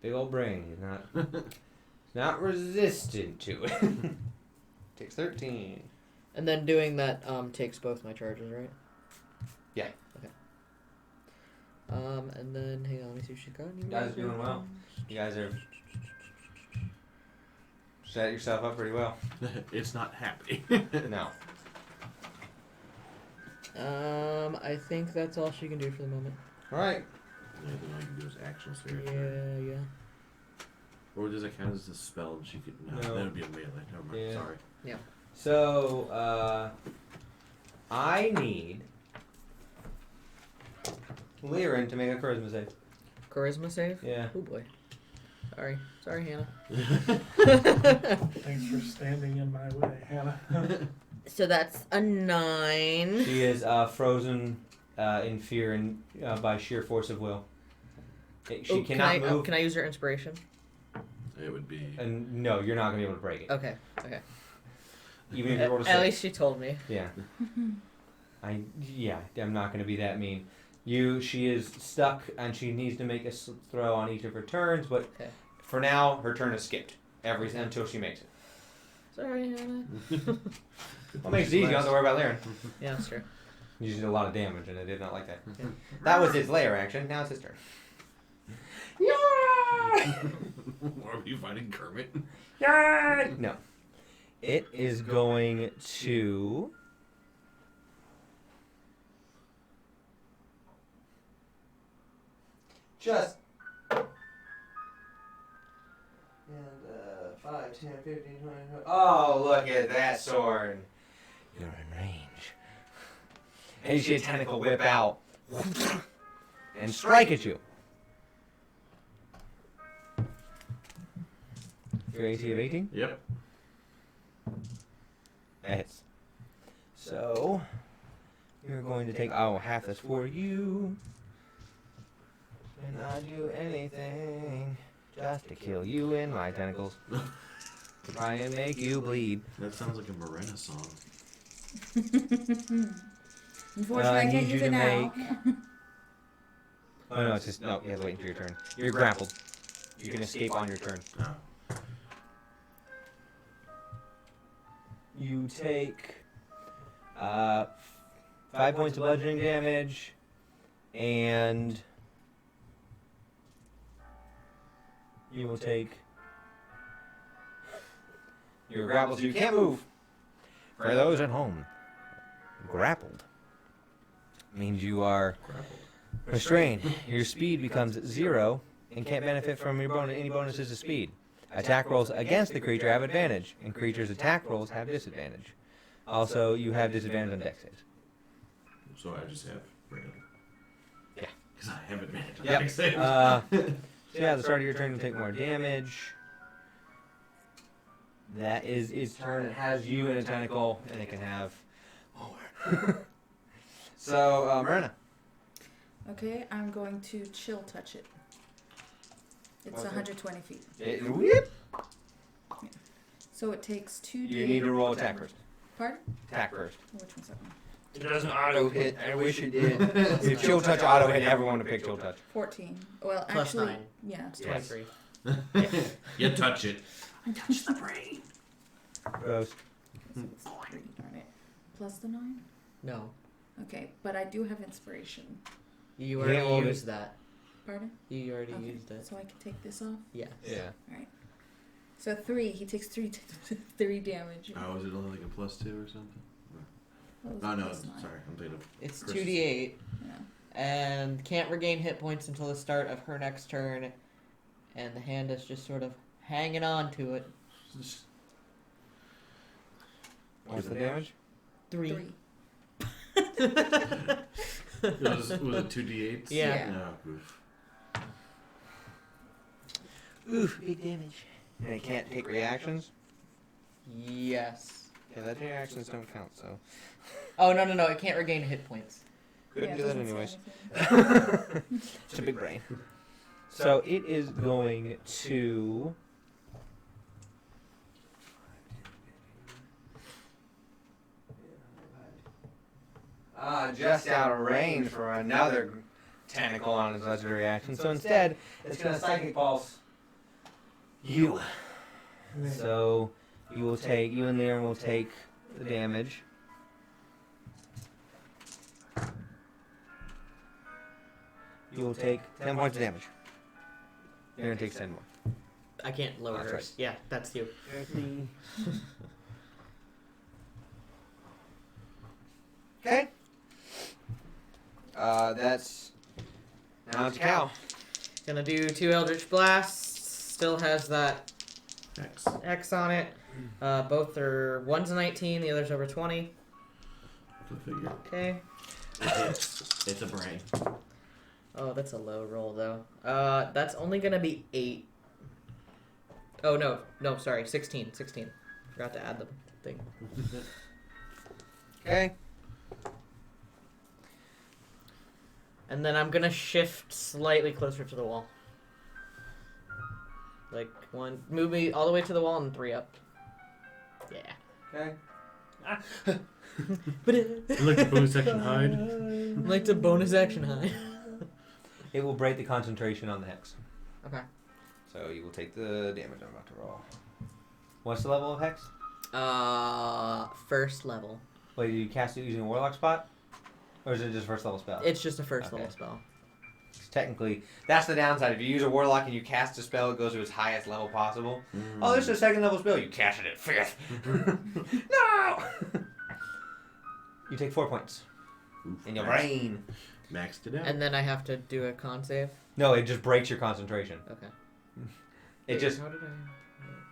big old brain. He's not... he's not resistant to it. Takes 13. And then doing that takes both my charges, right? Yeah. Okay. And then hang on, let me see if she's got any. You guys are doing well. You guys are... set yourself up pretty well. It's not happening. No. I think that's all she can do for the moment. Alright. The only thing I can do is action surge. Yeah. Or does it count as a spell and she could... No, No. that would be a melee. Never mind. Yeah. Sorry. So, I need Lyran to make a charisma save. Charisma save? Yeah. Oh boy. Sorry, Hannah. Thanks for standing in my way, Hannah. So that's a 9. She is frozen in fear and by sheer force of will. She cannot move. Can I use her inspiration? It would be. And no, you're not gonna be able to break it. Okay. Even if you roll a 6. At least she told me. Yeah. I'm not gonna be that mean. She is stuck and she needs to make a throw on each of her turns, but for now her turn is skipped until she makes it. Sorry, Hannah. What makes it easy? You don't have to worry about Lyran. Yeah, that's true. You just did a lot of damage and it did not like that. Yeah. That was its lair action. Now it's his turn. Are you fighting Kermit? No. It is going to. Just. And 5, 10, 15, 20. Oh, look at that sword. You're in range. And you see a tentacle whip out and strike at you. Your AC of 18? Yep. That hits. So, you're going to take, half this for you. And not do anything just to kill you in my tentacles. Try and make you bleed. That sounds like a Morena song. Unfortunately, I can't use it now. Oh no, it's just, no, you have to wait until your turn. You're grappled. You can escape on your turn. Oh. You take 5 points of bludgeoning damage, and you will take. You're grappled, so you can't move. For those at home, grappled means you are restrained. Your speed becomes 0 and can't benefit from any bonuses to speed. Attack rolls against the creature have advantage, and creatures' attack rolls have disadvantage. Also, you have disadvantage on dex saves. So I just have random. Yeah. Because I have advantage on Yep. dex saves. So yeah, at the start of your turn, you'll take more damage. That is its turn. It has you in a tentacle, and it can have more. So, Marina. Okay, I'm going to chill touch it. It's Okay. 120 feet. Whip. So it takes 2d. You need to roll attack first. Pardon? Attack first. Which one's that one? It doesn't auto hit. I wish it did. If chill touch auto hit, everyone would pick chill touch. 14. Well, Plus actually, 9. yeah, it's Yes. 23. You touch it. Touch the brain. Gross. So it's 3, darn it. Plus the 9? No. Okay, but I do have inspiration. You Yeah, already you- used that. Pardon? You already Okay, used it. so I can take this off? Yes. Yeah. So 3, he takes 3 damage. Oh, is it only like a +2 or something? What was Oh it? no, Plus 9. sorry, I'm thinking of. It's Chris. 2d8, Yeah. and can't regain hit points until the start of her next turn, and the hand is just sort of hanging on to it. What's the damage? 3. 3. Was it 2d8s? Yeah. No, oof. Oof, big damage. And it can't take reactions? Yes. Yeah, that reactions don't count, so. Oh, no, it can't regain hit points. Couldn't Yeah, do it that doesn't anyways. say anything. It's a big brain. So it is going to. Just out of range for another tentacle on its legendary action. So instead, it's going to psychic pulse you. So you will take, you and Liam will take the damage. You will take 10 points of damage. You're going to take 10 more. I can't lower That's hers. right. Yeah, that's you. Okay. That's now it's Cal. Gonna do 2 Eldritch Blasts. Still has that X. X on it. Both are, one's a 19, the other's over 20. the figure. Okay. It's a brain. Oh, that's a low roll though. That's only gonna be 8. Oh no, sorry, 16. Forgot to add the thing. Okay. And then I'm gonna shift slightly closer to the wall. Like move me all the way to the wall and 3 up. Yeah. Okay. You like the bonus section hide? Like the bonus action high. It will break the concentration on the hex. Okay. So you will take the damage I'm about to roll. What's the level of hex? First level. Wait, do you cast it using a warlock spot? Or is it just first level spell? It's just a first Okay. level spell. Technically, that's the downside. If you use a warlock and you cast a spell, it goes to its highest level possible. Oh, this is a second level spell. You cast it at 5th. No! You take 4 points in your brain. Maxed it out. And then I have to do a con save. No, it just breaks your concentration. Okay. It just How did I?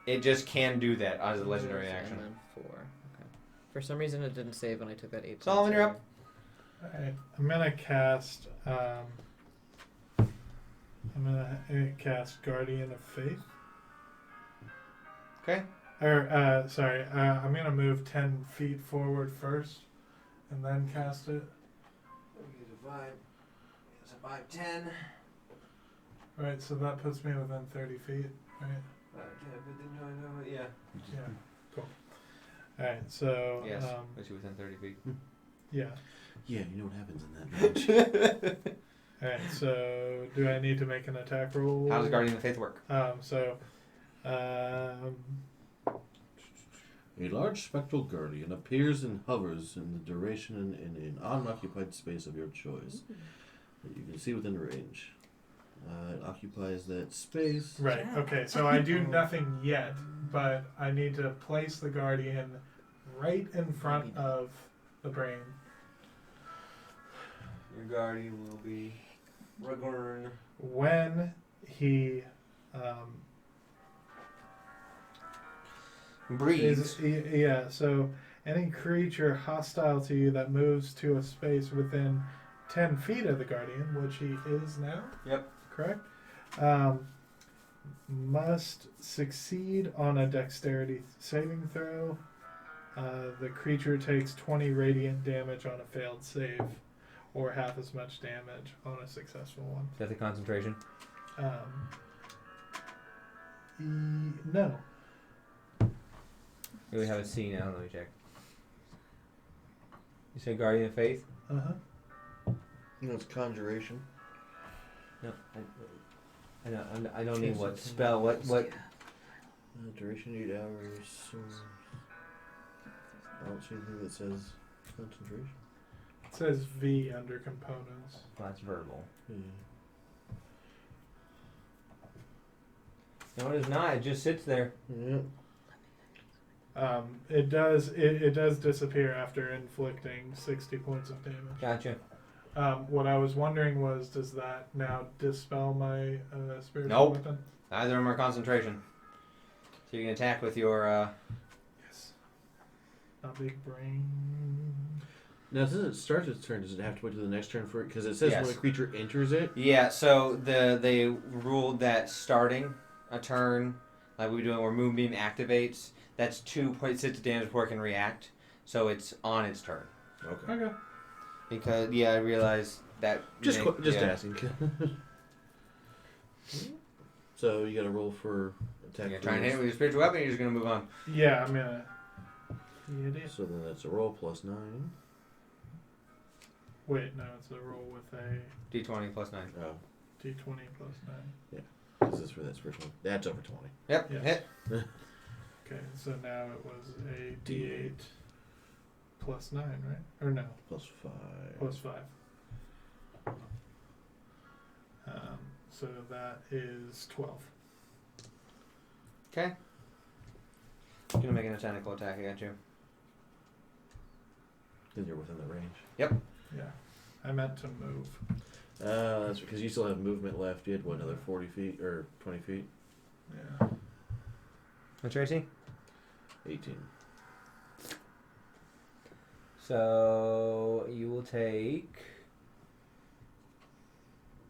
it just can do that as a legendary And action. then 4. Okay. For some reason, it didn't save when I took that 8. Solomon, you're up. Alright, I'm gonna cast. I'm gonna cast Guardian of Faith. Okay. Or sorry, I'm gonna move 10 feet forward first, and then cast it. It's a 5, 10. Right, so that puts me within 30 feet. Right. Yeah. Yeah. Cool. All right. So. Yes. Puts you within 30 feet. Yeah. Yeah, you know what happens in that match. All right. So, do I need to make an attack roll? How does Guardian of Faith work? A large spectral guardian appears and hovers in the duration in an unoccupied space of your choice that you can see within range. It occupies that space. Right. Okay. So I do nothing yet, but I need to place the guardian right in front of the brain. Your Guardian will be Ragorn. When he Breathes. yeah. So any creature hostile to you that moves to a space within 10 feet of the guardian, which he is now. Yep. Correct. Must succeed on a dexterity saving throw. The creature takes 20 radiant damage on a failed save, or half as much damage on a successful one. Is that the concentration? No. We have a C now. Let me check. You say Guardian of Faith? No, it's conjuration. No. I don't need what spell. What? Duration 8 hours. I don't see anything that says concentration. It says V under components. Well, that's verbal. Yeah. No, it is not. It just sits there. Yep. It does disappear after inflicting 60 points of damage. Gotcha. What I was wondering was, does that now dispel my spiritual Nope. weapon? Neither of them are concentration. So you can attack with your. Yes. A big brain. Now, since it starts its turn, does it have to wait to the next turn for it? Because it says Yes. when a creature enters it. Yeah. So they ruled that starting a turn, like we do where Moonbeam activates, that's 2 points to damage before it can react. So it's on its turn. Okay. Okay. Because I realized that. Just yeah. asking. So you got to roll for attack. You're trying to hit it with your spiritual weapon. You're just gonna move on. Yeah, I'm gonna. Hit it. So then that's a roll plus 9. Wait, no, it's a roll with a D20 plus 9. Oh, d20 plus 9. this is for that spiritual. That's over 20. Yep. Yes. Hit. Okay, so now it was a d8 plus 9, right? Or no, Plus 5. plus 5. So that is 12. Okay. Gonna make an identical attack against you. Then you're within the range. Yeah, I meant to move. That's because you still have movement left. You had what, another 40 feet or 20 feet? Yeah. What's your AC? 18. So you will take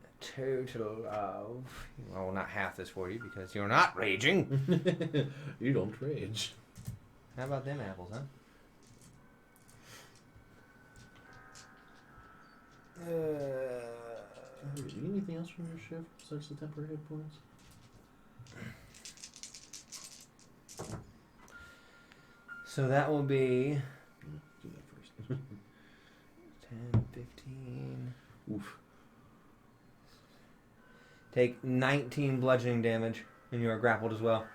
a total of, well, not half this for you because you're not raging. You don't rage. How about them apples, huh? Did you get anything else from your shift besides the temporary hit points? So that will be Do that first. 10, 15. Oof. Take 19 bludgeoning damage, and you are grappled as well.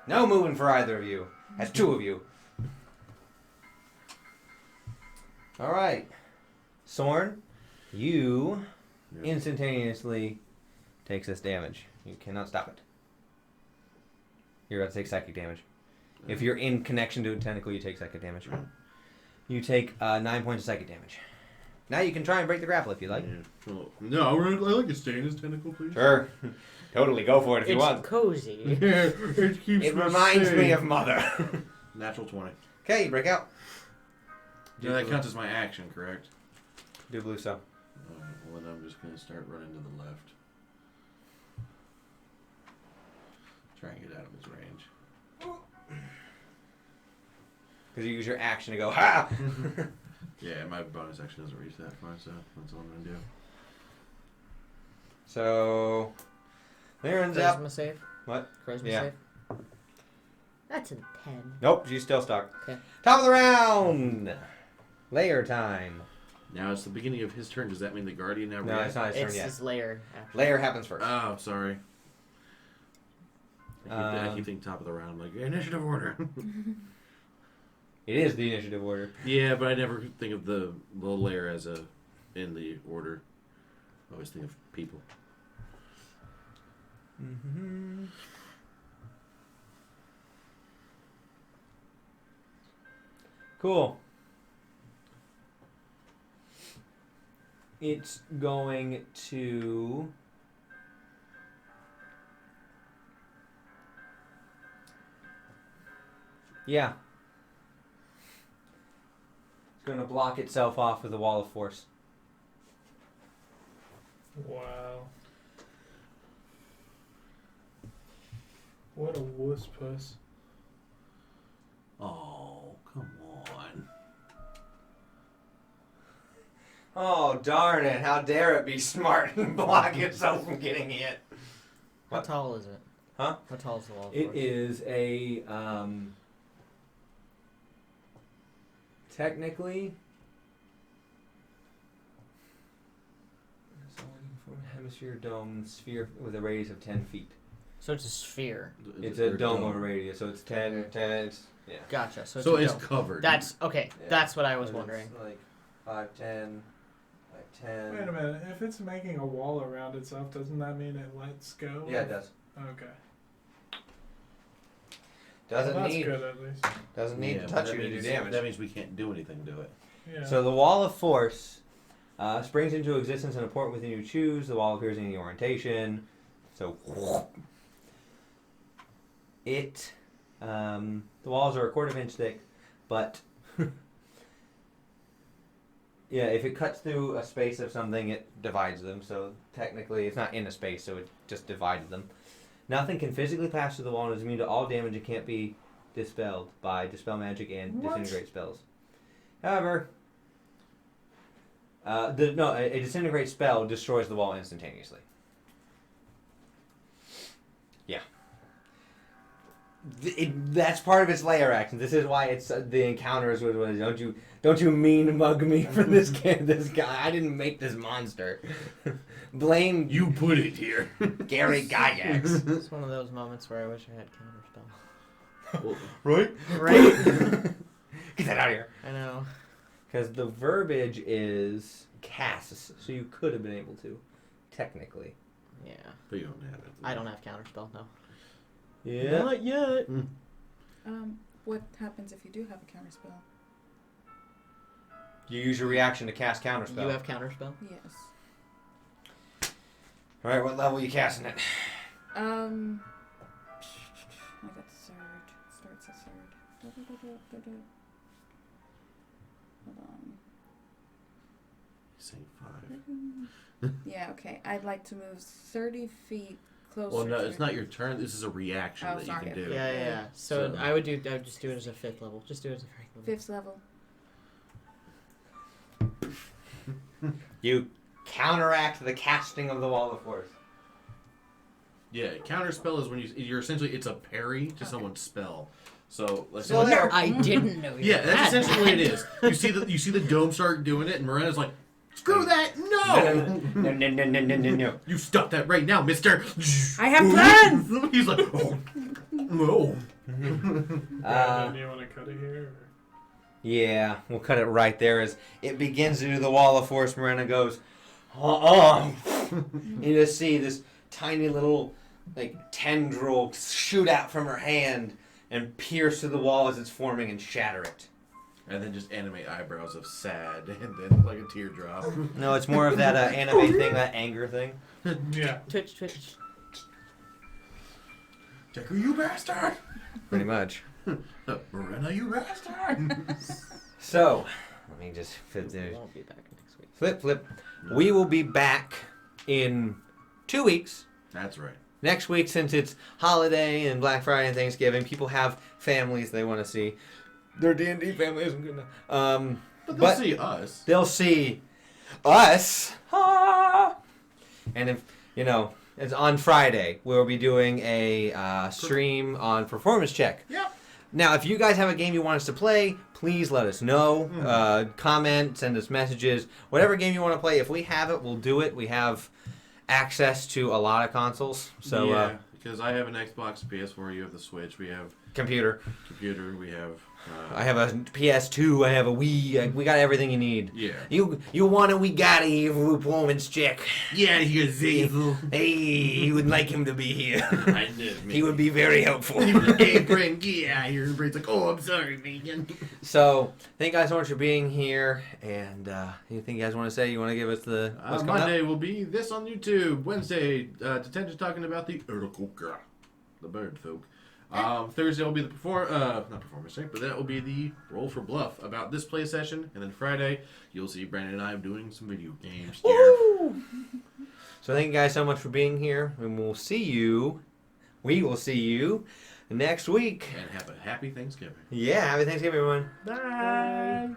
No moving for either of you. That's two of you. Alright. Sorn, you Yeah. instantaneously takes this damage. You cannot stop it. You're about to take psychic damage. If you're in connection to a tentacle, you take psychic damage. You take 9 points of psychic damage. Now you can try and break the grapple if you like. Yeah. Oh, no, I like to stay in his tentacle, please. Sure. Totally, go for it if you It's want. cozy. Yeah, it keeps It reminds me safe. of Mother. Natural 20. Okay, you break out. Yeah, that counts as my action, correct? Do blue so. Alright, well then I'm just going to start running to the left. Try and get out of his range. Because you use your action to go, ha! Yeah, my bonus action doesn't reach that far, so that's all I'm going to do. So, Liren's up. Charisma save. What? Charisma Yeah. save. That's a 10. Nope, she's still stuck. Okay. Top of the round! Layer time. Now it's the beginning of his turn. Does that mean the Guardian now No, it's not his turn It's yet. his lair. Actually. Layer happens first. Oh, sorry. I keep thinking top of the round. Like, initiative order. It is the initiative order. Yeah, but I never think of the layer as in the order. I always think of people. Mm-hmm. Cool. It's going to... Yeah. It's going to block itself off with a wall of force. Wow. What a wuss puss. Oh, come on. Oh, darn it. How dare it be smart and block itself from getting hit. How tall is it? Huh? How tall is the wall? It is a, technically, hemisphere dome sphere with a radius of 10 feet. So it's a sphere. It's a dome over radius, so it's 10, it's, yeah. Gotcha. So So it's it's a dome. covered. That's okay. Yeah. That's what I was So wondering. It's like 5, 10, 5, 10. Wait a minute. If it's making a wall around itself, doesn't that mean it lets go? Yeah, it does. Okay. Doesn't Well, that's need, good at least. doesn't need Yeah, to but touch that you to do means- damage. That means we can't do anything to it. Yeah. So the wall of force springs into existence in a point within you choose. The wall appears in any orientation. So it, the walls are a quarter of an inch thick, but yeah, if it cuts through a space of something, it divides them. So technically, it's not in a space, so it just divided them. Nothing can physically pass through the wall and is immune to all damage and can't be dispelled by dispel magic and What? disintegrate spells. However, a disintegrate spell destroys the wall instantaneously. Yeah. That's part of its layer action. This is why it's the encounters with don't you mean mug me for this guy. I didn't make this monster. Blame You put it here. Gary Gygax. It's one of those moments where I wish I had counterspell. Right? Right? Get that out of here. I know. Because the verbiage is casts, so you could have been able to, technically. Yeah. But you don't have it. I don't have counterspell. No. Yeah. Not yet. What happens if you do have a counterspell? You use your reaction to cast counterspell. You have counterspell. Yes. All right, what level are you casting it? I got third. Starts at third. say 5. Yeah, okay. I'd like to move 30 feet closer. Well, no, to it's not your turn. This is a reaction Oh, that sorry. you can do. Yeah. So So- I would just do it as a 5th level. Just do it as a 5th level. 5th level. You counteract the casting of the wall of force. Yeah, counter spell is when you're essentially it's a parry to someone's spell. So let's So there- I didn't know you yeah, that's had essentially what it that. is. You see the dome start doing it, and Miranda's like, "Screw that! No! No. You stop that right now, Mister!" I have plans! He's like, "Oh, no." Brandon, you want to cut it here? Or? Yeah, we'll cut it right there as it begins to do the wall of force. Miranda goes, you just see this tiny little tendril shoot out from her hand and pierce through the wall as it's forming and shatter it. And then just animate eyebrows of sad, and then like a teardrop. No, it's more of that anime thing, that anger thing. Yeah. Twitch. Decker, you bastard! Pretty much. Miranda, you bastard! So, let me just flip We there. won't be back next week. Flip. We will be back in 2 weeks. That's right. Next week, since it's holiday and Black Friday and Thanksgiving, people have families they want to see. Their D&D family isn't good enough. But they'll But- see us. They'll see us. Ah! And if, it's on Friday, we'll be doing a stream on Performance Check. Yep. Now, if you guys have a game you want us to play, please let us know. Comment, send us messages. Whatever game you want to play, if we have it, we'll do it. We have access to a lot of consoles. So, yeah, because I have an Xbox, PS4, you have the Switch, we have computer. computer, we have. I have a PS2. I have a Wii. We got everything you need. Yeah. You want it? We got it here for Performance Check. Yeah, here's Zazel. Hey, you would like him to be here. I did. He would be very helpful. Hey, Brent, get out here. And Brent's like, "Oh, I'm sorry, Megan." So, thank you guys so much for being here. And anything you guys want to say? You want to give us the what's coming Monday up? will be this on YouTube. Wednesday, Detention talking about the the bird folk. Thursday will be the not performance check, but that will be the roll for bluff about this play session. And then Friday, you'll see Brandon and I doing some video games here. Woo! So thank you guys so much for being here, and we will see you next week. And have a happy Thanksgiving. Yeah, happy Thanksgiving, everyone. Bye.